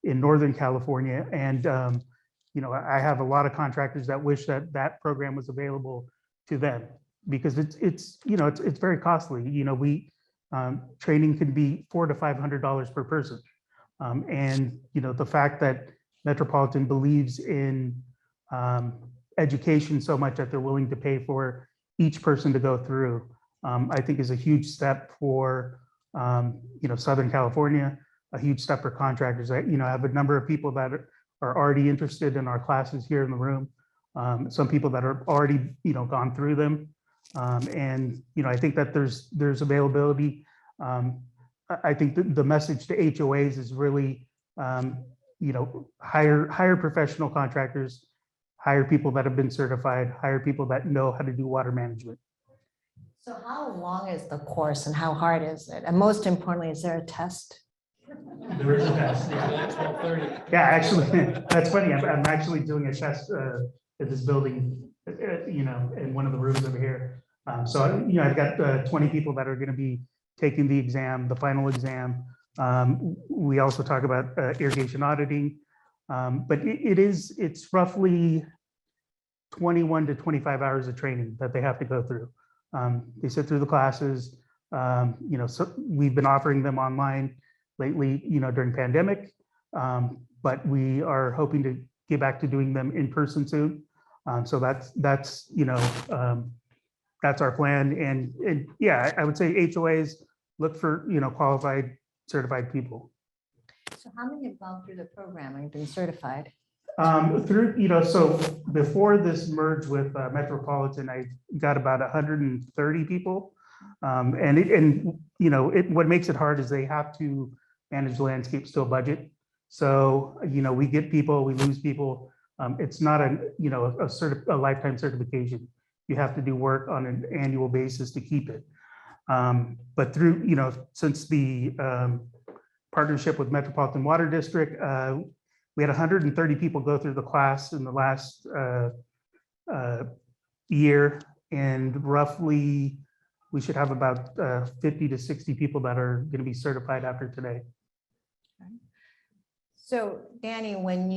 in Northern California, and I have a lot of contractors that wish that program was available to them, because it's very costly. Training can be $400 to $500 per person, and the fact that Metropolitan believes in education so much that they're willing to pay for each person to go through, I think is a huge step for Southern California, a huge step for contractors. I have a number of people that are already interested in our classes here in the room. Some people that are already gone through them, and I think that there's availability. I think the message to HOAs is really hire professional contractors, hire people that have been certified, hire people that know how to do water management. So how long is the course and how hard is it? And most importantly, is there a test? There is a test. Yeah, actually, that's funny. I'm actually doing a test at this building, in one of the rooms over here. So, I've got 20 people that are going to be taking the exam, the final exam. We also talk about irrigation auditing, but it's roughly 21 to 25 hours of training that they have to go through. They sit through the classes. So we've been offering them online lately, during pandemic, but we are hoping to get back to doing them in person soon. So that's our plan. And yeah, I would say HOAs look for, qualified, certified people. So how many have gone through the program and been certified? So before this merge with Metropolitan, I got about 130 people. What makes it hard is they have to manage landscape still budget. So, we get people, we lose people. It's not a lifetime certification. You have to do work on an annual basis to keep it. But through, since the partnership with Metropolitan Water District, we had 130 people go through the class in the last year, and roughly we should have about 50 to 60 people that are going to be certified after today. So Danny, when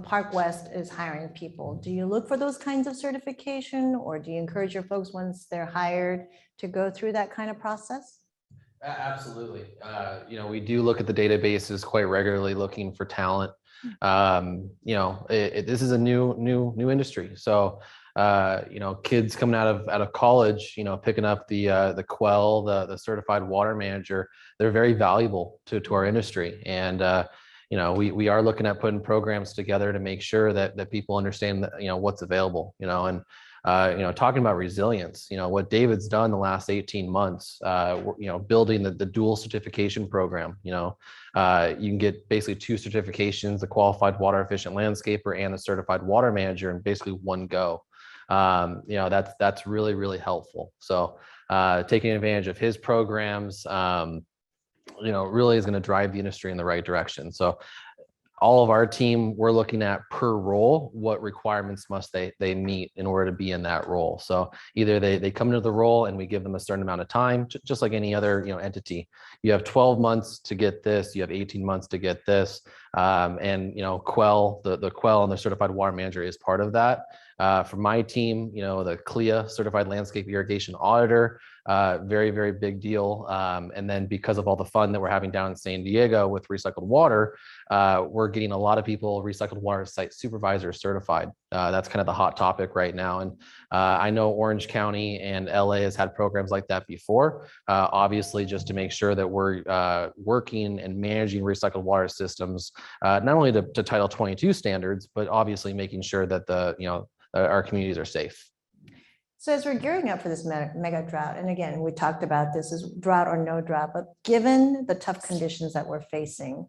Park West is hiring people, do you look for those kinds of certification, or do you encourage your folks once they're hired to go through that kind of process? Absolutely. We do look at the databases quite regularly, looking for talent. This is a new industry. So, kids coming out of college, picking up the Quell, the certified water manager, they're very valuable to our industry. And, we are looking at putting programs together to make sure that people understand that, what's available, and talking about resilience, what David's done the last 18 months, building the dual certification program. You can get basically 2 certifications, the qualified water efficient landscaper and the certified water manager, in basically one go. That's really, really helpful. So taking advantage of his programs, really is going to drive the industry in the right direction. So all of our team, we're looking at per role, what requirements must they meet in order to be in that role. So either they come into the role and we give them a certain amount of time, just like any other entity. You have 12 months to get this, you have 18 months to get this. And, Quell, the Quell and the certified water manager is part of that. For my team, the CLIA certified landscape irrigation auditor, very, very big deal. And then because of all the fun that we're having down in San Diego with recycled water, we're getting a lot of people recycled water site supervisor certified. That's kind of the hot topic right now. And I know Orange County and LA has had programs like that before, obviously just to make sure that we're working and managing recycled water systems, not only to Title 22 standards, but obviously making sure that our communities are safe. So as we're gearing up for this mega drought, and again, we talked about this as drought or no drought, but given the tough conditions that we're facing,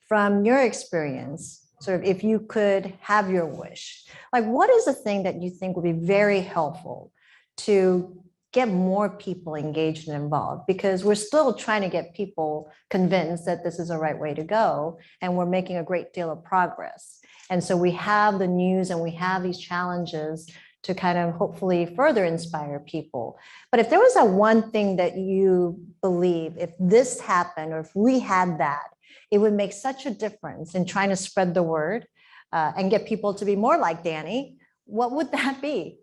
from your experience, sort of if you could have your wish, like what is the thing that you think would be very helpful to get more people engaged and involved? Because we're still trying to get people convinced that this is the right way to go, and we're making a great deal of progress. And so we have the news and we have these challenges to kind of hopefully further inspire people. But if there was a one thing that you believe, if this happened or if we had that, it would make such a difference in trying to spread the word and get people to be more like Danny, what would that be?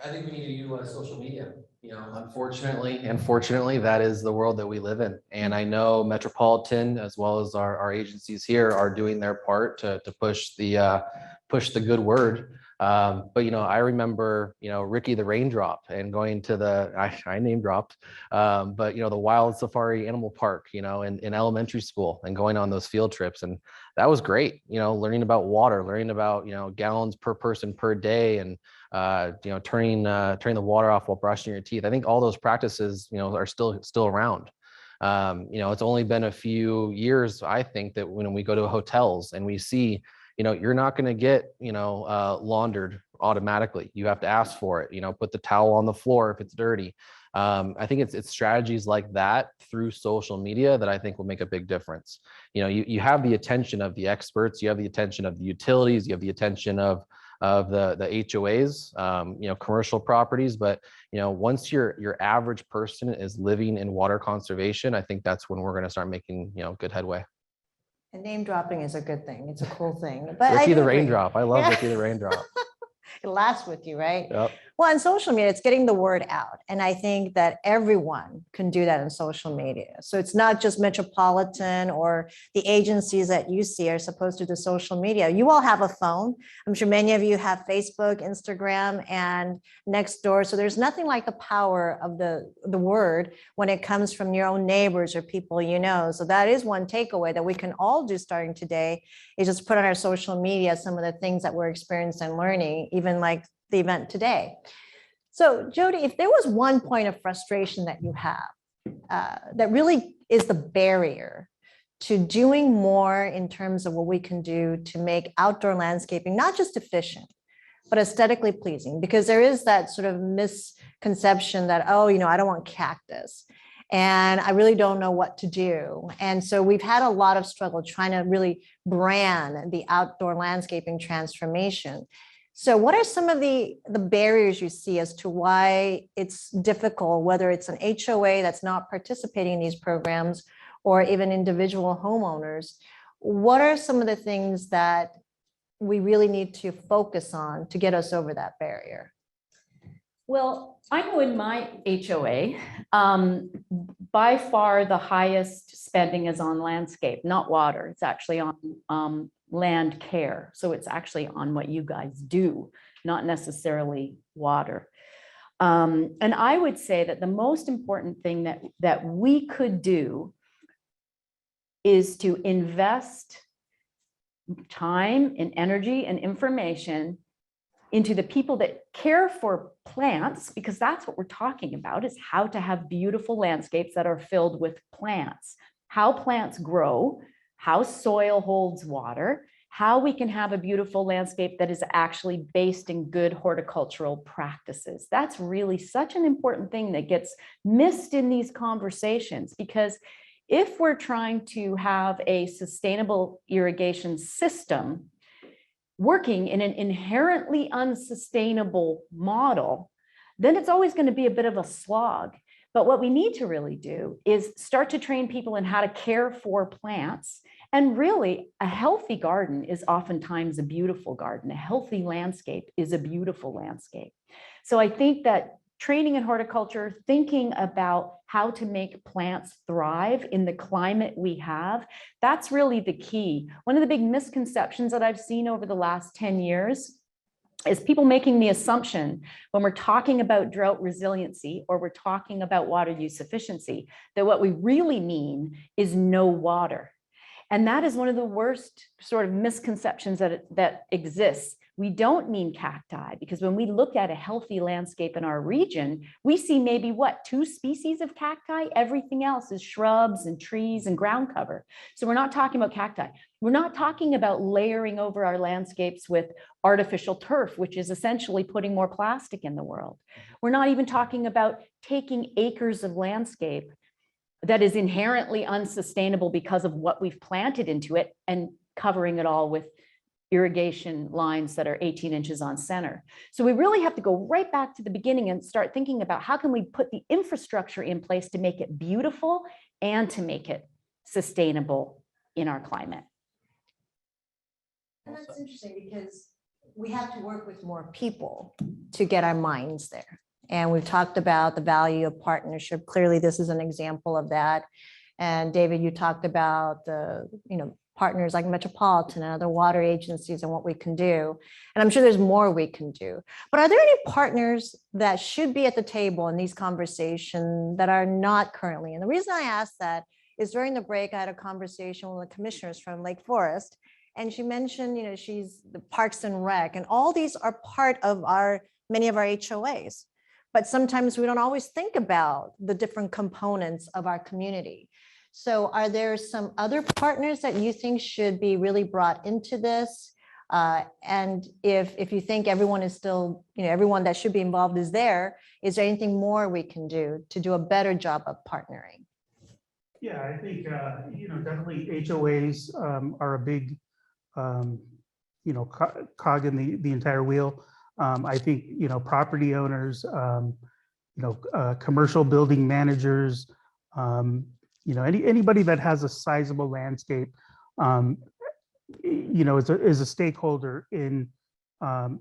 I think we need to utilize social media. Unfortunately and fortunately, that is the world that we live in. And I know Metropolitan, as well as our agencies here, are doing their part to push the good word. But I remember Ricky the Raindrop and going to I name dropped, but the Wild Safari Animal Park, in elementary school, and going on those field trips, and that was great. Learning about water, learning about gallons per person per day, and turning the water off while brushing your teeth. I think all those practices are still around. It's only been a few years, I think, that when we go to hotels and we see you're not going to get laundered automatically. You have to ask for it. Put the towel on the floor if it's dirty. I think it's strategies like that through social media that I think will make a big difference. You have the attention of the experts, you have the attention of the utilities, you have the attention of the HOAs, commercial properties. But once your average person is living in water conservation, I think that's when we're going to start making good headway. And name dropping is a good thing. It's a cool thing. But Ricky the Raindrop. I love Ricky the Raindrop. It lasts with you, right? Yep. Well, on social media, it's getting the word out. And I think that everyone can do that on social media. So it's not just Metropolitan or the agencies that you see are supposed to do social media. You all have a phone. I'm sure many of you have Facebook, Instagram, and Nextdoor. So there's nothing like the power of the word when it comes from your own neighbors or people you know. So that is one takeaway that we can all do starting today, is just put on our social media some of the things that we're experiencing and learning, even like the event today. So Jody, if there was one point of frustration that you have that really is the barrier to doing more in terms of what we can do to make outdoor landscaping not just efficient, but aesthetically pleasing, because there is that sort of misconception that, oh, I don't want cactus and I really don't know what to do. And so we've had a lot of struggle trying to really brand the outdoor landscaping transformation. So what are some of the barriers you see as to why it's difficult, whether it's an HOA that's not participating in these programs or even individual homeowners? What are some of the things that we really need to focus on to get us over that barrier? Well, I know in my HOA, by far the highest spending is on landscape, not water. It's actually on land care. So it's actually on what you guys do, not necessarily water. And I would say that the most important thing that we could do is to invest time and energy and information into the people that care for plants, because that's what we're talking about, is how to have beautiful landscapes that are filled with plants, how plants grow, how soil holds water, how we can have a beautiful landscape that is actually based in good horticultural practices. That's really such an important thing that gets missed in these conversations, because if we're trying to have a sustainable irrigation system working in an inherently unsustainable model, then it's always going to be a bit of a slog. But what we need to really do is start to train people in how to care for plants And really, a healthy garden is oftentimes a beautiful garden. A healthy landscape is a beautiful landscape. So I think that training in horticulture, thinking about how to make plants thrive in the climate we have, that's really the key. One of the big misconceptions that I've seen over the last 10 years is people making the assumption when we're talking about drought resiliency or we're talking about water use efficiency, that what we really mean is no water. And that is one of the worst sort of misconceptions that exists. We don't mean cacti, because when we look at a healthy landscape in our region, we see maybe what, 2 species of cacti? Everything else is shrubs and trees and ground cover. So we're not talking about cacti. We're not talking about layering over our landscapes with artificial turf, which is essentially putting more plastic in the world. We're not even talking about taking acres of landscape that is inherently unsustainable because of what we've planted into it and covering it all with irrigation lines that are 18 inches on center. So we really have to go right back to the beginning and start thinking about how can we put the infrastructure in place to make it beautiful and to make it sustainable in our climate. And that's interesting because we have to work with more people to get our minds there. And we've talked about the value of partnership. Clearly, this is an example of that. And David, you talked about the, partners like Metropolitan and other water agencies and what we can do. And I'm sure there's more we can do. But are there any partners that should be at the table in these conversations that are not currently? And the reason I ask that is during the break, I had a conversation with the commissioners from Lake Forest, and she mentioned, she's the Parks and Rec, and all these are part of many of our HOAs. But sometimes we don't always think about the different components of our community. So are there some other partners that you think should be really brought into this? And if you think everyone is still, everyone that should be involved is there anything more we can do to do a better job of partnering? Yeah, I think, definitely HOAs are a big, cog in the entire wheel. I think, property owners, commercial building managers, anybody that has a sizable landscape, is a stakeholder in, the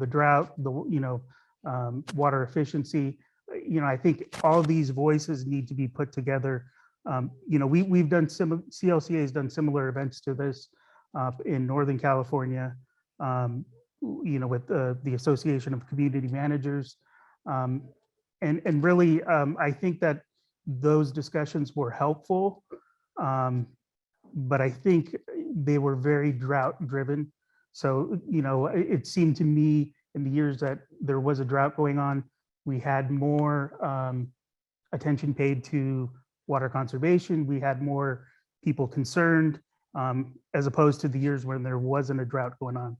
drought, water efficiency. I think all these voices need to be put together. We've done CLCA has done similar events to this in Northern California, with the Association of Community Managers. And really, I think that those discussions were helpful, but I think they were very drought driven. So, it seemed to me in the years that there was a drought going on, we had more attention paid to water conservation. We had more people concerned, as opposed to the years when there wasn't a drought going on.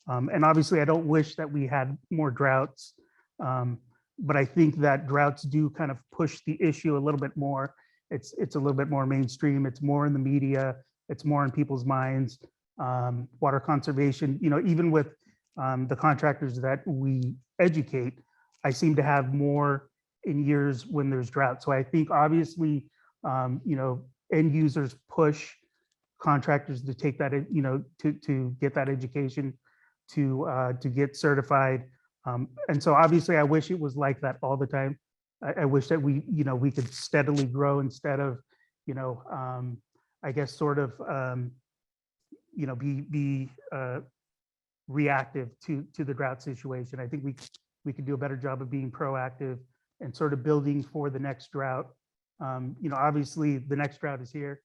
And obviously, I don't wish that we had more droughts. But I think that droughts do kind of push the issue a little bit more. It's a little bit more mainstream. It's more in the media. It's more in people's minds. Water conservation, even with the contractors that we educate, I seem to have more in years when there's drought. So I think obviously, end users push contractors to take that, to get that education, to get certified. And so obviously I wish it was like that all the time. I wish that we could steadily grow instead of, I guess sort of, be reactive to the drought situation. I think we could do a better job of being proactive and sort of building for the next drought. Obviously the next drought is here,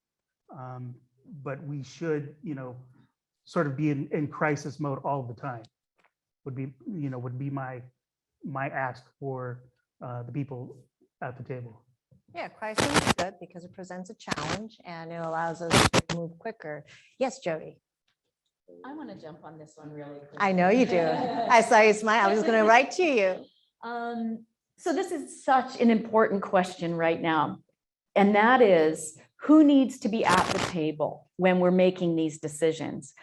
but we should, sort of be in crisis mode all the time. Would be my ask for the people at the table. Yeah, crisis is good because it presents a challenge and it allows us to move quicker. Yes, Jody. I want to jump on this one really quick. I know you do. I saw you smile. I was going to write to you. So this is such an important question right now. And that is, who needs to be at the table when we're making these decisions?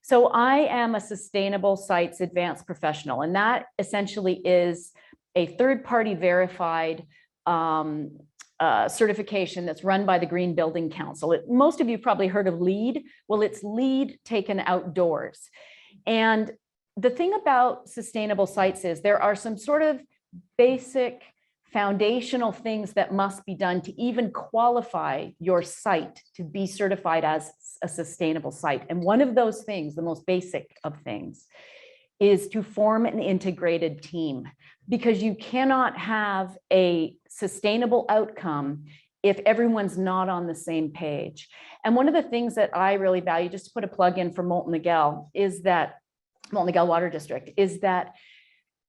So I am a sustainable sites advanced professional, and that essentially is a third-party verified certification that's run by the Green Building Council. Most of you probably heard of LEED. Well, it's LEED taken outdoors. And the thing about sustainable sites is there are some sort of basic foundational things that must be done to even qualify your site to be certified as a sustainable site. And one of those things, the most basic of things, is to form an integrated team, because you cannot have a sustainable outcome if everyone's not on the same page. And one of the things that I really value, just to put a plug in for Molten Niguel, is that Molten Niguel Water District, is that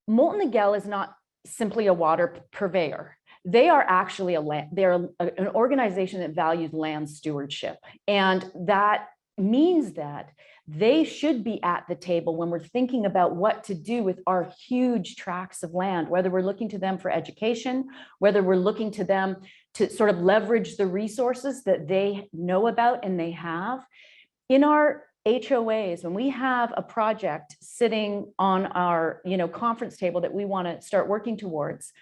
Molten Niguel is not simply a water purveyor. They are actually an organization that values land stewardship. And that means that they should be at the table when we're thinking about what to do with our huge tracts of land, whether we're looking to them for education, whether we're looking to them to sort of leverage the resources that they know about and they have. In our HOAs, when we have a project sitting on our conference table that we want to start working towards,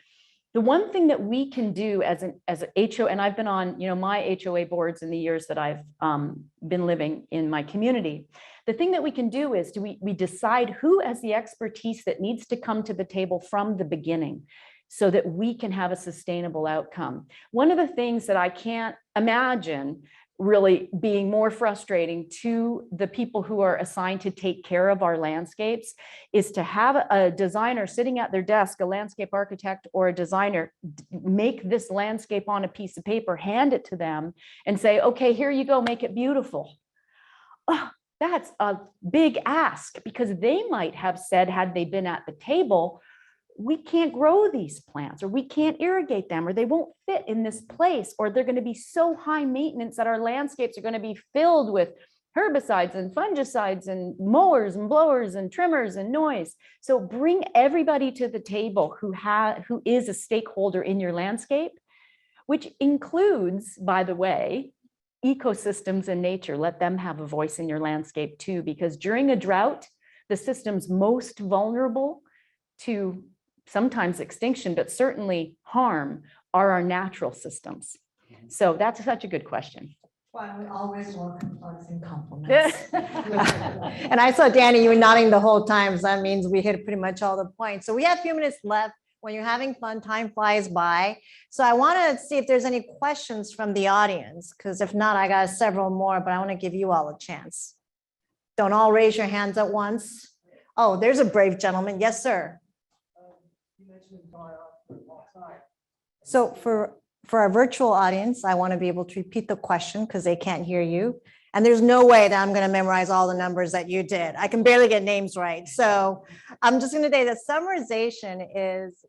the one thing that we can do as an HOA, and I've been on my HOA boards in the years that I've been living in my community, the thing that we can do is we decide who has the expertise that needs to come to the table from the beginning so that we can have a sustainable outcome. One of the things that I can't imagine really being more frustrating to the people who are assigned to take care of our landscapes is to have a designer sitting at their desk, a landscape architect or a designer, make this landscape on a piece of paper, hand it to them and say, okay, here you go, make it beautiful. Oh, that's a big ask, because they might have said, had they been at the table, we can't grow these plants, or we can't irrigate them, or they won't fit in this place, or they're going to be so high maintenance that our landscapes are going to be filled with herbicides and fungicides and mowers and blowers and trimmers and noise. So bring everybody to the table who is a stakeholder in your landscape, which includes, by the way, ecosystems and nature. Let them have a voice in your landscape too, because during a drought, the systems most vulnerable to sometimes extinction, but certainly harm, are our natural systems. So that's such a good question. Well, we always welcome plugs and compliments. And I saw Danny, you were nodding the whole time, so that means we hit pretty much all the points. So we have a few minutes left. When you're having fun, time flies by. So I want to see if there's any questions from the audience, because if not, I got several more, but I want to give you all a chance. Don't all raise your hands at once. Oh, there's a brave gentleman. Yes, sir. So for our virtual audience, I want to be able to repeat the question because they can't hear you. And there's no way that I'm going to memorize all the numbers that you did. I can barely get names right. So I'm just going to say that summarization is,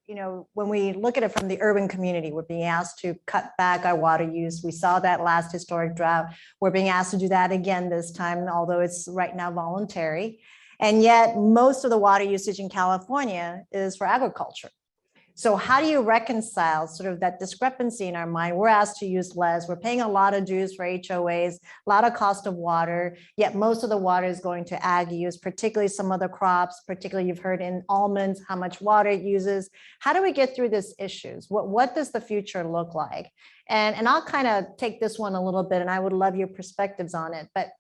when we look at it from the urban community, we're being asked to cut back our water use. We saw that last historic drought. We're being asked to do that again this time, although it's right now voluntary. And yet most of the water usage in California is for agriculture. So how do you reconcile sort of that discrepancy in our mind? We're asked to use less. We're paying a lot of dues for HOAs, a lot of cost of water, yet most of the water is going to ag use, particularly some other crops, particularly you've heard in almonds, how much water it uses. How do we get through these issues? What does the future look like? And I'll kind of take this one a little bit, and I would love your perspectives on it. But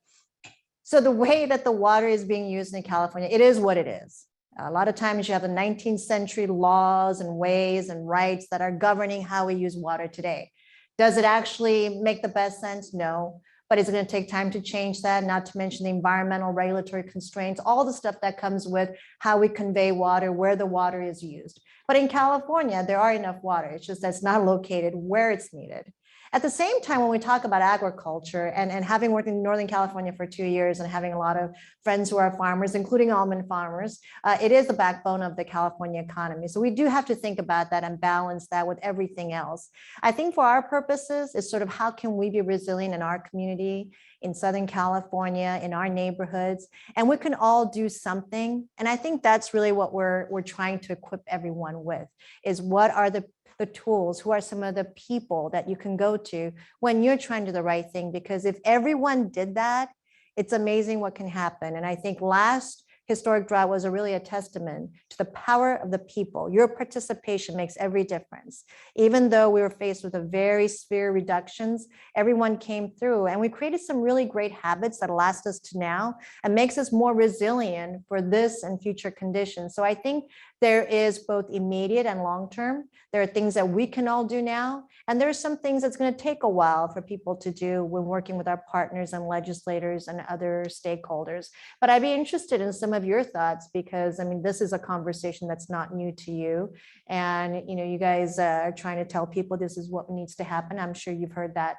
so the way that the water is being used in California, it is what it is. A lot of times you have the 19th century laws and ways and rights that are governing how we use water today. Does it actually make the best sense? No, but it's going to take time to change that, not to mention the environmental regulatory constraints, all the stuff that comes with how we convey water, where the water is used. But in California, there are enough water. It's just that's not located where it's needed. At the same time, when we talk about agriculture and having worked in Northern California for 2 years and having a lot of friends who are farmers, including almond farmers, it is the backbone of the California economy. So we do have to think about that and balance that with everything else. I think for our purposes, it's sort of how can we be resilient in our community, in Southern California, in our neighborhoods, and we can all do something. And I think that's really what we're trying to equip everyone with, is what are the tools, who are some of the people that you can go to when you're trying to do the right thing. Because if everyone did that, it's amazing what can happen. And I think last historic drought was really a testament to the power of the people. Your participation makes every difference. Even though we were faced with a very severe reductions, everyone came through, and we created some really great habits that last us to now and makes us more resilient for this and future conditions. So I think there is both immediate and long-term. There are things that we can all do now, and there are some things that's going to take a while for people to do when working with our partners and legislators and other stakeholders. But I'd be interested in some of your thoughts, because I mean, this is a conversation that's not new to you. And you guys are trying to tell people this is what needs to happen. I'm sure you've heard that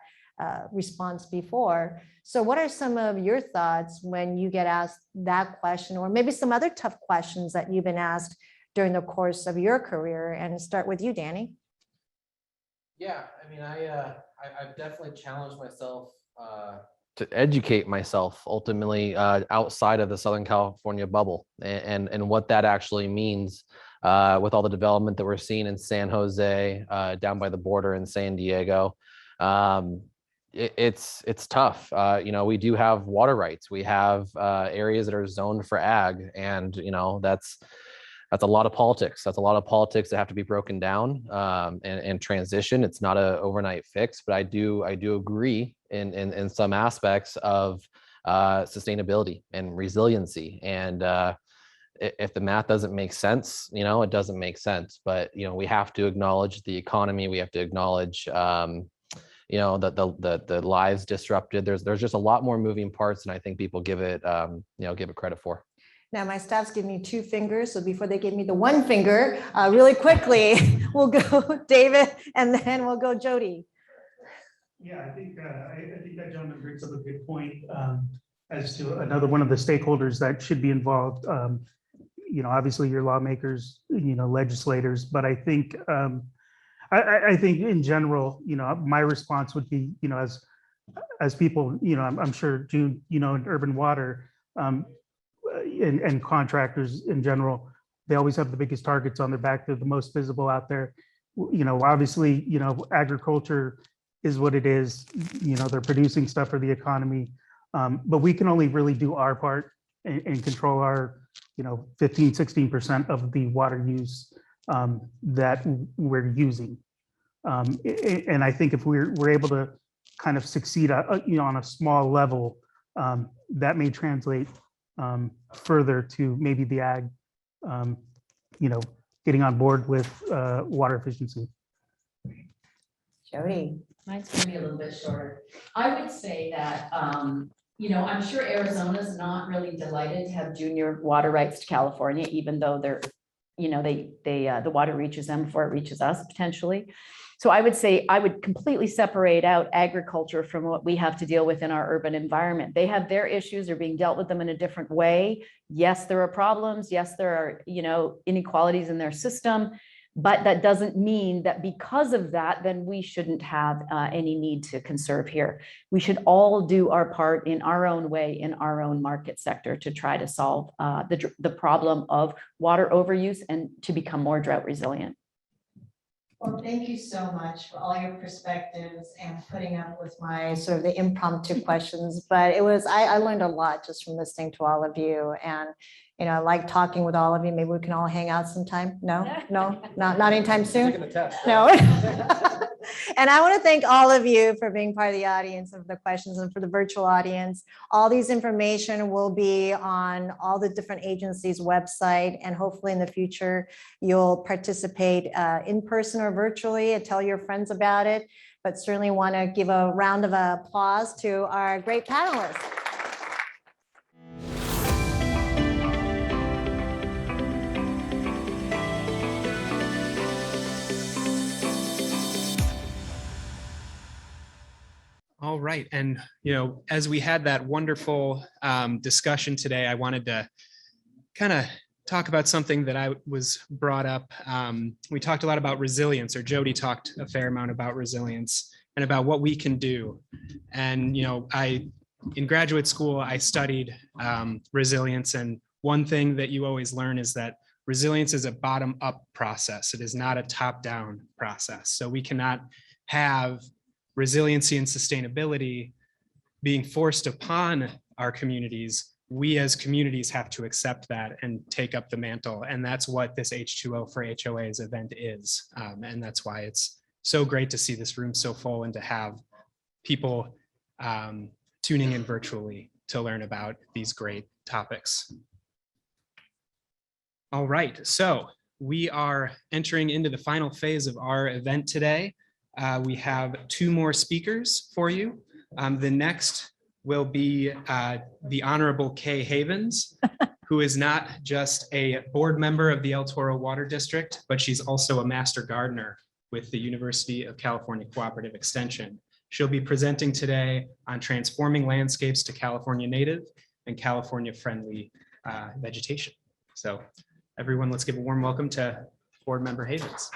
response before. So what are some of your thoughts when you get asked that question, or maybe some other tough questions that you've been asked during the course of your career? And start with you, Danny. Yeah, I mean, I've definitely challenged myself to educate myself ultimately outside of the Southern California bubble, and what that actually means with all the development that we're seeing in San Jose, down by the border in San Diego. It's tough. We do have water rights. We have areas that are zoned for ag, and that's a lot of politics. That's a lot of politics that have to be broken down and transition. It's not an overnight fix, but I do agree in some aspects of sustainability and resiliency. And if the math doesn't make sense, it doesn't make sense. But we have to acknowledge the economy. We have to acknowledge the lives disrupted. There's just a lot more moving parts than I think people give it credit for. Now, my staff's giving me 2 fingers. So before they give me the 1 finger, really quickly, we'll go David, and then we'll go Jody. Yeah, I think that gentleman brings up a good point as to another one of the stakeholders that should be involved. Obviously your lawmakers, legislators, but I think I think in general, my response would be, as people, I'm sure June, in urban water, and contractors in general, they always have the biggest targets on their back. They're the most visible out there. Obviously, agriculture is what it is. They're producing stuff for the economy, but we can only really do our part and control our, 15-16% of the water use that we're using. And I think if we're able to kind of succeed, on a small level, that may translate further to maybe the ag, getting on board with water efficiency. Jody. Mine's gonna be a little bit shorter. I would say that, I'm sure Arizona's not really delighted to have junior water rights to California, even though they're, the water reaches them before it reaches us potentially. So I would say I would completely separate out agriculture from what we have to deal with in our urban environment. They have their issues, they're being dealt with them in a different way. Yes, there are problems. Yes, there are, inequalities in their system, but that doesn't mean that because of that, then we shouldn't have any need to conserve here. We should all do our part in our own way, in our own market sector, to try to solve the problem of water overuse and to become more drought resilient. Well, thank you so much for all your perspectives and putting up with my sort of the impromptu questions. But I learned a lot just from listening to all of you, and I like talking with all of you. Maybe we can all hang out sometime. No, not anytime soon. No. And I want to thank all of you for being part of the audience of the questions, and for the virtual audience. All these information will be on all the different agencies' website, and hopefully in the future you'll participate in person or virtually, and tell your friends about it. But certainly want to give a round of applause to our great panelists. All right. And, as we had that wonderful discussion today, I wanted to kind of talk about something that I was brought up. We talked a lot about resilience, or Jody talked a fair amount about resilience and about what we can do. And, in graduate school, I studied resilience. And one thing that you always learn is that resilience is a bottom-up process. It is not a top-down process. So we cannot have resiliency and sustainability being forced upon our communities we as communities have to accept that and take up the mantle. And that's what this H2O for HOAs event is. And that's why it's so great to see this room so full and to have people tuning in virtually to learn about these great topics. All right, so we are entering into the final phase of our event today. We have 2 more speakers for you. The next will be the Honorable Kay Havens, who is not just a board member of the El Toro Water District, but she's also a master gardener with the University of California Cooperative Extension. She'll be presenting today on transforming landscapes to California native and California friendly vegetation. So everyone, let's give a warm welcome to board member Havens.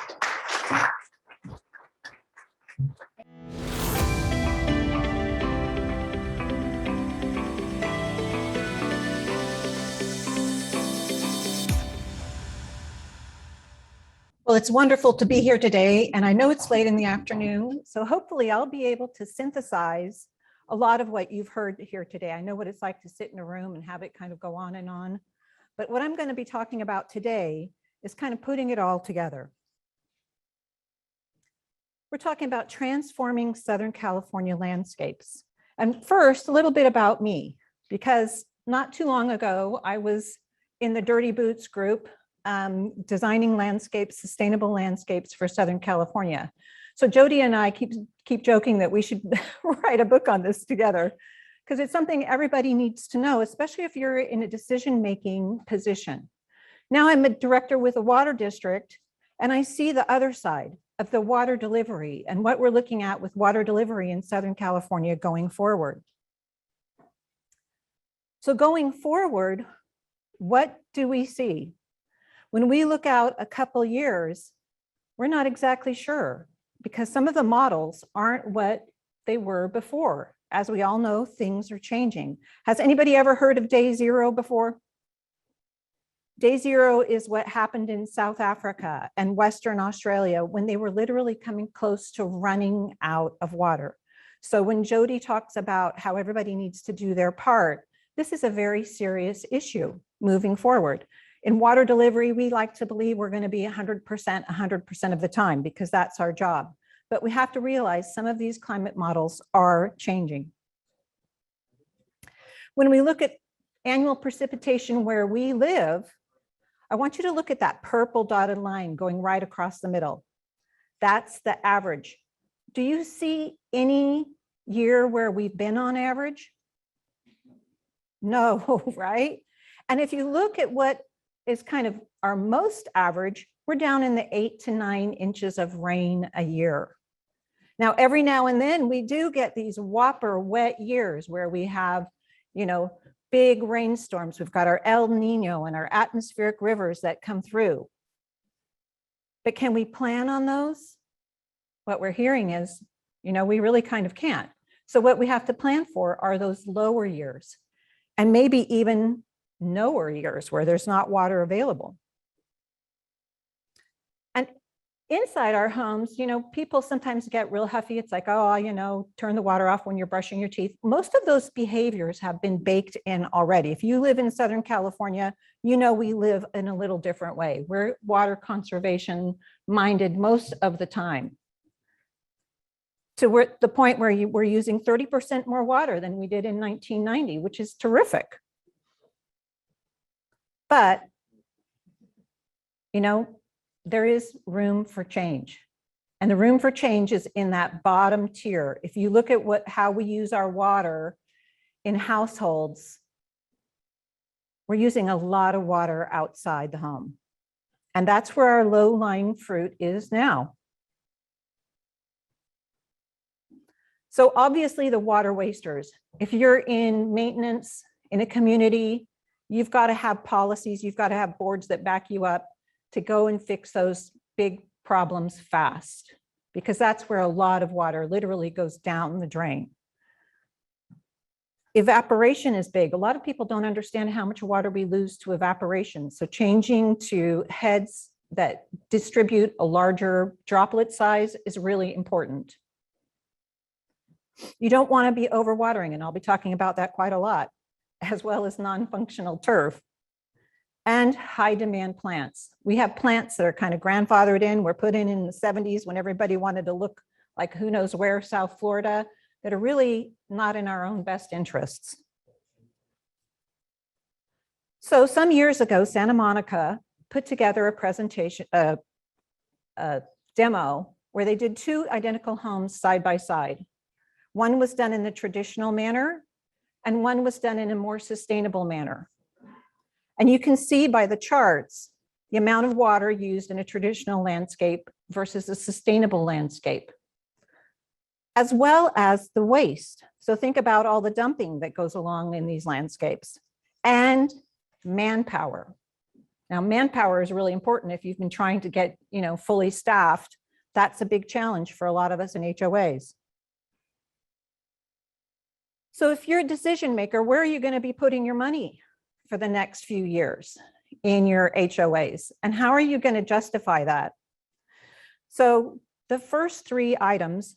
Well, it's wonderful to be here today, and I know it's late in the afternoon, so hopefully I'll be able to synthesize a lot of what you've heard here today. I know what it's like to sit in a room and have it kind of go on and on, but what I'm going to be talking about today is kind of putting it all together. We're talking about transforming Southern California landscapes. And first, a little bit about me, because not too long ago, I was in the Dirty Boots group, designing landscapes, sustainable landscapes for Southern California. So Jody and I keep joking that we should write a book on this together, because it's something everybody needs to know, especially if you're in a decision-making position. Now I'm a director with a water district, and I see the other side of the water delivery and what we're looking at with water delivery in Southern California going forward. So going forward, what do we see? When we look out a couple years, we're not exactly sure, because some of the models aren't what they were before. As we all know, things are changing. Has anybody ever heard of Day Zero before? Day Zero is what happened in South Africa and Western Australia when they were literally coming close to running out of water. So when Jody talks about how everybody needs to do their part, this is a very serious issue moving forward. In water delivery, we like to believe we're going to be 100% of the time, because that's our job. But we have to realize some of these climate models are changing. When we look at annual precipitation where we live, I want you to look at that purple dotted line going right across the middle. That's the average. Do you see any year where we've been on average? No, right? And if you look at what is kind of our most average, we're down in the 8 to 9 inches of rain a year. Now, every now and then we do get these whopper wet years where we have, you know, big rainstorms. We've got our El Nino and our atmospheric rivers that come through. But can we plan on those? What we're hearing is, you know, we really kind of can't. So what we have to plan for are those lower years, and maybe even lower years where there's not water available. And inside our homes, you know, people sometimes get real huffy. It's like, oh, you know, turn the water off when you're brushing your teeth. Most of those behaviors have been baked in already. If you live in Southern California, you know, we live in a little different way. We're water conservation minded most of the time. So we're at the point where we're using 30% more water than we did in 1990, which is terrific. But, you know, there is room for change. And the room for change is in that bottom tier. If you look at how we use our water in households, we're using a lot of water outside the home. And that's where our low-lying fruit is now. So obviously the water wasters, if you're in maintenance in a community, you've got to have policies, you've got to have boards that back you up to go and fix those big problems fast, because that's where a lot of water literally goes down the drain. Evaporation is big. A lot of people don't understand how much water we lose to evaporation. So changing to heads that distribute a larger droplet size is really important. You don't want to be overwatering, and I'll be talking about that quite a lot. as well as non-functional turf, and high demand plants. We have plants that are kind of grandfathered in, were put in the 70s when everybody wanted to look like who knows where, South Florida, that are really not in our own best interests. So some years ago, Santa Monica put together a presentation, a demo where they did 2 identical homes side by side. One was done in the traditional manner and one was done in a more sustainable manner. And you can see by the charts, the amount of water used in a traditional landscape versus a sustainable landscape, as well as the waste. So think about all the dumping that goes along in these landscapes, and manpower. Now, manpower is really important if you've been trying to get, fully staffed. That's a big challenge for a lot of us in HOAs. So if you're a decision maker, where are you going to be putting your money for the next few years in your HOAs? And how are you going to justify that? So the first 3 items,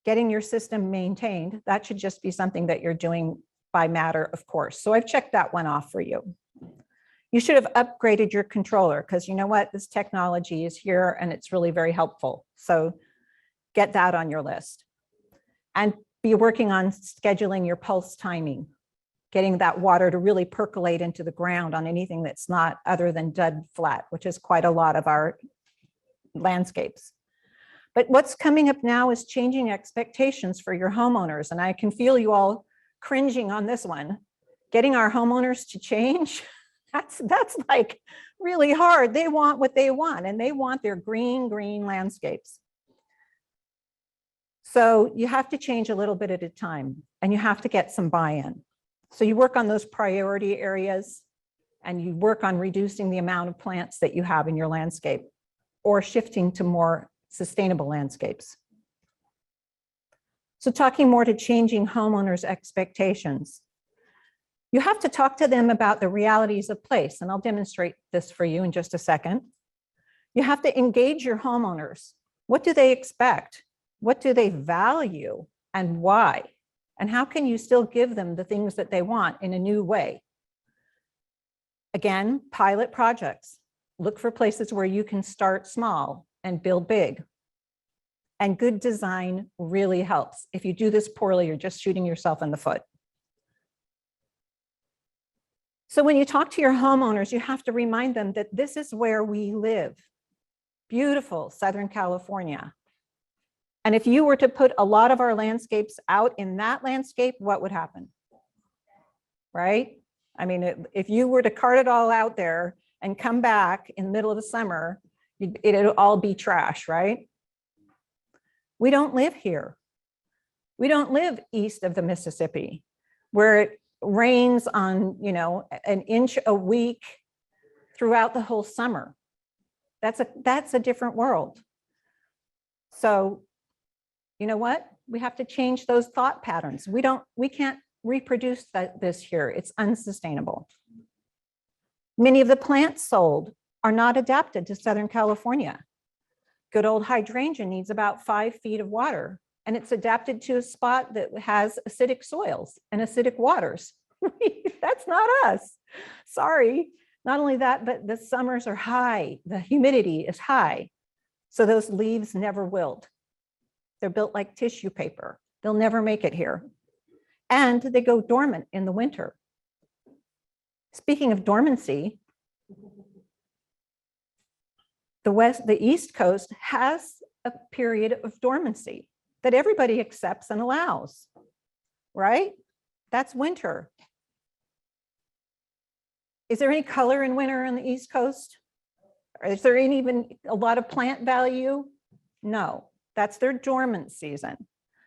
getting your system maintained, that should just be something that you're doing by matter of course. So I've checked that one off for you. You should have upgraded your controller because you know what? This technology is here and it's really very helpful. So get that on your list. And be working on scheduling your pulse timing, getting that water to really percolate into the ground on anything that's not other than dead flat, which is quite a lot of our landscapes. But what's coming up now is changing expectations for your homeowners. And I can feel you all cringing on this one. Getting our homeowners to change, that's like really hard. They want what they want, and they want their green landscapes. So you have to change a little bit at a time, and you have to get some buy-in. So you work on those priority areas, and you work on reducing the amount of plants that you have in your landscape, or shifting to more sustainable landscapes. So talking more to changing homeowners' expectations. You have to talk to them about the realities of place, and I'll demonstrate this for you in just a second. You have to engage your homeowners. What do they expect? What do they value and why? And how can you still give them the things that they want in a new way? Again, pilot projects. Look for places where you can start small and build big. And good design really helps. If you do this poorly, you're just shooting yourself in the foot. So when you talk to your homeowners, you have to remind them that this is where we live. Beautiful Southern California. And if you were to put a lot of our landscapes out in that landscape, what would happen? Right? I mean, if you were to cart it all out there and come back in the middle of the summer, it'd all be trash, right? We don't live here. We don't live east of the Mississippi, where it rains on, an inch a week throughout the whole summer. That's a different world. So, you know what? We have to change those thought patterns. We can't reproduce this here. It's unsustainable. Many of the plants sold are not adapted to Southern California. Good old hydrangea needs about 5 feet of water, and it's adapted to a spot that has acidic soils and acidic waters. That's not us. Sorry. Not only that, but the summers are high. The humidity is high. So those leaves never wilt. They're built like tissue paper. They'll never make it here. And they go dormant in the winter. Speaking of dormancy, the East Coast has a period of dormancy that everybody accepts and allows, right? That's winter. Is there any color in winter on the East Coast? Is there even a lot of plant value? No, that's their dormant season.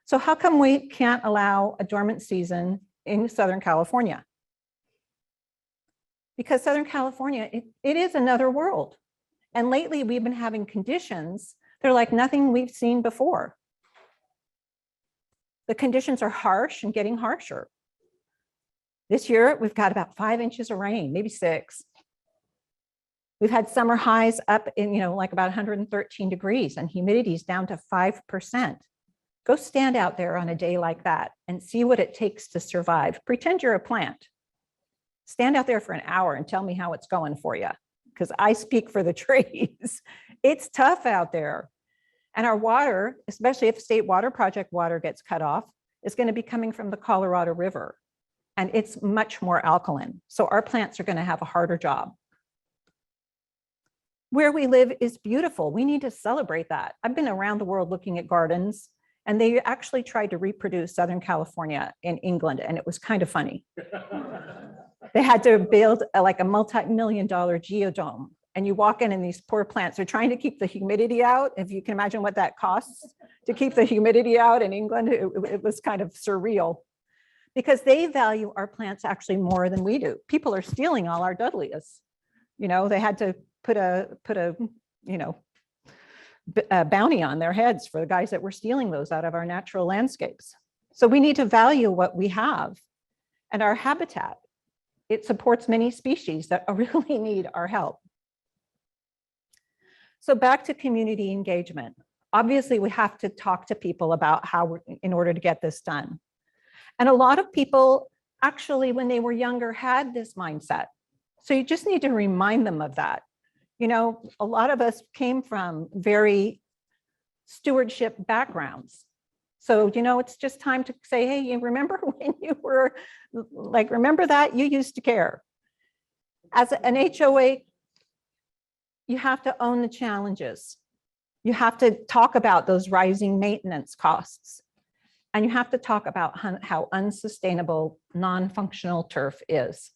So how come we can't allow a dormant season in Southern California? Because Southern California, it is another world. And lately we've been having conditions, they're like nothing we've seen before. The conditions are harsh and getting harsher. This year, we've got about 5 inches of rain, maybe 6. We've had summer highs up in, like about 113 degrees, and humidity is down to 5%. Go stand out there on a day like that and see what it takes to survive. Pretend you're a plant. Stand out there for an hour and tell me how it's going for you, because I speak for the trees. It's tough out there. And our water, especially if state water project water gets cut off, is going to be coming from the Colorado River. And it's much more alkaline. So our plants are going to have a harder job. Where we live is beautiful. We need to celebrate that. I've been around the world looking at gardens, and they actually tried to reproduce Southern California in England, and it was kind of funny. They had to build like a multi-million-dollar geodome, and you walk in and these poor plants are trying to keep the humidity out. If you can imagine what that costs to keep the humidity out in England, it was kind of surreal, because they value our plants actually more than we do. People are stealing all our Dudleys. You know, they had to put a bounty on their heads for the guys that were stealing those out of our natural landscapes. So we need to value what we have and our habitat. It supports many species that really need our help. So back to community engagement. Obviously, we have to talk to people about how, in order to get this done. And a lot of people actually, when they were younger, had this mindset. So you just need to remind them of that. You know, a lot of us came from very stewardship backgrounds. So, you know, it's just time to say, hey, you remember when you were like, remember that you used to care. As an HOA, you have to own the challenges. You have to talk about those rising maintenance costs. And you have to talk about how unsustainable non-functional turf is.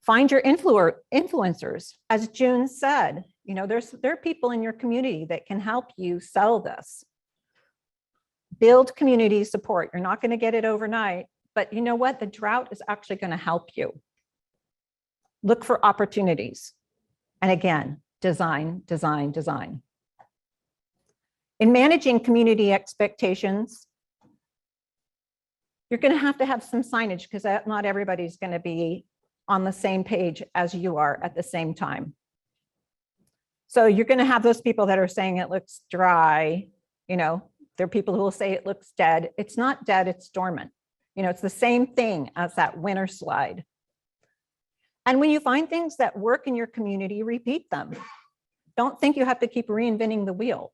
Find your influencers. As June said, you know, there are people in your community that can help you sell this. Build community support. You're not going to get it overnight, but you know what? The drought is actually going to help you. Look for opportunities. And again, design, design, design. In managing community expectations, you're going to have some signage, because not everybody's going to be on the same page as you are at the same time. So you're going to have those people that are saying it looks dry. You know, there are people who will say it looks dead. It's not dead, it's dormant. You know, it's the same thing as that winter slide. And when you find things that work in your community, repeat them. Don't think you have to keep reinventing the wheel.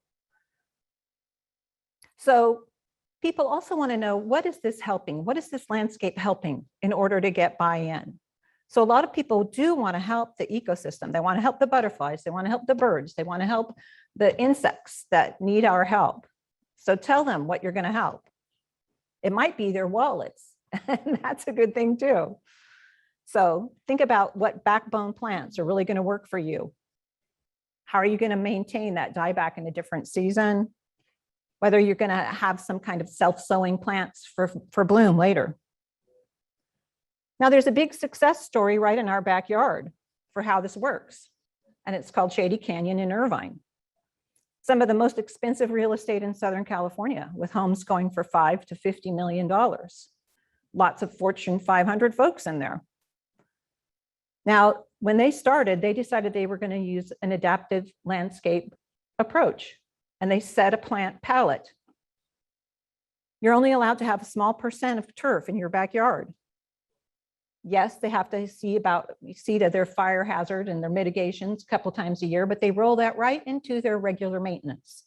So people also want to know, what is this helping? What is this landscape helping in order to get buy-in? So a lot of people do want to help the ecosystem. They want to help the butterflies. They want to help the birds. They want to help the insects that need our help. So tell them what you're going to help. It might be their wallets, and that's a good thing too. So think about what backbone plants are really going to work for you. How are you going to maintain that dieback in a different season? Whether you're going to have some kind of self-sowing plants for bloom later. Now there's a big success story right in our backyard for how this works. And it's called Shady Canyon in Irvine. Some of the most expensive real estate in Southern California, with homes going for $5 to $50 million. Lots of Fortune 500 folks in there. Now, when they started, they decided they were going to use an adaptive landscape approach, and they set a plant palette. You're only allowed to have a small % of turf in your backyard. Yes, they have to see to their fire hazard and their mitigations a couple times a year, but they roll that right into their regular maintenance.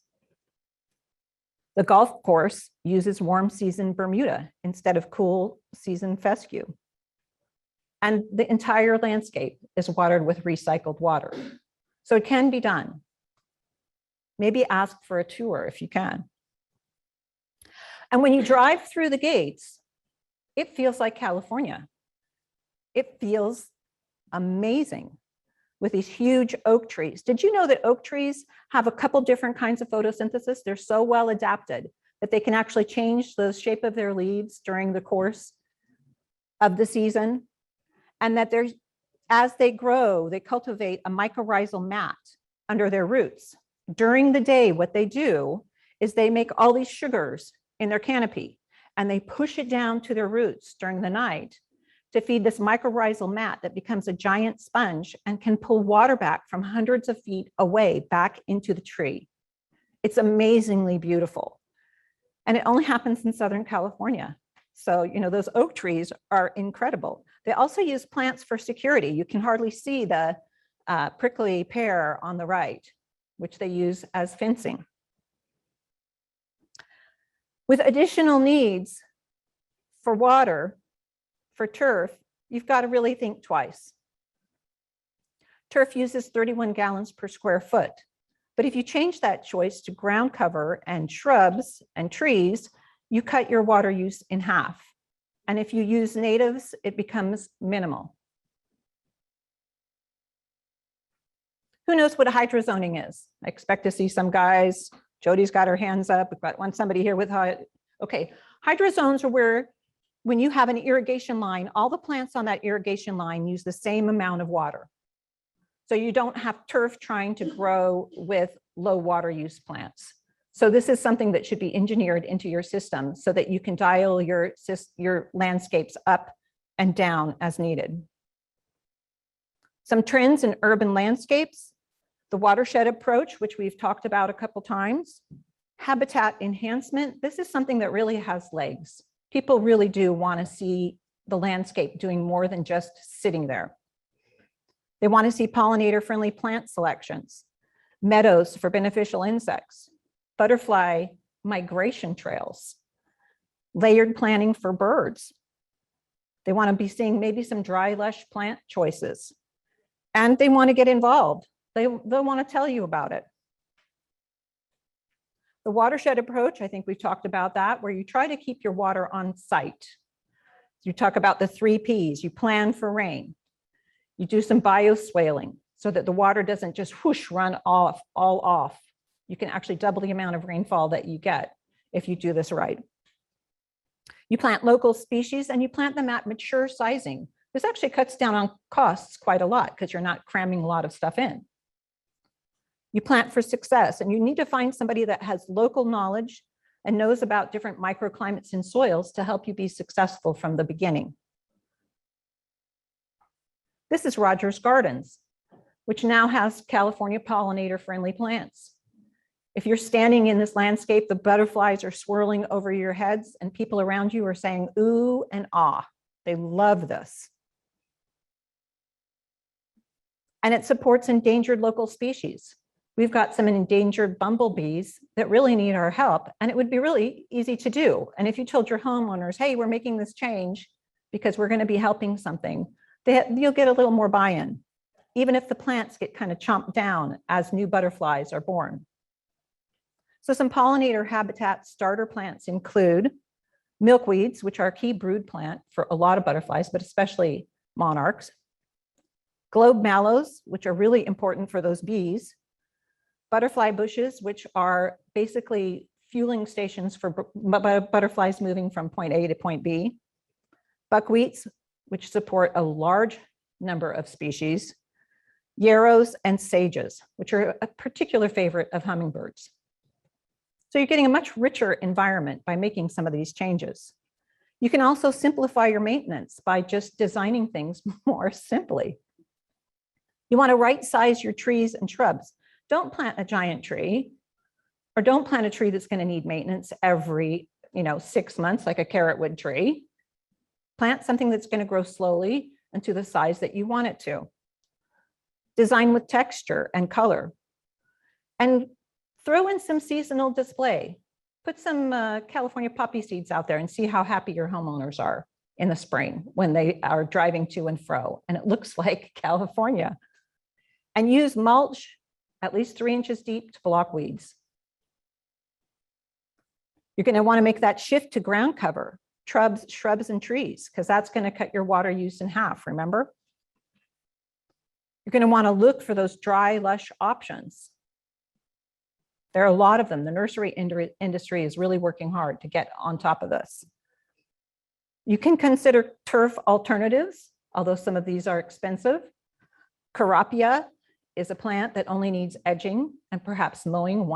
The golf course uses warm season Bermuda instead of cool season fescue. And the entire landscape is watered with recycled water. So it can be done. Maybe ask for a tour if you can. And when you drive through the gates, it feels like California. It feels amazing with these huge oak trees. Did you know that oak trees have a couple different kinds of photosynthesis? They're so well adapted that they can actually change the shape of their leaves during the course of the season. And that as they grow, they cultivate a mycorrhizal mat under their roots. During the day, what they do is they make all these sugars in their canopy, and they push it down to their roots during the night to feed this mycorrhizal mat that becomes a giant sponge and can pull water back from hundreds of feet away back into the tree. It's amazingly beautiful. And it only happens in Southern California. So, you know, those oak trees are incredible. They also use plants for security. You can hardly see the prickly pear on the right, which they use as fencing. With additional needs for water, for turf, you've got to really think twice. Turf uses 31 gallons per square foot. But if you change that choice to ground cover and shrubs and trees, you cut your water use in half. And if you use natives, it becomes minimal. Who knows what hydrozoning is? I expect to see some guys. Jody's got her hands up. We've got somebody here with, okay. Hydrozones are where, when you have an irrigation line, all the plants on that irrigation line use the same amount of water. So you don't have turf trying to grow with low water use plants. So this is something that should be engineered into your system so that you can dial your landscapes up and down as needed. Some trends in urban landscapes, the watershed approach, which we've talked about a couple times, habitat enhancement. This is something that really has legs. People really do want to see the landscape doing more than just sitting there. They want to see pollinator-friendly plant selections, meadows for beneficial insects, butterfly migration trails, layered planting for birds. They want to be seeing maybe some dry, lush plant choices. And they want to get involved. They'll want to tell you about it. The watershed approach, I think we've talked about that, where you try to keep your water on site. You talk about the 3 Ps. You plan for rain. You do some bioswaling so that the water doesn't just whoosh, run off, all off. You can actually double the amount of rainfall that you get if you do this right. You plant local species and you plant them at mature sizing. This actually cuts down on costs quite a lot because you're not cramming a lot of stuff in. You plant for success, and you need to find somebody that has local knowledge and knows about different microclimates in soils to help you be successful from the beginning. This is Rogers Gardens, which now has California pollinator-friendly plants. If you're standing in this landscape, the butterflies are swirling over your heads and people around you are saying ooh and ah. They love this. And it supports endangered local species. We've got some endangered bumblebees that really need our help, and it would be really easy to do. And if you told your homeowners, hey, we're making this change because we're going to be helping something, you'll get a little more buy-in, even if the plants get kind of chomped down as new butterflies are born. So some pollinator habitat starter plants include milkweeds, which are a key brood plant for a lot of butterflies, but especially monarchs. Globe mallows, which are really important for those bees. Butterfly bushes, which are basically fueling stations for butterflies moving from point A to point B. Buckwheats, which support a large number of species. Yarrows and sages, which are a particular favorite of hummingbirds. So you're getting a much richer environment by making some of these changes. You can also simplify your maintenance by just designing things more simply. You want to right size your trees and shrubs. Don't plant a giant tree, or don't plant a tree that's going to need maintenance every 6 months like a carrotwood tree. Plant something that's going to grow slowly and to the size that you want it to. Design with texture and color. And throw in some seasonal display. Put some California poppy seeds out there and see how happy your homeowners are in the spring when they are driving to and fro. And it looks like California. And use mulch at least 3 inches deep to block weeds. You're going to want to make that shift to ground cover, shrubs and trees, because that's going to cut your water use in half, remember? You're going to want to look for those dry, lush options. There are a lot of them. The nursery industry is really working hard to get on top of this. You can consider turf alternatives, although some of these are expensive. Carapia is a plant that only needs edging and perhaps mowing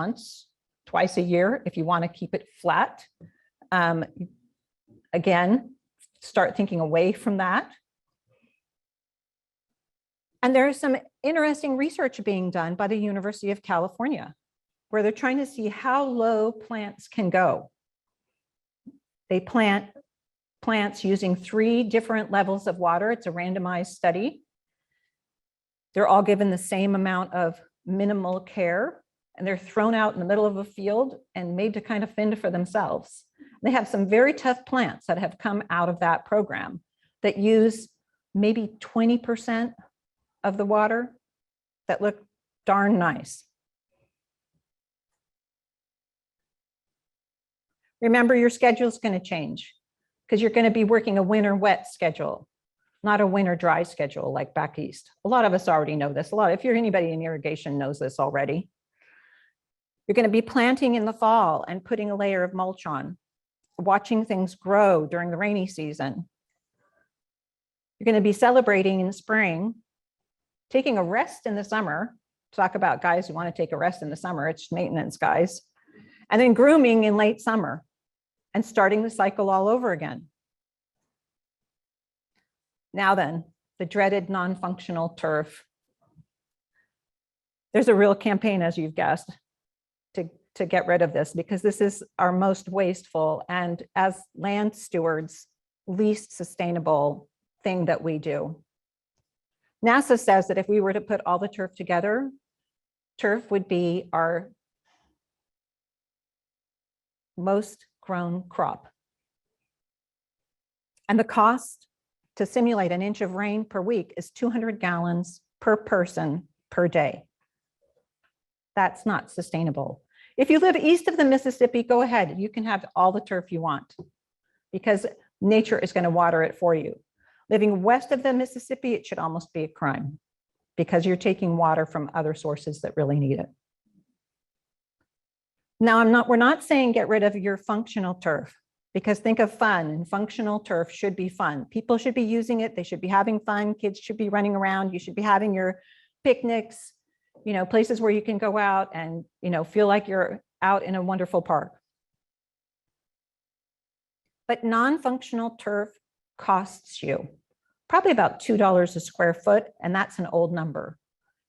twice a year if you want to keep it flat. Again, start thinking away from that. And there is some interesting research being done by the University of California, where they're trying to see how low plants can go. They plant plants using 3 different levels of water. It's a randomized study. They're all given the same amount of minimal care, and they're thrown out in the middle of a field and made to kind of fend for themselves. They have some very tough plants that have come out of that program that use maybe 20% of the water that look darn nice. Remember, your schedule is going to change because you're going to be working a winter wet schedule, not a winter dry schedule like back east. A lot of us already know this. If you're anybody in irrigation knows this already. You're going to be planting in the fall and putting a layer of mulch on, watching things grow during the rainy season. You're going to be celebrating in spring, taking a rest in the summer. Talk about guys who want to take a rest in the summer. It's maintenance guys. And then grooming in late summer and starting the cycle all over again. Now then, the dreaded non-functional turf. There's a real campaign, as you've guessed, to get rid of this, because this is our most wasteful and, as land stewards, least sustainable thing that we do. NASA says that if we were to put all the turf together, turf would be our most grown crop. And the cost to simulate an inch of rain per week is 200 gallons per person per day. That's not sustainable. If you live east of the Mississippi, go ahead. You can have all the turf you want because nature is going to water it for you. Living west of the Mississippi, it should almost be a crime because you're taking water from other sources that really need it. Now, we're not saying get rid of your functional turf, because think of fun, and functional turf should be fun. People should be using it. They should be having fun. Kids should be running around. You should be having your picnics, places where you can go out and, feel like you're out in a wonderful park. But non-functional turf costs you probably about $2 a square foot, and that's an old number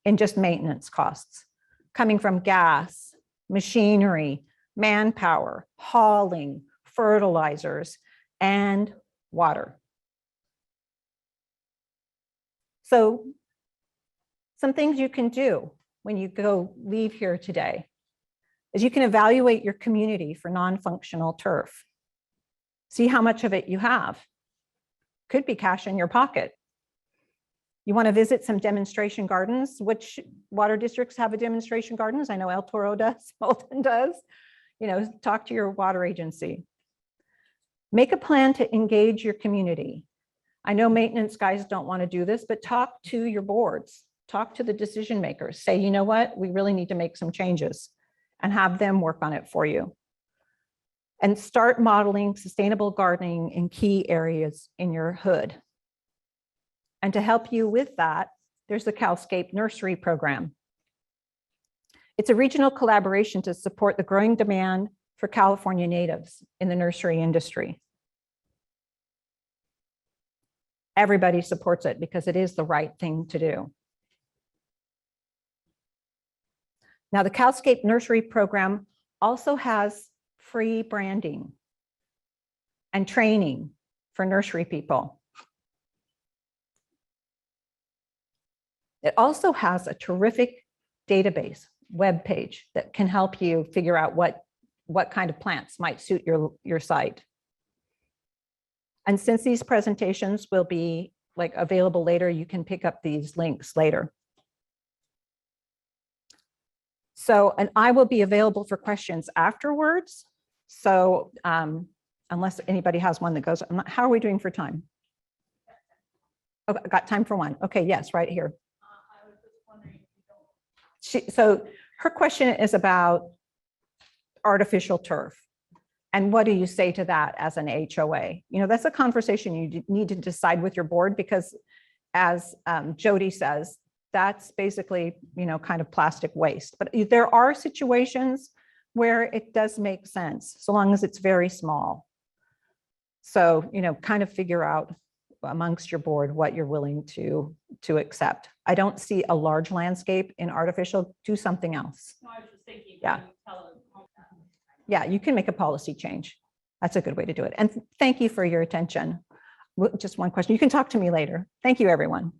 in just maintenance costs, coming from gas, machinery, manpower, hauling, fertilizers, and water. So some things you can do when you leave here today is you can evaluate your community for non-functional turf. See how much of it you have. Could be cash in your pocket. You want to visit some demonstration gardens. Which water districts have a demonstration gardens? I know El Toro does, Moulton does. Talk to your water agency. Make a plan to engage your community. I know maintenance guys don't want to do this, but talk to your boards. Talk to the decision makers. Say, you know what, we really need to make some changes, and have them work on it for you. And start modeling sustainable gardening in key areas in your hood. And to help you with that, there's the CalScape Nursery Program. It's a regional collaboration to support the growing demand for California natives in the nursery industry. Everybody supports it because it is the right thing to do. Now, the CalScape Nursery Program also has free branding and training for nursery people. It also has a terrific database web page that can help you figure out what kind of plants might suit your site. And since these presentations will be available later, you can pick up these links later. So, and I will be available for questions afterwards. So unless anybody has one that goes, how are we doing for time? Oh, I got time for one. Okay, yes, right here. So her question is about artificial turf. And what do you say to that as an HOA? That's a conversation you need to decide with your board, because as Jody says, that's basically, kind of plastic waste. But there are situations where it does make sense, so long as it's very small. So, kind of figure out amongst your board what you're willing to accept. I don't see a large landscape in artificial. Do something else. No, I was just thinking. Yeah. Yeah, you can make a policy change. That's a good way to do it. And thank you for your attention. Just one question. You can talk to me later. Thank you, everyone.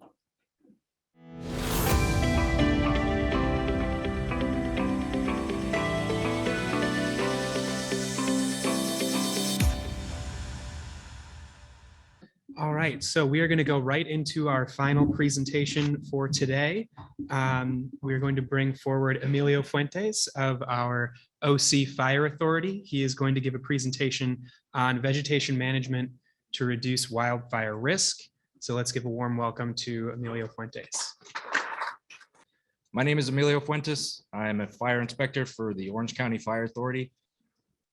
All right, so we are going to go right into our final presentation for today. We're going to bring forward Emilio Fuentes of our OC Fire Authority. He is going to give a presentation on vegetation management to reduce wildfire risk. So let's give a warm welcome to Emilio Fuentes. My name is Emilio Fuentes. I'm a fire inspector for the Orange County Fire Authority.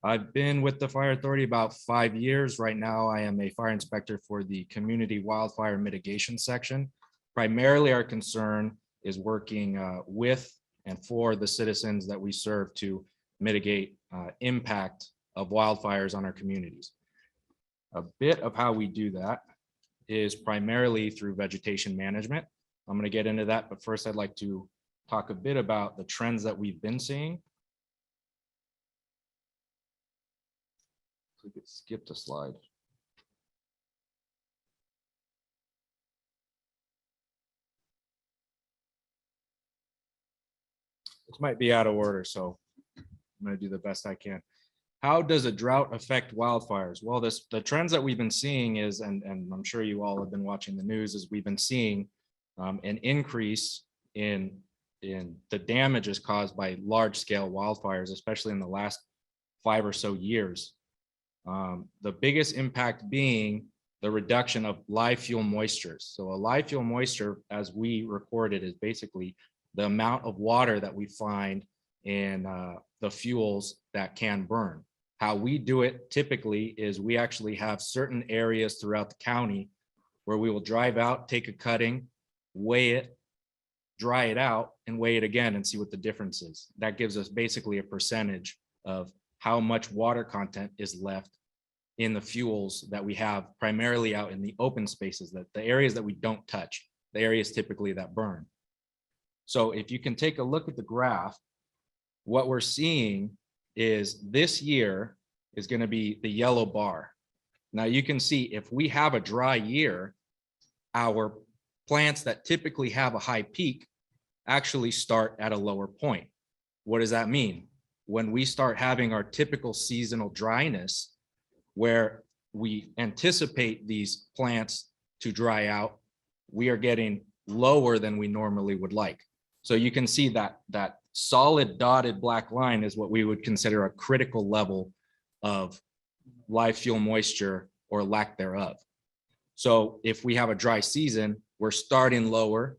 I've been with the Fire Authority about 5 years. Right now, I am a fire inspector for the Community Wildfire Mitigation Section. Primarily, our concern is working with and for the citizens that we serve to mitigate impact of wildfires on our communities. A bit of how we do that is primarily through vegetation management. I'm going to get into that, but first I'd like to talk a bit about the trends that we've been seeing. We could skip the slide. This might be out of order, so I'm going to do the best I can. How does a drought affect wildfires? Well, the trends that we've been seeing is, and I'm sure you all have been watching the news, is we've been seeing an increase in the damages caused by large-scale wildfires, especially in the last 5 or so years. The biggest impact being the reduction of live fuel moistures. So a live fuel moisture, as we recorded, is basically the amount of water that we find in the fuels that can burn. How we do it typically is we actually have certain areas throughout the county where we will drive out, take a cutting, weigh it, dry it out, and weigh it again and see what the difference is. That gives us basically a percentage of how much water content is left in the fuels that we have primarily out in the open spaces, that the areas that we don't touch, the areas typically that burn. So if you can take a look at the graph, what we're seeing is this year is going to be the yellow bar. Now you can see if we have a dry year, our plants that typically have a high peak actually start at a lower point. What does that mean? When we start having our typical seasonal dryness, where we anticipate these plants to dry out, we are getting lower than we normally would like. So you can see that solid dotted black line is what we would consider a critical level of live fuel moisture or lack thereof. So if we have a dry season, we're starting lower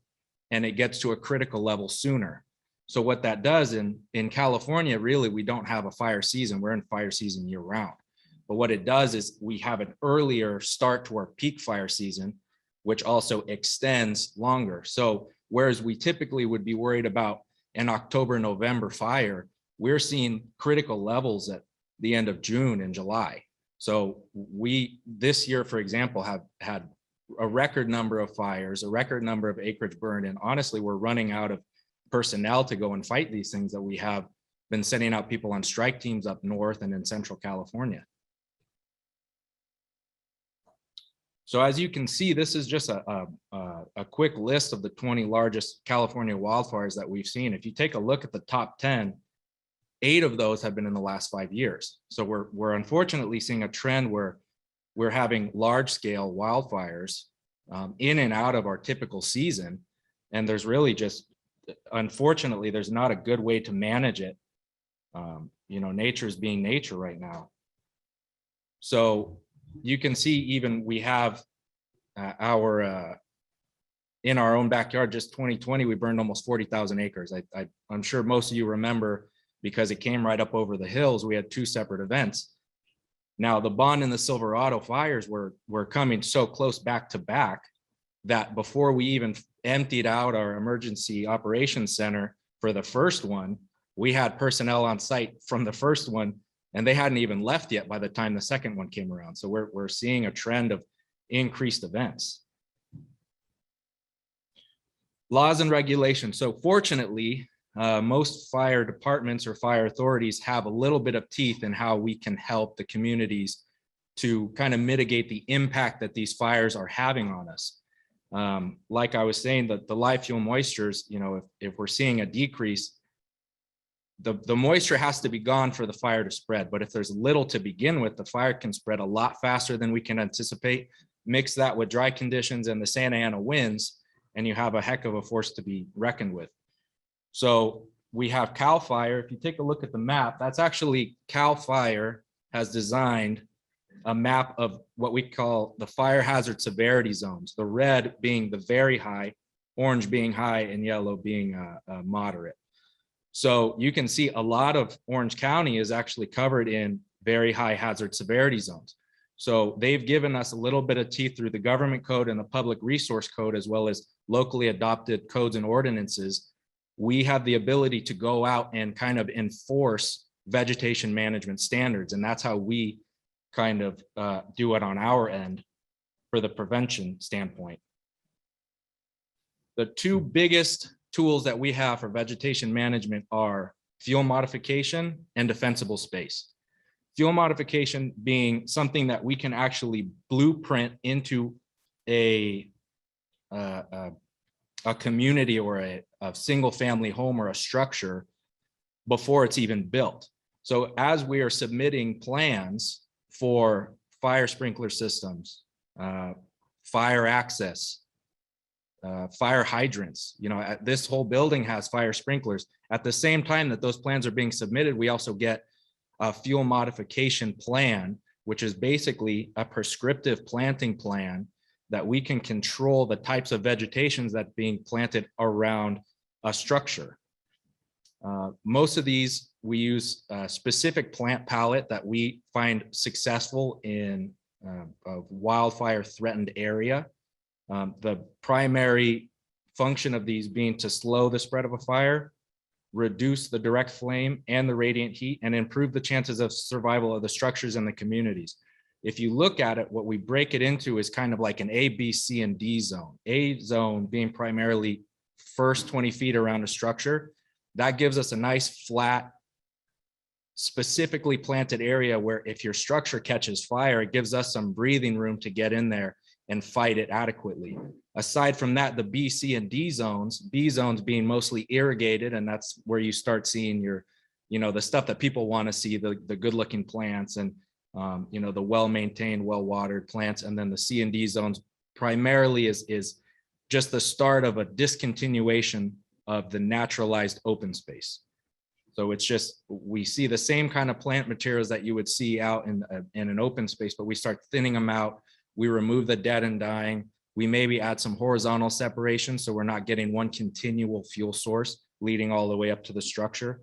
and it gets to a critical level sooner. So what that does in California, really, we don't have a fire season. We're in fire season year round. But what it does is we have an earlier start to our peak fire season, which also extends longer. So whereas we typically would be worried about an October, November fire, we're seeing critical levels at the end of June and July. So we, this year, for example, have had a record number of fires, a record number of acreage burned, and honestly, we're running out of personnel to go and fight these things that we have been sending out people on strike teams up north and in Central California. So as you can see, this is just a quick list of the 20 largest California wildfires that we've seen. If you take a look at the top 10, 8 of those have been in the last 5 years. So we're unfortunately seeing a trend where we're having large scale wildfires in and out of our typical season. And there's really just, unfortunately, there's not a good way to manage it. You know, nature is being nature right now. So you can see even we have in our own backyard, just 2020, we burned almost 40,000 acres. I'm sure most of you remember, because it came right up over the hills, we had 2 separate events. Now the Bond and the Silverado fires were coming so close back to back that before we even emptied out our emergency operations center for the first one, we had personnel on site from the first one, and they hadn't even left yet by the time the second one came around. So we're seeing a trend of increased events. Laws and regulations. So fortunately, most fire departments or fire authorities have a little bit of teeth in how we can help the communities to kind of mitigate the impact that these fires are having on us. Like I was saying, that the live fuel moistures, you know, if we're seeing a decrease, the moisture has to be gone for the fire to spread. But if there's little to begin with, the fire can spread a lot faster than we can anticipate. Mix that with dry conditions and the Santa Ana winds, and you have a heck of a force to be reckoned with. So we have CAL FIRE. If you take a look at the map, that's actually CAL FIRE has designed a map of what we call the fire hazard severity zones, the red being the very high, orange being high, and yellow being moderate. So you can see a lot of Orange County is actually covered in very high hazard severity zones. So they've given us a little bit of teeth through the government code and the public resource code, as well as locally adopted codes and ordinances. We have the ability to go out and kind of enforce vegetation management standards. And that's how we kind of do it on our end for the prevention standpoint. The two biggest tools that we have for vegetation management are fuel modification and defensible space. Fuel modification being something that we can actually blueprint into a community or a single family home or a structure before it's even built. So as we are submitting plans for fire sprinkler systems, fire access, fire hydrants, you know, this whole building has fire sprinklers. At the same time that those plans are being submitted, we also get a fuel modification plan, which is basically a prescriptive planting plan that we can control the types of vegetations that being planted around a structure. Most of these, we use a specific plant palette that we find successful in a wildfire threatened area. The primary function of these being to slow the spread of a fire, reduce the direct flame and the radiant heat, and improve the chances of survival of the structures and the communities. If you look at it, what we break it into is kind of like an A, B, C, and D zone. A zone being primarily first 20 feet around a structure. That gives us a nice flat, specifically planted area where if your structure catches fire, it gives us some breathing room to get in there and fight it adequately. Aside from that, the B, C, and D zones, B zones being mostly irrigated, and that's where you start seeing your, you know, the stuff that people want to see, the good looking plants and, you know, the well-maintained, well-watered plants. And then the C and D zones primarily is just the start of a discontinuation of the naturalized open space. So it's just, we see the same kind of plant materials that you would see out in an open space, but we start thinning them out. We remove the dead and dying. We maybe add some horizontal separation so we're not getting one continual fuel source leading all the way up to the structure.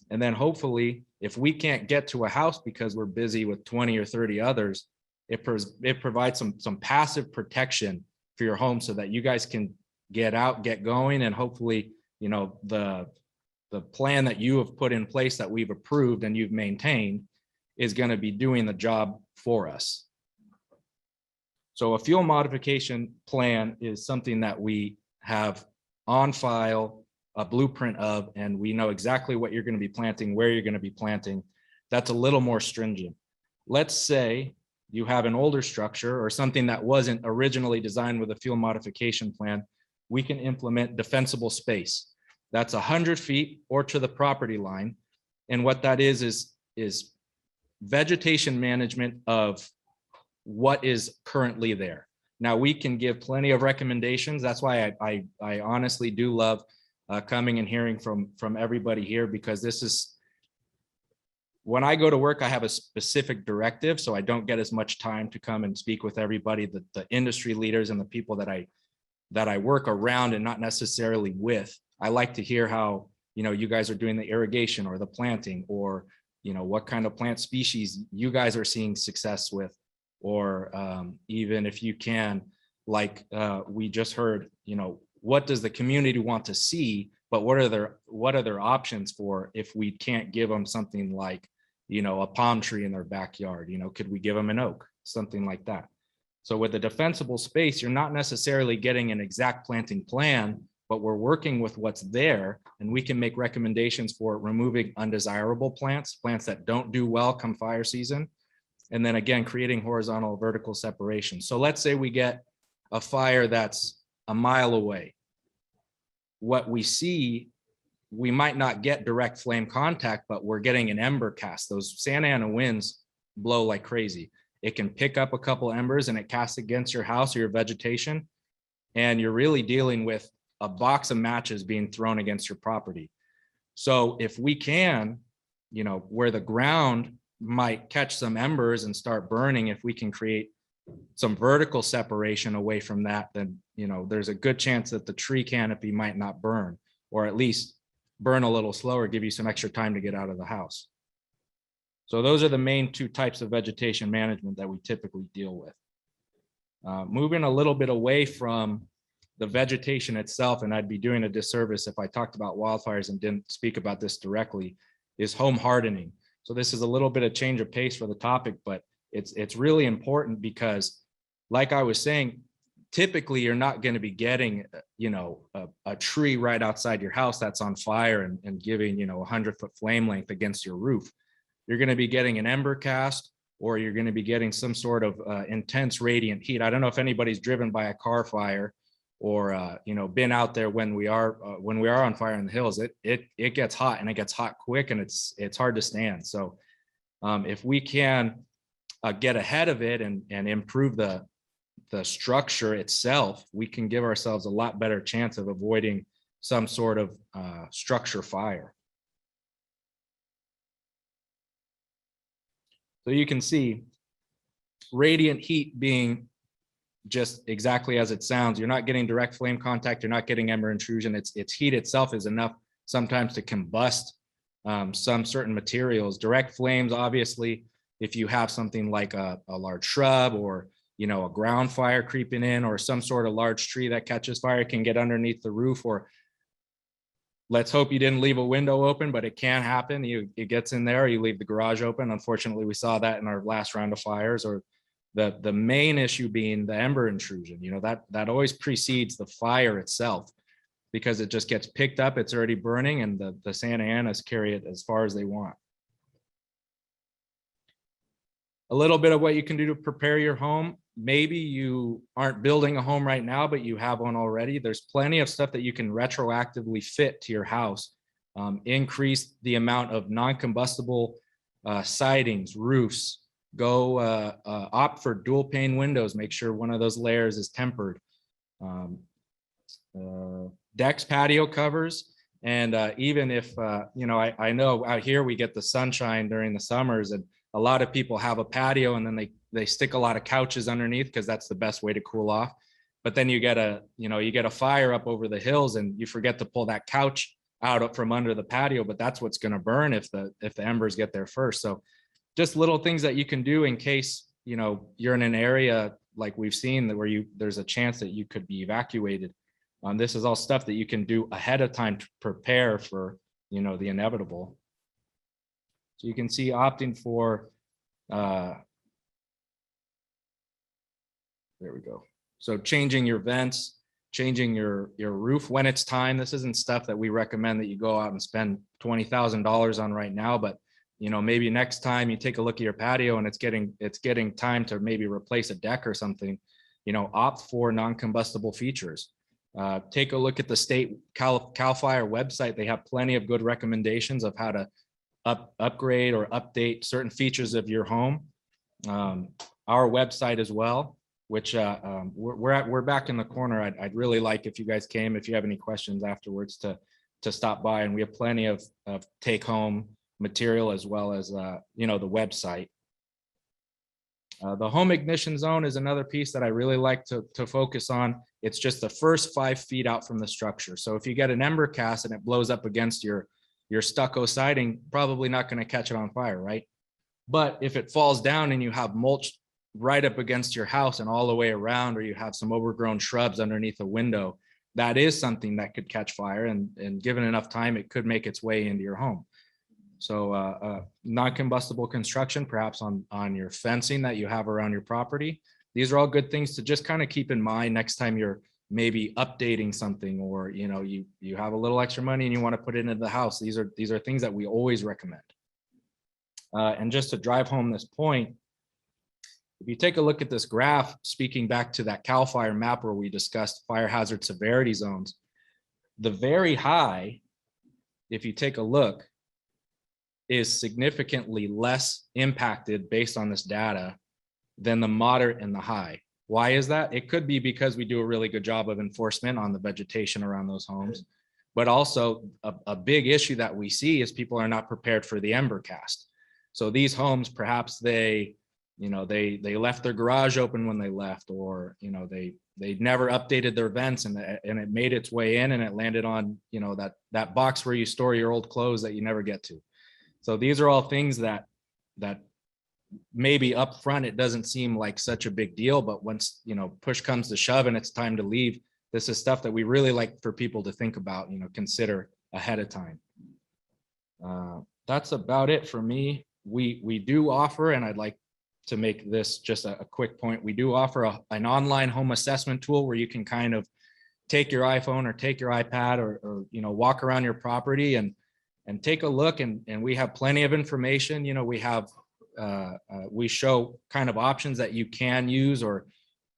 And then hopefully, if we can't get to a house because we're busy with 20 or 30 others, it provides some passive protection for your home so that you guys can get out, get going, and hopefully, you know, the plan that you have put in place that we've approved and you've maintained is going to be doing the job for us. So a fuel modification plan is something that we have on file, a blueprint of, and we know exactly what you're going to be planting, where you're going to be planting. That's a little more stringent. Let's say you have an older structure or something that wasn't originally designed with a fuel modification plan. We can implement defensible space. That's 100 feet or to the property line. And what that is vegetation management of what is currently there. Now we can give plenty of recommendations. That's why I honestly do love coming and hearing from everybody here, because this is, when I go to work, I have a specific directive, so I don't get as much time to come and speak with everybody, the industry leaders and the people that I work around and not necessarily with. I like to hear how, you know, you guys are doing the irrigation or the planting, or, you know, what kind of plant species you guys are seeing success with. Or even if you can, like we just heard, you know, what does the community want to see, but what are their options for if we can't give them something like, you know, a palm tree in their backyard, you know, could we give them an oak, something like that. So with the defensible space, you're not necessarily getting an exact planting plan, but we're working with what's there, and we can make recommendations for removing undesirable plants, plants that don't do well come fire season. And then again, creating horizontal or vertical separation. So let's say we get a fire that's a mile away. What we see, we might not get direct flame contact, but we're getting an ember cast. Those Santa Ana winds blow like crazy. It can pick up a couple embers and it casts against your house or your vegetation. And you're really dealing with a box of matches being thrown against your property. So if we can, where the ground might catch some embers and start burning, if we can create some vertical separation away from that, then, there's a good chance that the tree canopy might not burn, or at least burn a little slower, give you some extra time to get out of the house. So those are the main two types of vegetation management that we typically deal with. Moving a little bit away from the vegetation itself, and I'd be doing a disservice if I talked about wildfires and didn't speak about this directly, is home hardening. So this is a little bit of change of pace for the topic, but it's really important because, like I was saying, typically you're not going to be getting, a tree right outside your house that's on fire and giving, 100-foot flame length against your roof. You're going to be getting an ember cast, or you're going to be getting some sort of intense radiant heat. I don't know if anybody's driven by a car fire or been out there when we are on fire in the hills. It gets hot, and it gets hot quick, and it's hard to stand. So if we can get ahead of it and improve the structure itself, we can give ourselves a lot better chance of avoiding some sort of structure fire. So you can see radiant heat being just exactly as it sounds. You're not getting direct flame contact. You're not getting ember intrusion. Its heat itself is enough sometimes to combust some certain materials. Direct flames, obviously, if you have something like a large shrub or a ground fire creeping in, or some sort of large tree that catches fire, it can get underneath the roof. Or let's hope you didn't leave a window open, but it can happen. It gets in there, or you leave the garage open. Unfortunately, we saw that in our last round of fires. Or the main issue being the ember intrusion. That always precedes the fire itself, because it just gets picked up, it's already burning, and the Santa Anas carry it as far as they want. A little bit of what you can do to prepare your home. Maybe you aren't building a home right now, but you have one already. There's plenty of stuff that you can retroactively fit to your house. Increase the amount of non-combustible sidings, roofs. Go opt for dual pane windows. Make sure one of those layers is tempered. Decks, patio covers. And even if, I know out here we get the sunshine during the summers, and a lot of people have a patio, and then they stick a lot of couches underneath because that's the best way to cool off. But then you get a fire up over the hills, and you forget to pull that couch out from under the patio, but that's what's going to burn if the embers get there first. So just little things that you can do in case, you're in an area like we've seen that where there's a chance that you could be evacuated. This is all stuff that you can do ahead of time to prepare for, the inevitable. So you can see opting for, there we go. So changing your vents, changing your roof when it's time. This isn't stuff that we recommend that you go out and spend $20,000 on right now, but maybe next time you take a look at your patio and it's getting time to maybe replace a deck or something, opt for non-combustible features. Take a look at the state CAL FIRE website. They have plenty of good recommendations of how to upgrade or update certain features of your home. Our website as well, which we're back in the corner. I'd really like if you guys came, if you have any questions afterwards, to stop by, and we have plenty of take home material as well as the website. The home ignition zone is another piece that I really like to focus on. It's just the first 5 feet out from the structure. So if you get an ember cast and it blows up against your stucco siding, probably not going to catch it on fire, right? But if it falls down and you have mulch right up against your house and all the way around, or you have some overgrown shrubs underneath a window, that is something that could catch fire, and given enough time, it could make its way into your home. So non-combustible construction, perhaps on your fencing that you have around your property. These are all good things to just kind of keep in mind next time you're maybe updating something, or you have a little extra money and you want to put it into the house. These are things that we always recommend. And just to drive home this point, if you take a look at this graph, speaking back to that CAL FIRE map where we discussed fire hazard severity zones, the very high, if you take a look, is significantly less impacted based on this data than the moderate and the high. Why is that? It could be because we do a really good job of enforcement on the vegetation around those homes, but also a big issue that we see is people are not prepared for the ember cast. So these homes, perhaps they left their garage open when they left, or they never updated their vents, and it made its way in and it landed on that box where you store your old clothes that you never get to. So these are all things that maybe up front it doesn't seem like such a big deal, but once push comes to shove and it's time to leave, this is stuff that we really like for people to think about, consider ahead of time. That's about it for me. We do offer, and I'd like to make this just a quick point, we do offer an online home assessment tool where you can kind of take your iPhone or take your iPad or walk around your property and take a look, and we have plenty of information. We have we show kind of options that you can use, or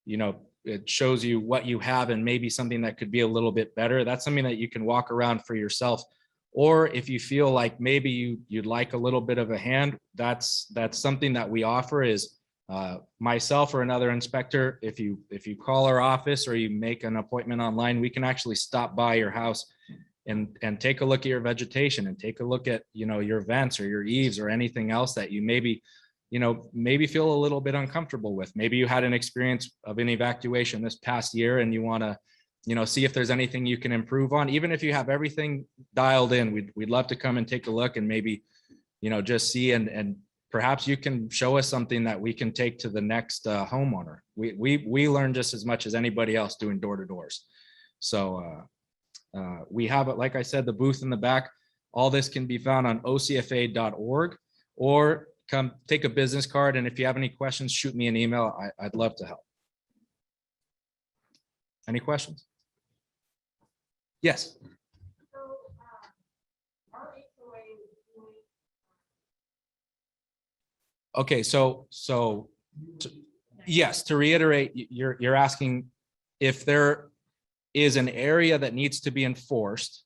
it shows you what you have and maybe something that could be a little bit better. That's something that you can walk around for yourself. Or if you feel like maybe you'd like a little bit of a hand, that's something that we offer is myself or another inspector. If you call our office or you make an appointment online, we can actually stop by your house and take a look at your vegetation and take a look at your vents or your eaves or anything else that you maybe feel a little bit uncomfortable with. Maybe you had an experience of an evacuation this past year and you want to see if there's anything you can improve on. Even if you have everything dialed in, we'd love to come and take a look and maybe just see, and perhaps you can show us something that we can take to the next homeowner. We learn just as much as anybody else doing door-to-doors. So we have it, like I said, the booth in the back. All this can be found on ocfa.org, or come take a business card, and if you have any questions, shoot me an email. I'd love to help. Any questions? Yes. Okay, yes, to reiterate, you're asking if there is an area that needs to be enforced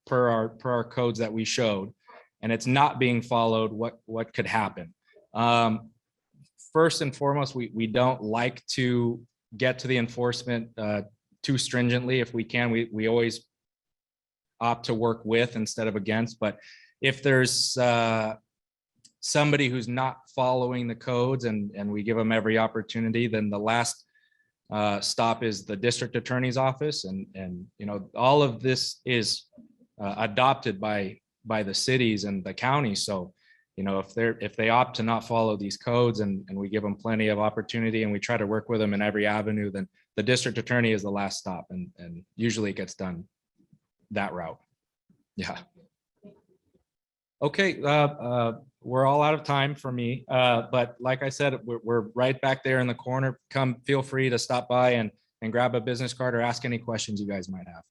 per our codes that we showed, and it's not being followed, what could happen? First and foremost, we don't like to get to the enforcement too stringently. If we can, we always opt to work with instead of against. But if there's somebody who's not following the codes and we give them every opportunity, then the last stop is the district attorney's office. And all of this is adopted by the cities and the counties. So if they opt to not follow these codes, and we give them plenty of opportunity and we try to work with them in every avenue, then the district attorney is the last stop, and usually it gets done that route. Yeah. Okay, we're all out of time for me, but like I said, we're right back there in the corner. Come, feel free to stop by and grab a business card or ask any questions you guys might have.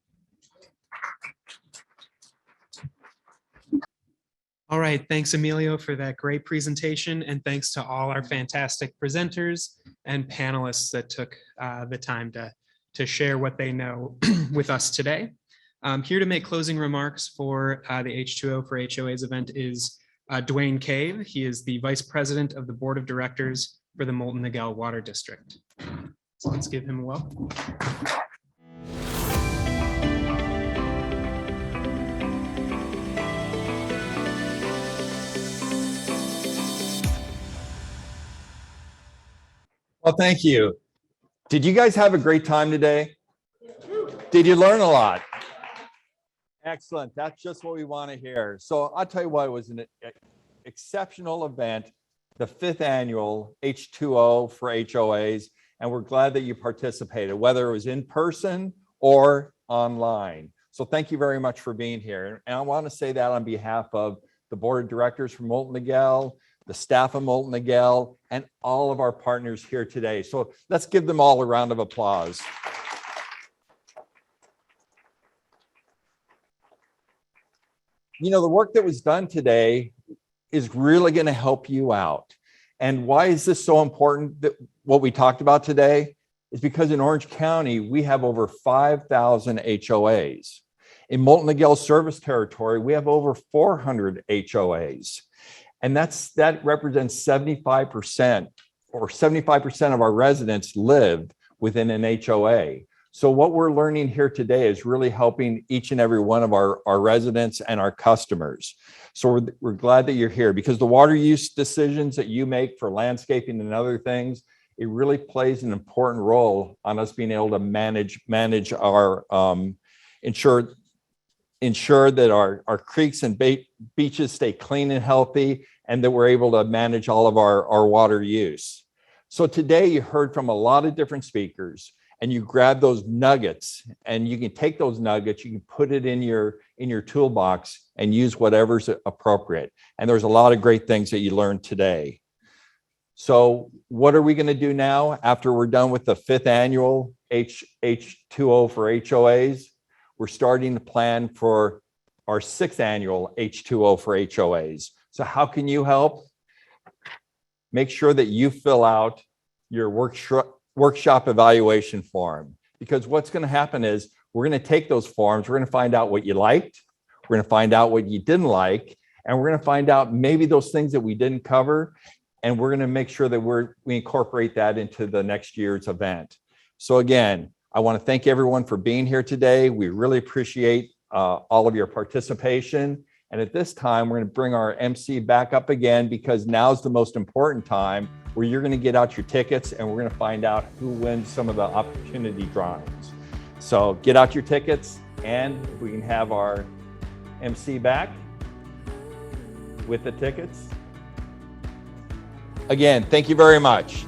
All right, thanks Emilio for that great presentation, and thanks to all our fantastic presenters and panelists that took the time to share what they know with us today. Here to make closing remarks for the H2O for HOAs event is Dwayne Cave. He is the Vice President of the Board of Directors for the Molten Niguel Water District. So let's give him a welcome. Well, thank you. Did you guys have a great time today? Did you learn a lot? Excellent. That's just what we want to hear. So I'll tell you what, it was an exceptional event, the 5th annual H2O for HOAs, and we're glad that you participated, whether it was in person or online. So thank you very much for being here. And I want to say that on behalf of the board of directors from Molten Niguel, the staff of Molten Niguel, and all of our partners here today. So let's give them all a round of applause. the work that was done today is really going to help you out. And why is this so important? That what we talked about today is because in Orange County, we have over 5,000 HOAs. In Molten Miguel service territory, we have over 400 HOAs. And that represents 75%, or 75% of our residents live within an HOA. So what we're learning here today is really helping each and every one of our residents and our customers. So we're glad that you're here, because the water use decisions that you make for landscaping and other things, it really plays an important role on us being able to manage our, ensure that our creeks and beaches stay clean and healthy, and that we're able to manage all of our water use. So today you heard from a lot of different speakers, and you grab those nuggets, and you can take those nuggets, you can put it in your toolbox and use whatever's appropriate. And there's a lot of great things that you learned today. So what are we going to do now after we're done with the 5th annual H2O for HOAs? We're starting to plan for our 6th annual H2O for HOAs. So how can you help? Make sure that you fill out your workshop evaluation form, because what's going to happen is we're going to take those forms, we're going to find out what you liked, we're going to find out what you didn't like, and we're going to find out maybe those things that we didn't cover, and we're going to make sure that we incorporate that into the next year's event. So again, I want to thank everyone for being here today. We really appreciate all of your participation. And at this time, we're going to bring our MC back up again, because now's the most important time where you're going to get out your tickets, and we're going to find out who wins some of the opportunity drawings. So get out your tickets, and if we can have our MC back with the tickets. Again, thank you very much.